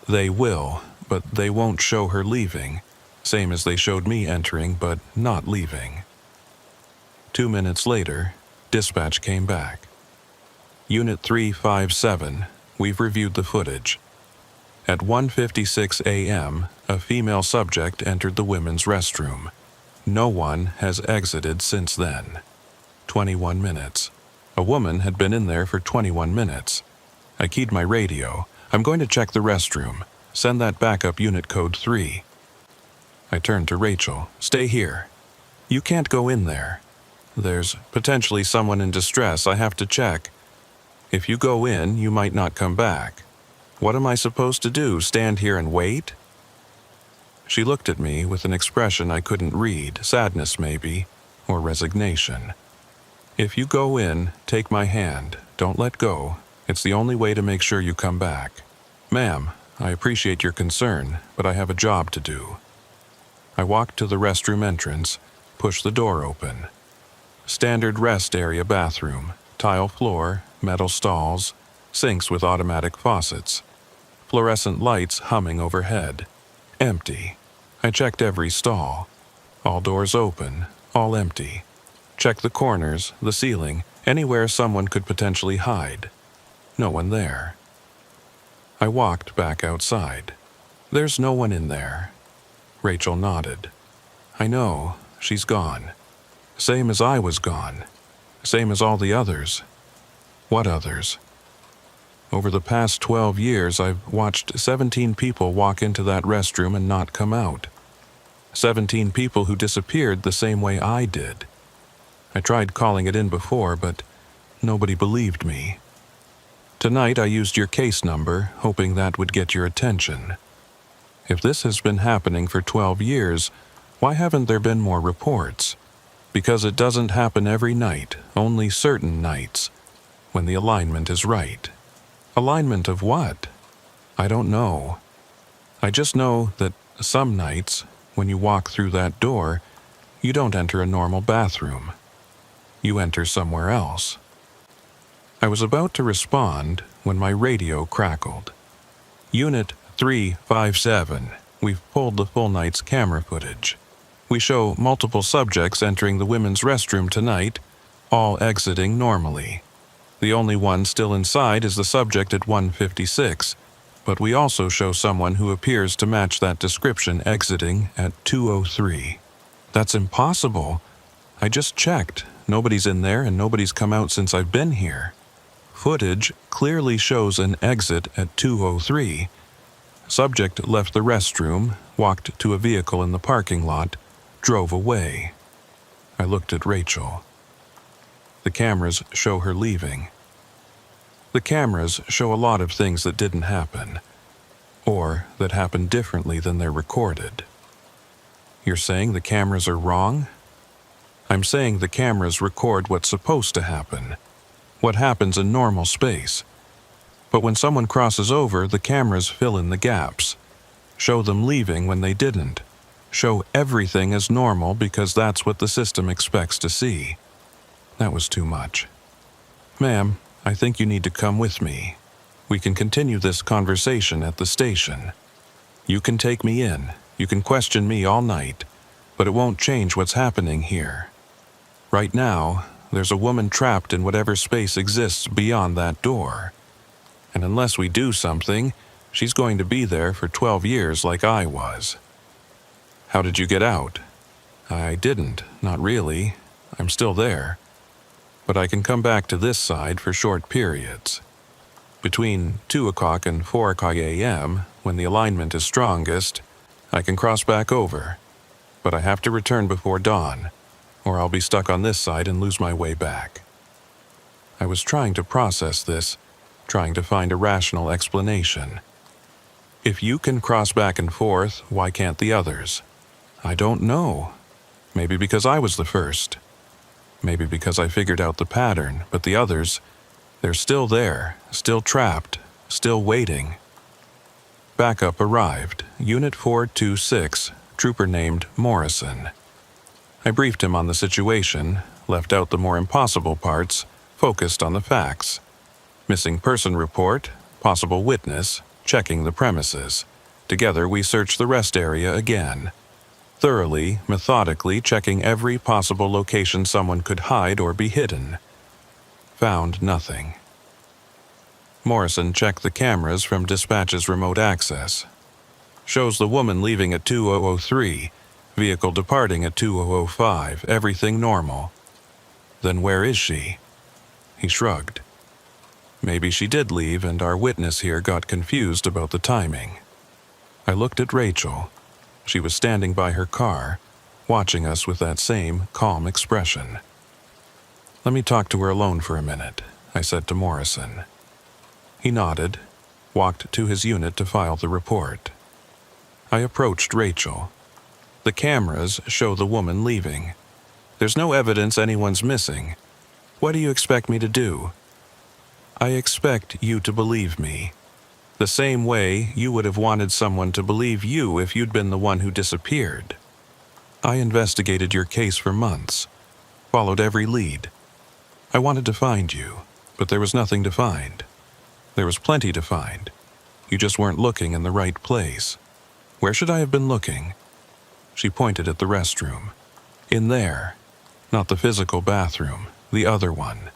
They will, but they won't show her leaving, same as they showed me entering but not leaving. 2 minutes later, dispatch came back. Unit 357, we've reviewed the footage. At 1:56 a.m., a female subject entered the women's restroom. No one has exited since then. 21 minutes. A woman had been in there for 21 minutes. I keyed my radio. I'm going to check the restroom. Send that backup unit code 3. I turned to Rachel. Stay here. You can't go in there. There's potentially someone in distress I have to check. If you go in, you might not come back. What am I supposed to do, stand here and wait? She looked at me with an expression I couldn't read, sadness maybe, or resignation. If you go in, take my hand. Don't let go. It's the only way to make sure you come back. Ma'am, I appreciate your concern, but I have a job to do. I walked to the restroom entrance, pushed the door open. Standard rest area bathroom, tile floor, metal stalls, sinks with automatic faucets, fluorescent lights humming overhead. Empty. I checked every stall. All doors open, all empty. Checked the corners, the ceiling, anywhere someone could potentially hide. No one there. I walked back outside. There's no one in there. Rachel nodded. I know, she's gone. Same as I was gone. Same as all the others. What others? Over the past 12 years, I've watched 17 people walk into that restroom and not come out. 17 people who disappeared the same way I did. I tried calling it in before, but nobody believed me. Tonight I used your case number, hoping that would get your attention. If this has been happening for 12 years, why haven't there been more reports? Because it doesn't happen every night, only certain nights, when the alignment is right. Alignment of what? I don't know. I just know that some nights, when you walk through that door, you don't enter a normal bathroom. You enter somewhere else. I was about to respond when my radio crackled. Unit 357, we've pulled the full night's camera footage. We show multiple subjects entering the women's restroom tonight, all exiting normally. The only one still inside is the subject at 156, but we also show someone who appears to match that description exiting at 203. That's impossible. I just checked. Nobody's in there and nobody's come out since I've been here. Footage clearly shows an exit at 203. Subject left the restroom, walked to a vehicle in the parking lot, drove away. I looked at Rachel. The cameras show her leaving. The cameras show a lot of things that didn't happen, or that happened differently than they're recorded. You're saying the cameras are wrong? I'm saying the cameras record what's supposed to happen, what happens in normal space. But when someone crosses over, the cameras fill in the gaps, show them leaving when they didn't, show everything as normal because that's what the system expects to see. That was too much. Ma'am, I think you need to come with me. We can continue this conversation at the station. You can take me in, you can question me all night, but it won't change what's happening here. Right now, there's a woman trapped in whatever space exists beyond that door. And unless we do something, she's going to be there for 12 years like I was. How did you get out? I didn't, not really. I'm still there. But I can come back to this side for short periods. Between 2 o'clock and 4 o'clock a.m., when the alignment is strongest, I can cross back over. But I have to return before dawn, or I'll be stuck on this side and lose my way back. I was trying to process this, trying to find a rational explanation. If you can cross back and forth, why can't the others? I don't know. Maybe because I was the first. Maybe because I figured out the pattern, but the others, they're still there, still trapped, still waiting. Backup arrived, Unit 426, trooper named Morrison. I briefed him on the situation, left out the more impossible parts, focused on the facts. Missing person report, possible witness, checking the premises. Together we searched the rest area again. Thoroughly, methodically checking every possible location someone could hide or be hidden. Found nothing. Morrison checked the cameras from dispatch's remote access. Shows the woman leaving at 2003, vehicle departing at 2005, everything normal. Then where is she? He shrugged. Maybe she did leave and our witness here got confused about the timing. I looked at Rachel. She was standing by her car, watching us with that same calm expression. Let me talk to her alone for a minute, I said to Morrison. He nodded, walked to his unit to file the report. I approached Rachel. The cameras show the woman leaving. There's no evidence anyone's missing. What do you expect me to do? I expect you to believe me. The same way you would have wanted someone to believe you if you'd been the one who disappeared. I investigated your case for months, followed every lead. I wanted to find you, but there was nothing to find. There was plenty to find. You just weren't looking in the right place. Where should I have been looking? She pointed at the restroom. In there. Not the physical bathroom, the other one.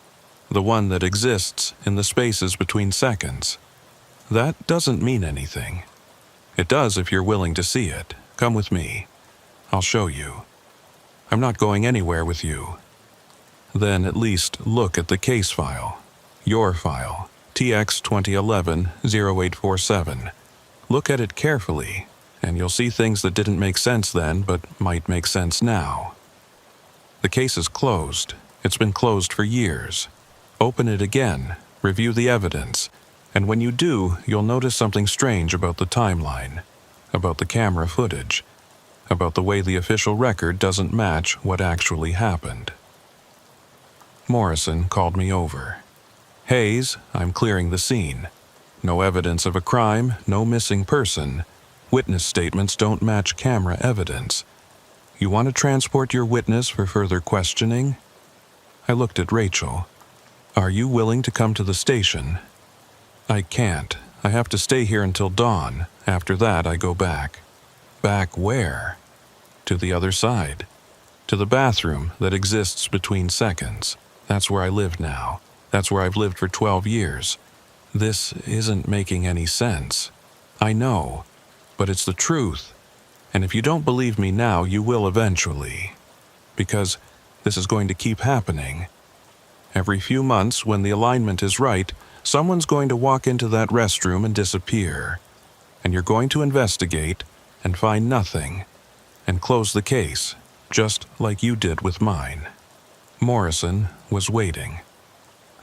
The one that exists in the spaces between seconds. That doesn't mean anything. It does if you're willing to see it. Come with me. I'll show you. I'm not going anywhere with you. Then at least look at the case file. Your file, TX 2011-0847. Look at it carefully, and you'll see things that didn't make sense then but might make sense now. The case is closed. It's been closed for years. Open it again, review the evidence, and when you do, you'll notice something strange about the timeline, about the camera footage, about the way the official record doesn't match what actually happened. Morrison called me over. Hayes, I'm clearing the scene. No evidence of a crime, no missing person, Witness statements don't match camera evidence. You want to transport your witness for further questioning? I looked at Rachel. Are you willing to come to the station? I can't. I have to stay here until dawn. After that, I go back. Back where? To the other side. To the bathroom that exists between seconds. That's where I live now. That's where I've lived for 12 years. This isn't making any sense. I know, but it's the truth. And if you don't believe me now, you will eventually. Because this is going to keep happening. Every few months, when the alignment is right, someone's going to walk into that restroom and disappear. And you're going to investigate and find nothing and close the case, just like you did with mine. Morrison was waiting.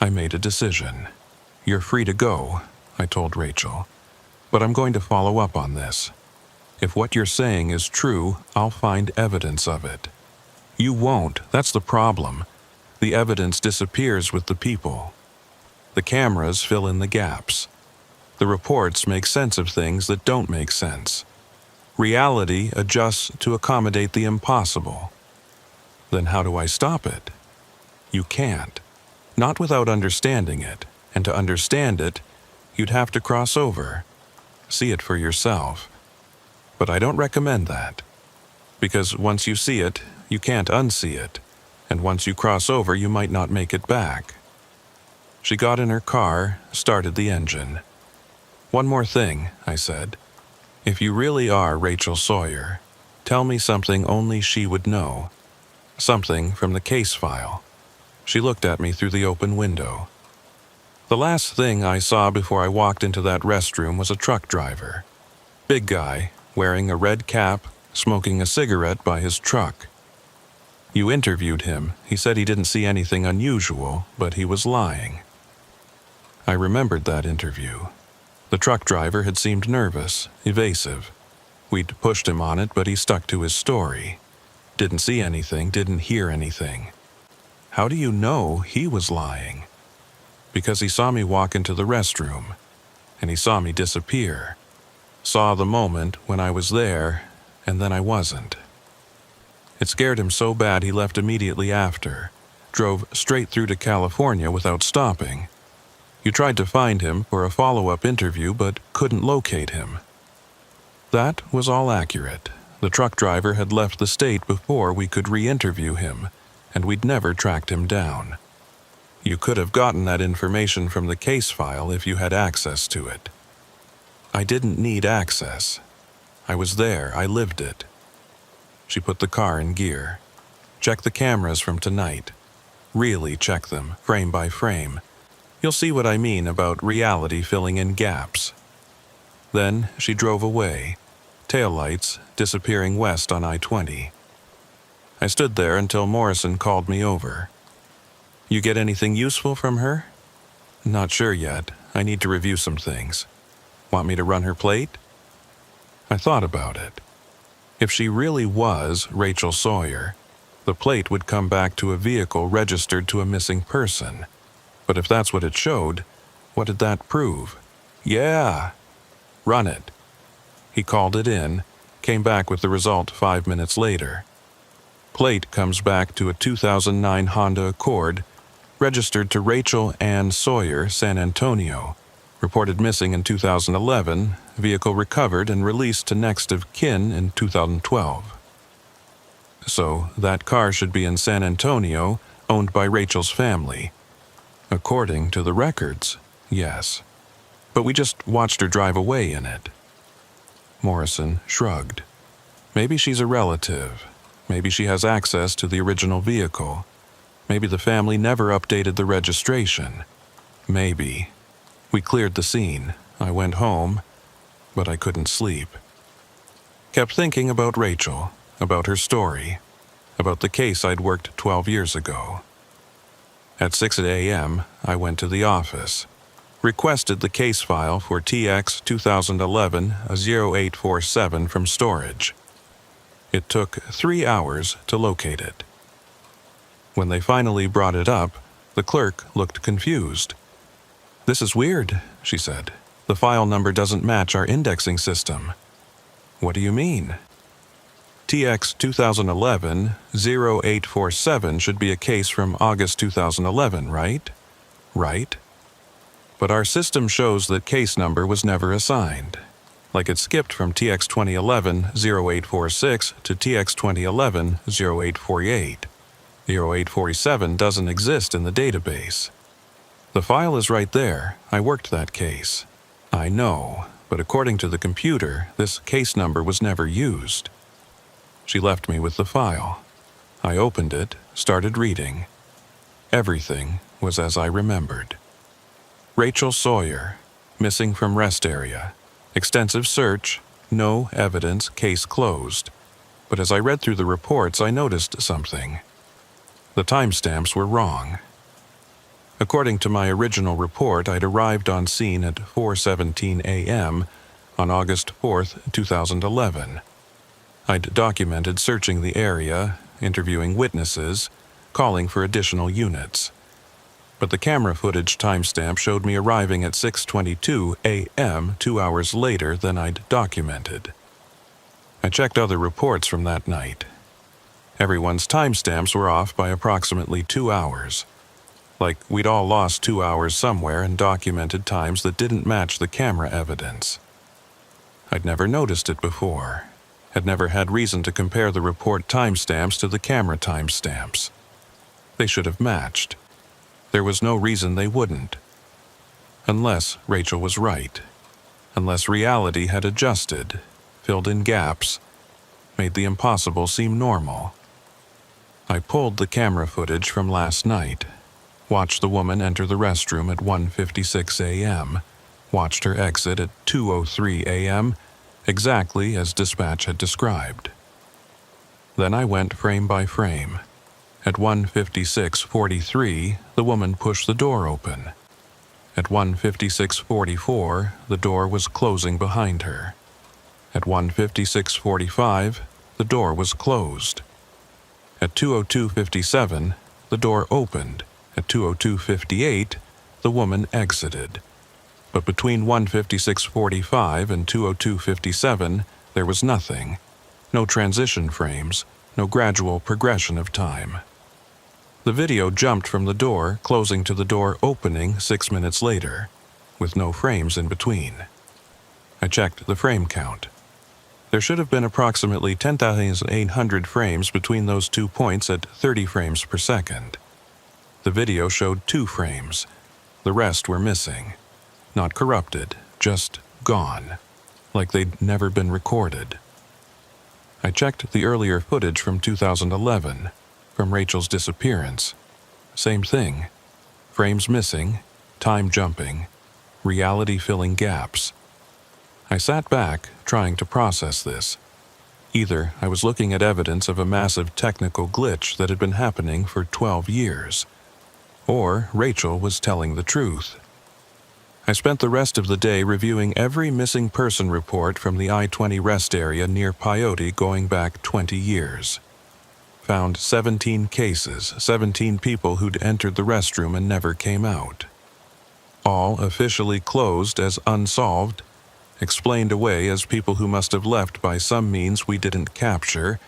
I made a decision. You're free to go, I told Rachel. But I'm going to follow up on this. If what you're saying is true, I'll find evidence of it. You won't, that's the problem. The evidence disappears with the people. The cameras fill in the gaps. The reports make sense of things that don't make sense. Reality adjusts to accommodate the impossible. Then how do I stop it? You can't. Not without understanding it. And to understand it, you'd have to cross over. See it for yourself. But I don't recommend that. Because once you see it, you can't unsee it. And once you cross over, you might not make it back. She got in her car, started the engine. One more thing, I said. If you really are Rachel Sawyer, tell me something only she would know. Something from the case file. She looked at me through the open window. The last thing I saw before I walked into that restroom was a truck driver. Big guy, wearing a red cap, smoking a cigarette by his truck. You interviewed him. He said he didn't see anything unusual, but he was lying. I remembered that interview. The truck driver had seemed nervous, evasive. We'd pushed him on it, but he stuck to his story. Didn't see anything, didn't hear anything. How do you know he was lying? Because he saw me walk into the restroom, and he saw me disappear. Saw the moment when I was there, and then I wasn't. It scared him so bad he left immediately after, drove straight through to California without stopping. You tried to find him for a follow-up interview but couldn't locate him. That was all accurate. The truck driver had left the state before we could re-interview him, and we'd never tracked him down. You could have gotten that information from the case file if you had access to it. I didn't need access. I was there, I lived it. She put the car in gear. Check the cameras from tonight. Really check them, frame by frame. You'll see what I mean about reality filling in gaps. Then she drove away, taillights disappearing west on I-20. I stood there until Morrison called me over. You get anything useful from her? Not sure yet. I need to review some things. Want me to run her plate? I thought about it. If she really was Rachel Sawyer, the plate would come back to a vehicle registered to a missing person. But if that's what it showed, what did that prove? Yeah! Run it. He called it in, came back with the result 5 minutes later. Plate comes back to a 2009 Honda Accord, registered to Rachel Ann Sawyer, San Antonio. Reported missing in 2011, vehicle recovered and released to next of kin in 2012. So, that car should be in San Antonio, owned by Rachel's family. According to the records, yes. But we just watched her drive away in it. Morrison shrugged. Maybe she's a relative. Maybe she has access to the original vehicle. Maybe the family never updated the registration. Maybe. We cleared the scene. I went home, but I couldn't sleep. Kept thinking about Rachel, about her story, about the case I'd worked 12 years ago. At 6 a.m., I went to the office, requested the case file for TX 2011-0847 from storage. It took 3 hours to locate it. When they finally brought it up, the clerk looked confused. "This is weird," she said. "The file number doesn't match our indexing system." What do you mean? TX 2011-0847 should be a case from August 2011, right? Right. But our system shows that case number was never assigned. Like it skipped from TX 2011-0846 to TX 2011-0848. 0847 doesn't exist in the database. The file is right there. I worked that case. I know, but according to the computer, this case number was never used. She left me with the file. I opened it, started reading. Everything was as I remembered. Rachel Sawyer, missing from rest area. Extensive search, no evidence, case closed. But as I read through the reports, I noticed something. The timestamps were wrong. According to my original report, I'd arrived on scene at 4:17 a.m. on August 4th, 2011. I'd documented searching the area, interviewing witnesses, calling for additional units. But the camera footage timestamp showed me arriving at 6:22 a.m. 2 hours later than I'd documented. I checked other reports from that night. Everyone's timestamps were off by approximately 2 hours. Like we'd all lost 2 hours somewhere and documented times that didn't match the camera evidence. I'd never noticed it before. Had never had reason to compare the report timestamps to the camera timestamps. They should have matched. There was no reason they wouldn't. Unless Rachel was right. Unless reality had adjusted, filled in gaps, made the impossible seem normal. I pulled the camera footage from last night, watched the woman enter the restroom at 1:56 a.m., watched her exit at 2:03 a.m., exactly as dispatch had described. Then I went frame by frame. At 1:56:43, the woman pushed the door open. At 1:56:44, the door was closing behind her. At 1:56:45, the door was closed. At 2:02:57, the door opened. At 2:02:58, the woman exited. But between 1:56:45 and 2:02:57, there was nothing. No transition frames, no gradual progression of time. The video jumped from the door, closing to the door opening 6 minutes later, with no frames in between. I checked the frame count. There should have been approximately 10,800 frames between those 2 points at 30 frames per second. The video showed 2 frames. The rest were missing. Not corrupted, just gone, like they'd never been recorded. I checked the earlier footage from 2011, from Rachel's disappearance. Same thing. Frames missing, time jumping, reality filling gaps. I sat back, trying to process this. Either I was looking at evidence of a massive technical glitch that had been happening for 12 years, or Rachel was telling the truth. I spent the rest of the day reviewing every missing person report from the I-20 rest area near Peyote going back 20 years. Found 17 cases, 17 people who'd entered the restroom and never came out. All officially closed as unsolved, explained away as people who must have left by some means we didn't capture,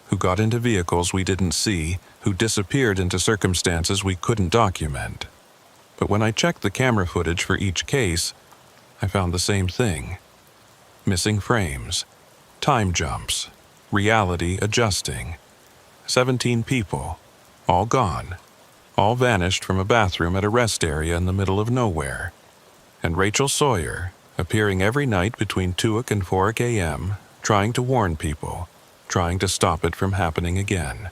who got into vehicles we didn't see, who disappeared into circumstances we couldn't document. But when I checked the camera footage for each case, I found the same thing. Missing frames, time jumps, reality adjusting. 17 people, all gone, all vanished from a bathroom at a rest area in the middle of nowhere. And Rachel Sawyer, appearing every night between 2 and 4 a.m., trying to warn people, trying to stop it from happening again.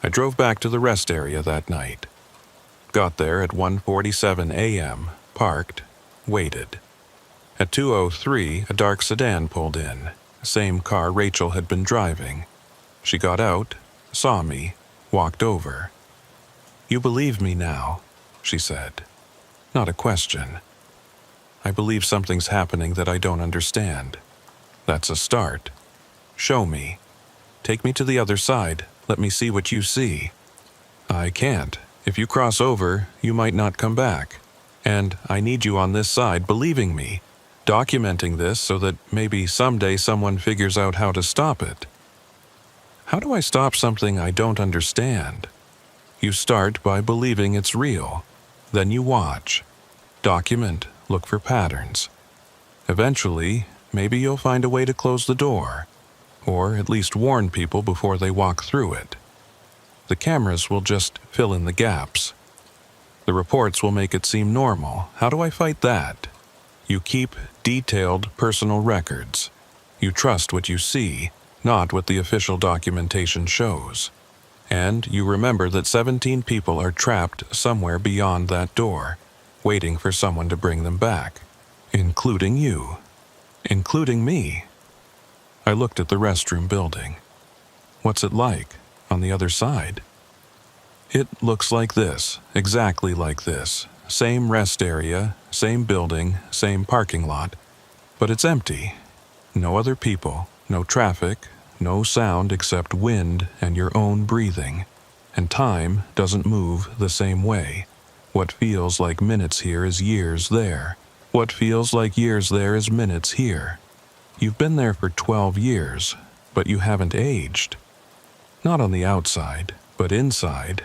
I drove back to the rest area that night. Got there at 1:47 a.m., parked, waited. At 2:03, a dark sedan pulled in, same car Rachel had been driving. She got out, saw me, walked over. "You believe me now," she said. Not a question. "I believe something's happening that I don't understand. That's a start. Show me. Take me to the other side. Let me see what you see." "I can't. If you cross over, you might not come back. And I need you on this side believing me. documenting this so that maybe someday someone figures out how to stop it. How do I stop something I don't understand? You start by believing it's real. Then you watch, document, look for patterns. Eventually, maybe you'll find a way to close the door, or at least warn people before they walk through it. The cameras will just fill in the gaps. The reports will make it seem normal. How do I fight that? You keep detailed personal records. You trust what you see, not what the official documentation shows. And you remember that 17 people are trapped somewhere beyond that door, waiting for someone to bring them back, including you, including me. I looked at the restroom building. What's it like on the other side? It looks like this, exactly like this. Same rest area, same building, same parking lot, but it's empty. No other people, no traffic, no sound except wind and your own breathing. And time doesn't move the same way. What feels like minutes here is years there. What feels like years there is minutes here. You've been there for 12 years, but you haven't aged. Not on the outside, but inside.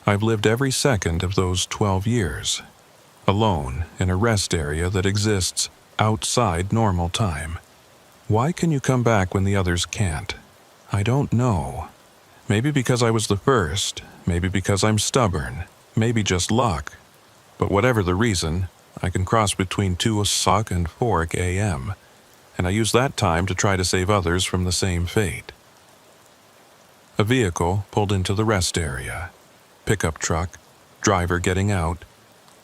I've lived every second of those 12 years, alone in a rest area that exists outside normal time. Why can you come back when the others can't? I don't know. Maybe because I was the first, maybe because I'm stubborn, maybe just luck. But whatever the reason, I can cross between 2 o'clock and 4 a.m., and I use that time to try to save others from the same fate. A vehicle pulled into the rest area. Pickup truck, driver getting out,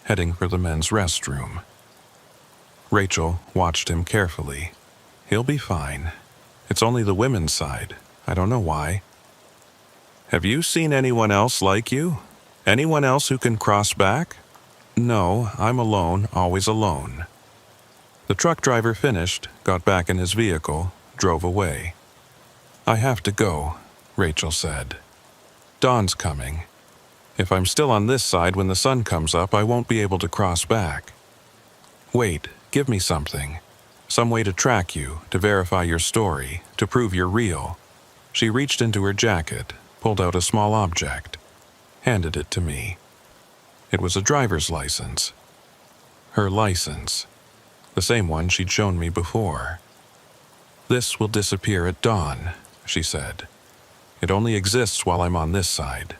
heading for the men's restroom. Rachel watched him carefully. He'll be fine. It's only the women's side. I don't know why. Have you seen anyone else like you? Anyone else who can cross back? No, I'm alone, always alone. The truck driver finished, got back in his vehicle, drove away. I have to go, Rachel said. Dawn's coming. If I'm still on this side when the sun comes up, I won't be able to cross back. Wait, give me something. Some way to track you, to verify your story, to prove you're real. She reached into her jacket, pulled out a small object, handed it to me. It was a driver's license. Her license. The same one she'd shown me before. This will disappear at dawn, she said. It only exists while I'm on this side.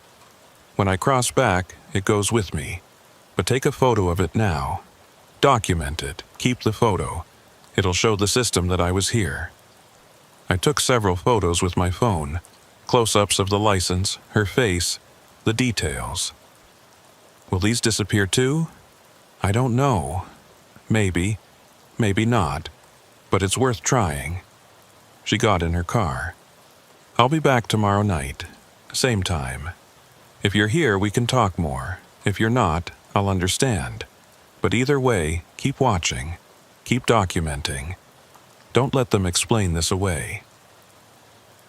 When I cross back, it goes with me. But take a photo of it now. Document it. Keep the photo. It'll show the system that I was here. I took several photos with my phone. Close-ups of the license, her face, the details. Will these disappear too? I don't know. Maybe. Maybe not. But it's worth trying. She got in her car. I'll be back tomorrow night. Same time. If you're here, we can talk more. If you're not, I'll understand. But either way, keep watching. Keep documenting. Don't let them explain this away.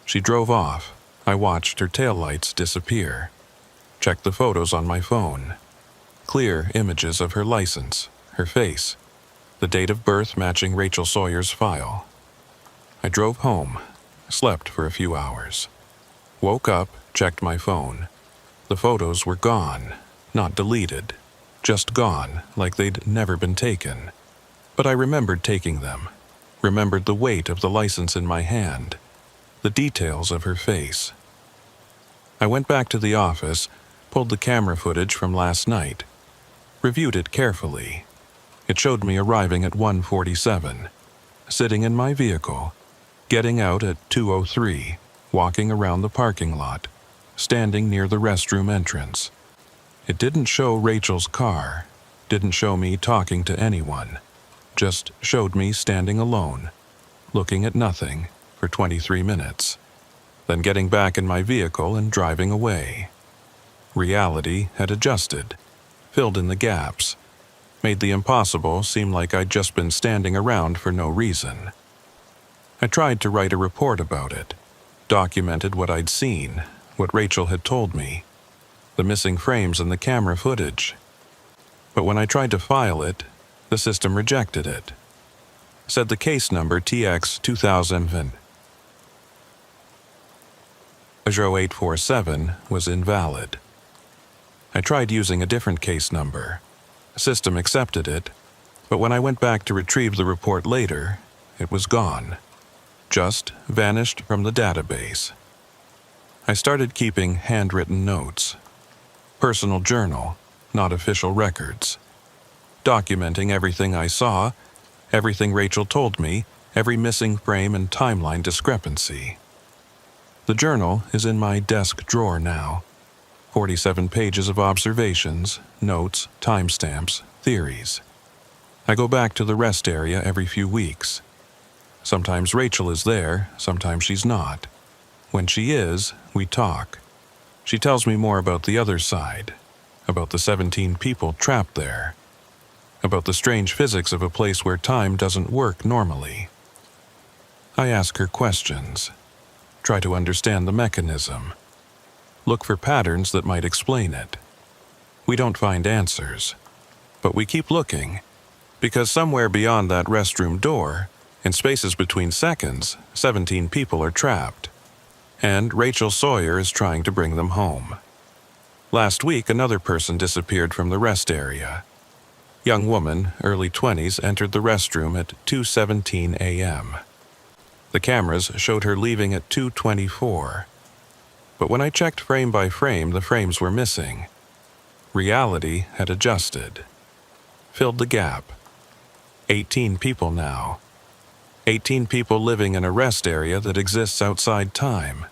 She drove off. I watched her taillights disappear. Checked the photos on my phone. Clear images of her license, her face, the date of birth matching Rachel Sawyer's file. I drove home, slept for a few hours. Woke up, checked my phone. The photos were gone, not deleted, just gone, like they'd never been taken. But I remembered taking them, remembered the weight of the license in my hand, the details of her face. I went back to the office, pulled the camera footage from last night, reviewed it carefully. It showed me arriving at 1:47, sitting in my vehicle, getting out at 2:03, walking around the parking lot, standing near the restroom entrance. It didn't show Rachel's car, didn't show me talking to anyone, just showed me standing alone, looking at nothing for 23 minutes, then getting back in my vehicle and driving away. Reality had adjusted, filled in the gaps, made the impossible seem like I'd just been standing around for no reason. I tried to write a report about it, documented what I'd seen, what Rachel had told me, the missing frames and the camera footage. But when I tried to file it, the system rejected it. said the case number TX 2000 847 was invalid. I tried using a different case number. The system accepted it, but when I went back to retrieve the report later, it was gone. Just vanished from the database. I started keeping handwritten notes. Personal journal, not official records. Documenting everything I saw, everything Rachel told me, every missing frame and timeline discrepancy. The journal is in my desk drawer now. 47 pages of observations, notes, timestamps, theories. I go back to the rest area every few weeks. Sometimes Rachel is there, sometimes she's not. When she is, we talk. She tells me more about the other side, about the 17 people trapped there, about the strange physics of a place where time doesn't work normally. I ask her questions, try to understand the mechanism, look for patterns that might explain it. We don't find answers, but we keep looking, because somewhere beyond that restroom door, in spaces between seconds, 17 people are trapped, and Rachel Sawyer is trying to bring them home. Last week, another person disappeared from the rest area. Young woman, early 20s, entered the restroom at 2:17 a.m. The cameras showed her leaving at 2:24. But when I checked frame by frame, the frames were missing. Reality had adjusted, filled the gap. 18 people now. 18 people living in a rest area that exists outside time.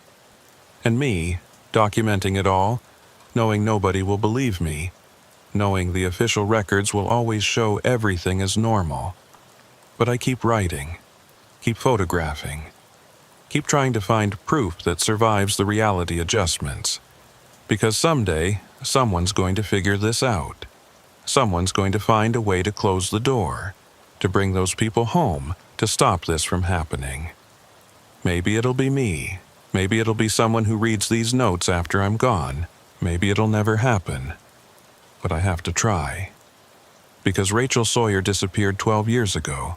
And me, documenting it all, knowing nobody will believe me, knowing the official records will always show everything as normal. But I keep writing, keep photographing, keep trying to find proof that survives the reality adjustments. Because someday, someone's going to figure this out. Someone's going to find a way to close the door, to bring those people home, to stop this from happening. Maybe it'll be me. Maybe it'll be someone who reads these notes after I'm gone. Maybe it'll never happen. But I have to try. Because Rachel Sawyer disappeared 12 years ago,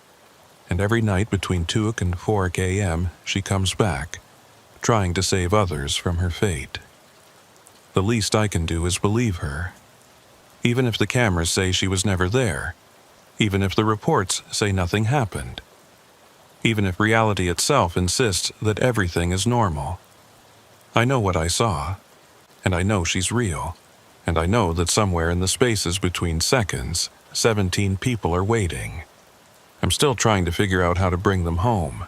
and every night between 2 and 4 a.m. she comes back, trying to save others from her fate. The least I can do is believe her. Even if the cameras say she was never there, even if the reports say nothing happened, even if reality itself insists that everything is normal. I know what I saw, and I know she's real, and I know that somewhere in the spaces between seconds, 17 people are waiting. I'm still trying to figure out how to bring them home.